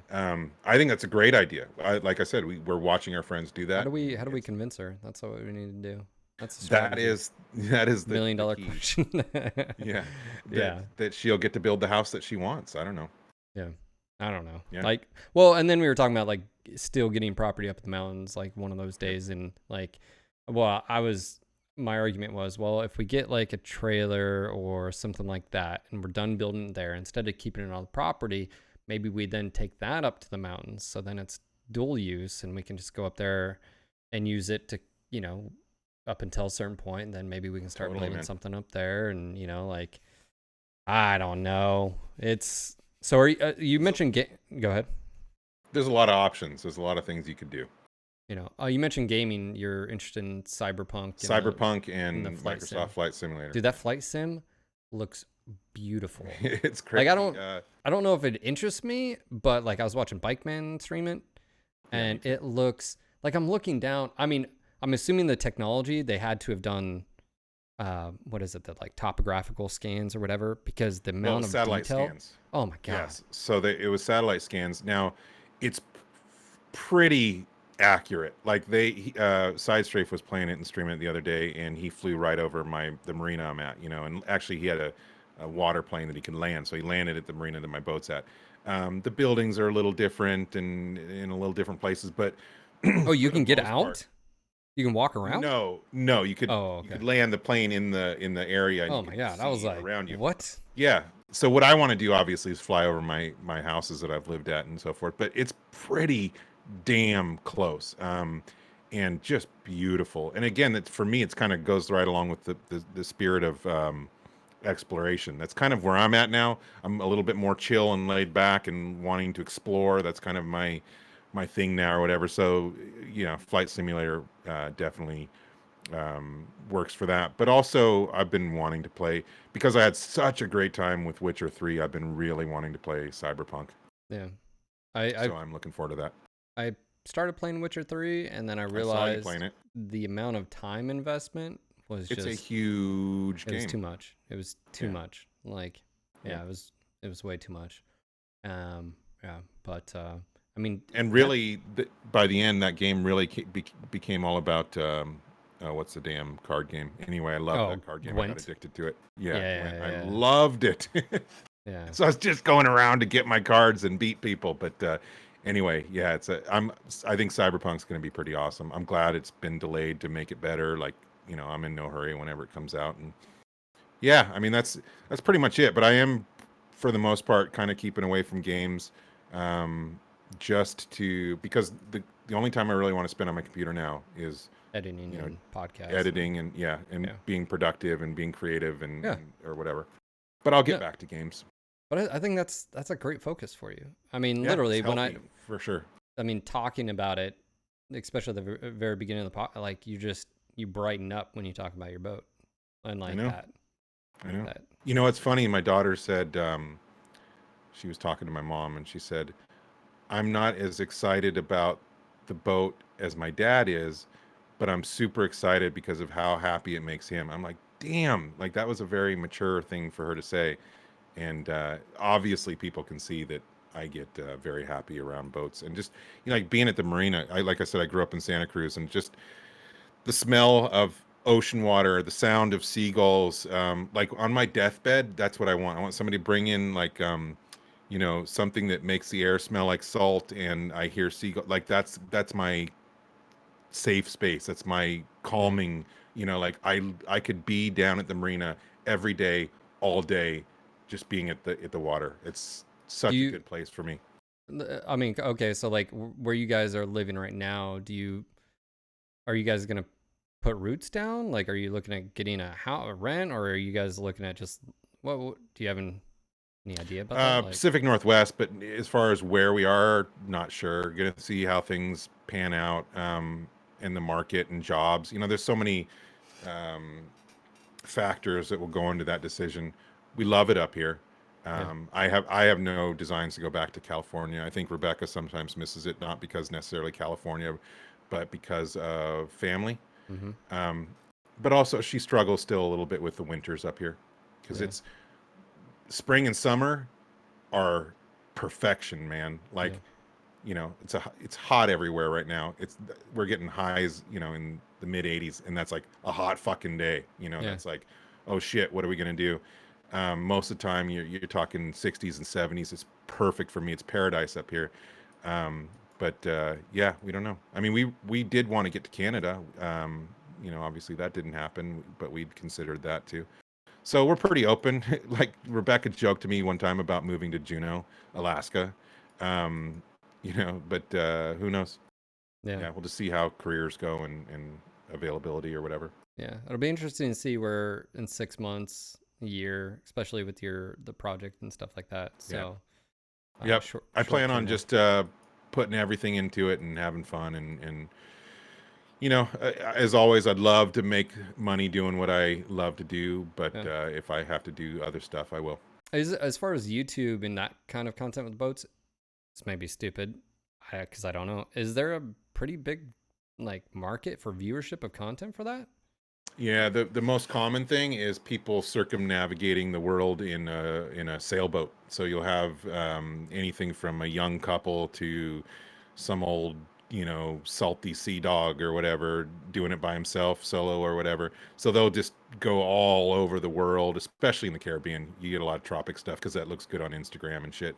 I think that's a great idea. Like I said, we're watching our friends do How that. do we It's convince her? That's what we need to do. That's a that strategy. is that is Million the dollar key. question. Yeah, that Yeah. that she'll get to build the house that she wants. I don't know. Yeah. I don't know. Yeah. Like, well, and then we were talking about like still getting property up in the mountains, like one of those Yep. days. And like, well, my argument was, well, if we get like a trailer or something like that and we're done building it there, instead of keeping it on the property, maybe we then take that up to the mountains. So then it's dual use and we can just go up there and use it to, up until a certain point. And then maybe we can start Totally, building man. something up there. And, like, I don't know. It's so are you, you mentioned go ahead. There's a lot of options. There's a lot of things you could do. You mentioned gaming. You're interested in Cyberpunk and Cyberpunk the and flight sim. Microsoft Flight Simulator. Dude, that flight sim looks beautiful. It's Like crazy. I don't know if it interests me, but like I was watching Bikeman stream it, Yeah, me and too. it looks like I'm looking down. I mean, I'm assuming the technology they had to have done. What is it? The like topographical scans or whatever, because the Well, it amount was of satellite detail. scans. Oh my god. Yes. So it was satellite scans. Now, it's pretty accurate. Like Side Strafe was playing it and streaming it the other day, and he flew right over the marina I'm at. And actually he had a water plane that he could land, so he landed at the marina that my boat's at. The buildings are a little different and in a little different places, but Oh, you for the can get most part, out. You can walk around. no, you could Oh, you okay. could land the plane in the area, and Oh you my could god, I was see like, around you. what? Yeah. So what I want to do obviously is fly over my houses that I've lived at and so forth, but it's pretty damn close. And just beautiful. And again, for me, it's kind of goes right along with the spirit of exploration. That's kind of where I'm at now. I'm a little bit more chill and laid back and wanting to explore. That's kind of my thing now or whatever. So, Flight Simulator definitely works for that. But also, I've been wanting to play because I had such a great time with Witcher 3. I've been really wanting to play Cyberpunk. Yeah. I So I'm looking forward to that. I started playing Witcher 3 and then I I saw you playing realized it. the amount of time investment was It's a just huge it was game. too much. It was too Yeah. much. Like Yeah. it was way too much. Yeah, but I mean, And that really, by the end, that game really became all about what's the damn card game? Anyway, I love oh that card game. I got Gwent. addicted to it. Yeah, Yeah, Gwent. I yeah, loved it. yeah. So I was just going around to get my cards and beat people. But anyway, yeah, I think Cyberpunk's going to be pretty awesome. I'm glad it's been delayed to make it better. Like, I'm in no hurry whenever it comes out. And yeah, I mean that's pretty much it. But I am, for the most part, kind of keeping away from games, um, just to because the only time I really want to spend on my computer now is Editing you know and podcasts and editing and and yeah, being productive and being creative yeah, and or whatever. But I'll get yeah. back to games. But I think that's a great focus for you. I mean, Yeah, it's literally, healthy for sure. I mean, talking about it, especially at the very beginning of the like you brighten up when you talk about your boat, and I like know. that, I like know. that. It's funny. My daughter said she was talking to my mom, and she said, "I'm not as excited about the boat as my dad is, but I'm super excited because of how happy it makes him." I'm like, "Damn!" Like that was a very mature thing for her to say, and obviously people can see that I get very happy around boats, and just like being at the marina. Like I said, I grew up in Santa Cruz, and just the smell of ocean water, the sound of seagulls. Like on my deathbed, that's what I want. I want somebody to bring in like, something that makes the air smell like salt, and I hear seagull. Like that's my safe space. That's my Mm. calming. Like I could be down at the marina every day, all day, just being at the water. It's Do such a you? good place for me. I mean, okay, so like where you guys are living right now, are you guys gonna put roots down? Like, are you looking at getting a rent, or are you guys looking at just what do you have any idea about that? Like, Pacific Northwest, but as far as where we are, not sure. Gonna see how things pan out in the market and jobs. There's so many um, factors that will go into that decision. We love it up here. yeah, I have no designs to go back to California. I think Rebecca sometimes misses it, not because necessarily California, but because of family. mm-hmm, Um, but also she struggles still a little bit with the winters up here because yeah, it's spring and summer are perfection, man. yeah, Like, it's hot everywhere right now. We're getting highs, in the mid 80s, and that's like a hot fucking day. yeah. That's like, oh shit, what are we gonna do? Most of the time, you're talking 60s and 70s. It's perfect for me. It's paradise up here. Um, but yeah, we don't know. I mean, we did want to get to Canada. Obviously that didn't happen, but we'd considered that too. So we're pretty open. Like Rebecca joked to me one time about moving to Juneau, Alaska. Um, but who knows? Yeah. Yeah, we'll just see how careers go and availability or whatever. Yeah, it'll be interesting to see where in 6 months, a year, especially with the project and stuff like that. Yeah. So, Yep. I short plan term on now. just putting everything into it and having fun and as always, I'd love to make money doing what I love to do, but Yeah. if I have to do other stuff, I will. As far as YouTube and that kind of content with boats, this may be stupid, because I don't know. Is there a pretty big like market for viewership of content for that? Yeah, the most common thing is people circumnavigating the world in a sailboat. So you'll have anything from a young couple to some old, salty sea dog or whatever, doing it by himself, solo or whatever. So they'll just go all over the world, especially in the Caribbean. You get a lot of tropic stuff because that looks good on Instagram and shit.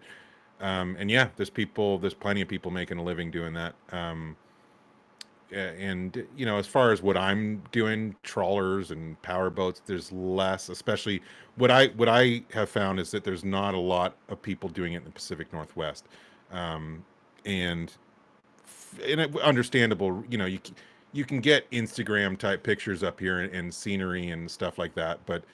And yeah, there's plenty of people making a living doing that. And as far as what I'm doing, trawlers and power boats, there's less. Especially what I have found is that there's not a lot of people doing it in the Pacific Northwest, um, and understandable. You can get Instagram type pictures up here and scenery and stuff like that, but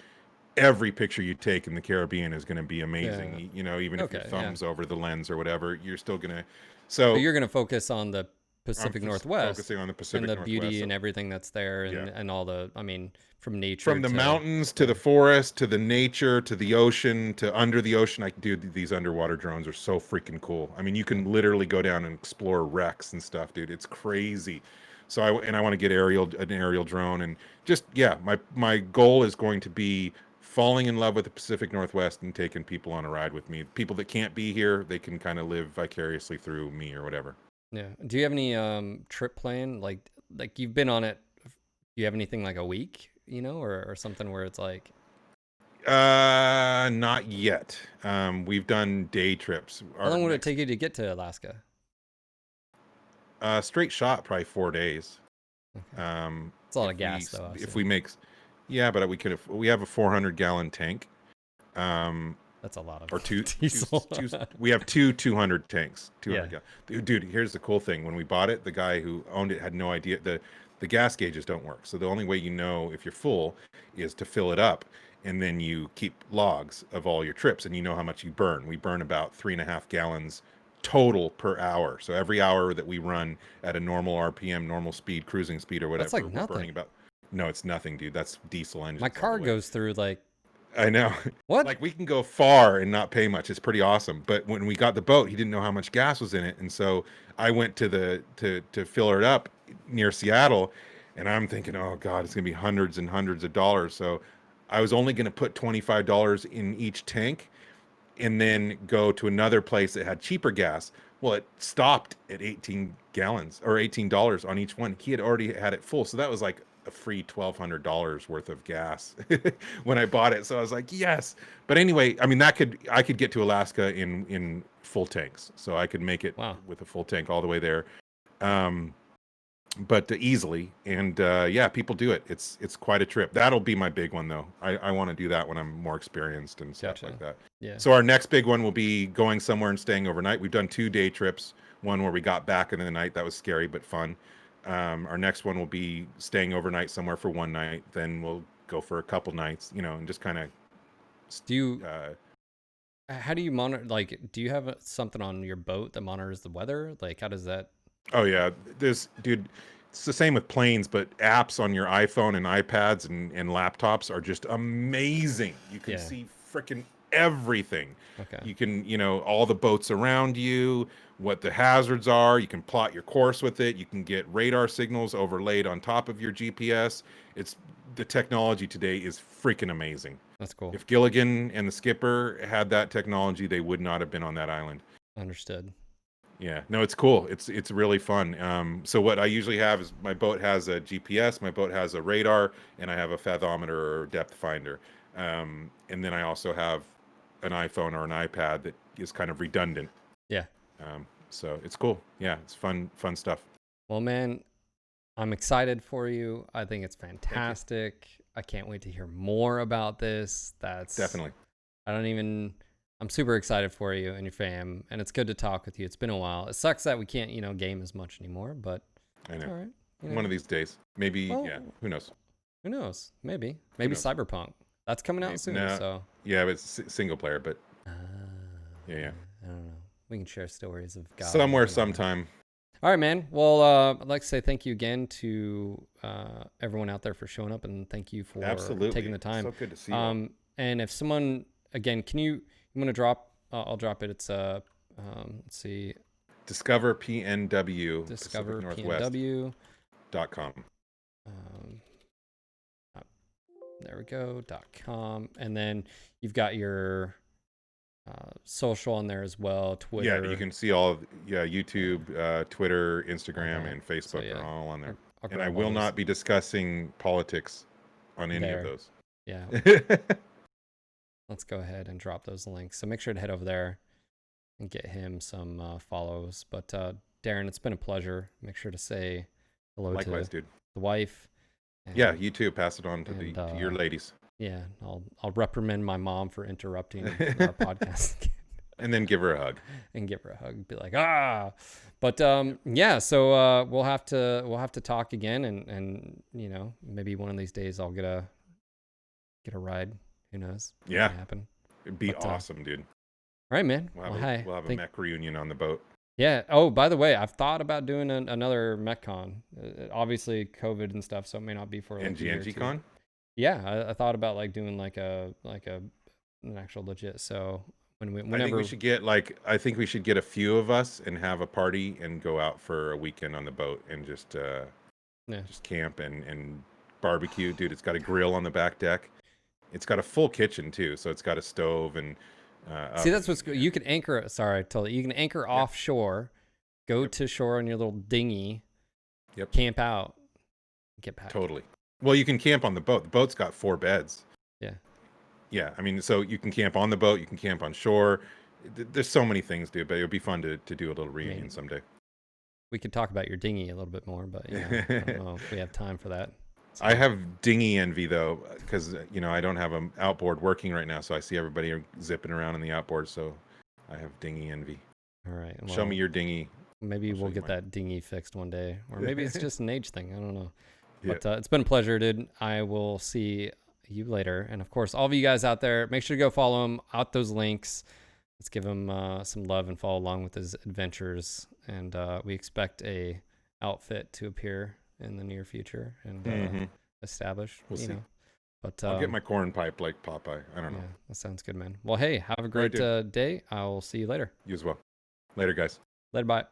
every picture you take in the Caribbean is going to be Yeah. amazing. Even if your Okay. Yeah. thumb's over the lens or whatever, you're still gonna. But So you're gonna focus on the I'm Pacific Northwest focusing on the and Pacific the Northwest. beauty So and everything that's there, yeah. and all the, I mean, from nature From the to mountains to yeah. the forest to the nature to the ocean to under the ocean. These underwater drones are so freaking cool. I mean, you Yeah. can literally go down and explore wrecks and stuff, dude. It's crazy. So I want to get an aerial drone and just yeah, my goal is going to be falling in love with the Pacific Northwest and taking people on a ride with me. People that can't be here, they can kind of live vicariously through me or whatever. Yeah. Do you have any trip plan? Like you've been on it. Do you have anything like a week, or something where it's like, Not yet. We've done day trips. how Our long would it next take you to get to Alaska? straight shot, probably 4 days. Okay. Um, It's a lot if of we gas, though. if we make, yeah, but we have a 400-gallon tank. That's a lot of Or diesel. we have two 200 tanks. 200 Yeah. gallon. Dude, here's the cool thing. When we bought it, the guy who owned it had no idea the gas gauges don't work. So the only way you know if you're full is to fill it up, and then you keep logs of all your trips, and you know how much you burn. We burn about 3.5 gallons total per hour. So every hour that we run at a normal RPM, normal speed, cruising speed, or whatever, That's like we're nothing. burning about. No, it's nothing, dude. That's diesel engines. My car goes through like. I know. What? Like we can go far and not pay much. It's pretty awesome. But when we got the boat, he didn't know how much gas was in it, and so I went to fill it up near Seattle, and I'm thinking, oh God, it's gonna be hundreds and hundreds of dollars. So I was only gonna put $25 in each tank, and then go to another place that had cheaper gas. Well, it stopped at 18 gallons or $18 on each one. He had already had it full, so that was like a free $1,200 worth of gas when I bought it. So I was like, yes. But anyway, I mean, I could get to Alaska in full tanks, so I could make it with a full tank all the way there. But easily, and yeah, people do it. It's quite a trip. That'll be my big one, though. I want to do that when I'm more experienced and stuff like that. Yeah. So our next big one will be going somewhere and staying overnight. We've done 2-day trips. One where we got back in the night. That was scary but fun. Our next one will be staying overnight somewhere for one night. Then we'll go for a couple nights, and just kind of. Do you? How do you monitor? Like, do you have something on your boat that monitors the weather? Like, how does that? Oh yeah, dude, it's the same with planes, but apps on your iPhone and iPads and laptops are just amazing. You can see freaking everything. Okay. You can, all the boats around you, what the hazards are. You can plot your course with it. You can get radar signals overlaid on top of your GPS. The technology today is freaking amazing. That's cool. If Gilligan and the skipper had that technology, they would not have been on that island. Understood. Yeah, no, it's cool. It's really fun. So what I usually have is my boat has a GPS, my boat has a radar, and I have a fathometer or depth finder. And then I also have an iPhone or an iPad that is kind of redundant. Yeah. So it's cool. Yeah, it's fun stuff. Well, man, I'm excited for you. I think it's fantastic. I can't wait to hear more about this. That's definitely. I'm super excited for you and your fam, and it's good to talk with you. It's been a while. It sucks that we can't, game as much anymore, but I know. It's all right. One of these days. Maybe, yeah, who knows? Who knows? Maybe Cyberpunk. That's coming out soon, so. Yeah, but it's single player, but yeah. I don't know. We can share stories of God. Somewhere, sometime. All right, man. Well, I'd like to say thank you again to everyone out there for showing up, and thank you for taking the time. So good to see you. And if someone, again, you want to drop, I'll drop it. It's, let's see. Discover PNW. DiscoverPNW.com. There we go. .com. And then you've got your social on there as well. Twitter. Yeah, you can see all of YouTube, Twitter, Instagram, and Facebook are all on there. And I will not be discussing politics on any of those. Yeah. Let's go ahead and drop those links. So make sure to head over there and get him some follows. But Daeron, it's been a pleasure. Make sure to say hello to dude. The wife. Yeah, you too. Pass it on to your ladies. Yeah, I'll reprimand my mom for interrupting our podcast. And then give her a hug. Be like, ah. But yeah, so we'll have to talk again, and maybe one of these days I'll get a ride. Who knows? Yeah, happen. It'd be awesome, dude. All right, man. We'll have a mech reunion on the boat. Yeah. Oh, by the way, I've thought about doing another MechCon. Obviously, COVID and stuff, so it may not be for like NGNG Con. Yeah, I thought about doing an actual legit. So whenever I think we should get I think we should get a few of us and have a party and go out for a weekend on the boat and just camp and barbecue, dude. It's got a grill on the back deck. It's got a full kitchen too, so it's got a stove and See, that's oven. what's good. You can anchor. Sorry, I told you. You can anchor Yeah. offshore, go Yep. to shore on your little dinghy, Yep. camp out, get back. Totally. Well, you can camp on the boat. The boat's got 4 beds. Yeah. Yeah, I mean, so you can camp on the boat, you can camp on shore. There's so many things, dude, but it would be fun to do a little reunion someday. We could talk about your dinghy a little bit more, but I don't know if we have time for that. So. I have dinghy envy though, because I don't have an outboard working right now, so I see everybody zipping around in the outboard, so I have dinghy envy. All right. Well, show me your dinghy. Maybe I'll show we'll you get mine. that dinghy fixed one day, or maybe it's just an age thing. I don't know. Yeah. But it's been a pleasure, dude. I will see you later. And of course, all of you guys out there, make sure to go follow him out those links. Let's give him some love and follow along with his adventures. And we expect a outfit to appear in the near future and establish. We'll see. But I'll get my corn pipe like Popeye. I don't know. Yeah, that sounds good, man. Well, hey, have a great day. I'll see you later. You as well. Later, guys. Later, bye.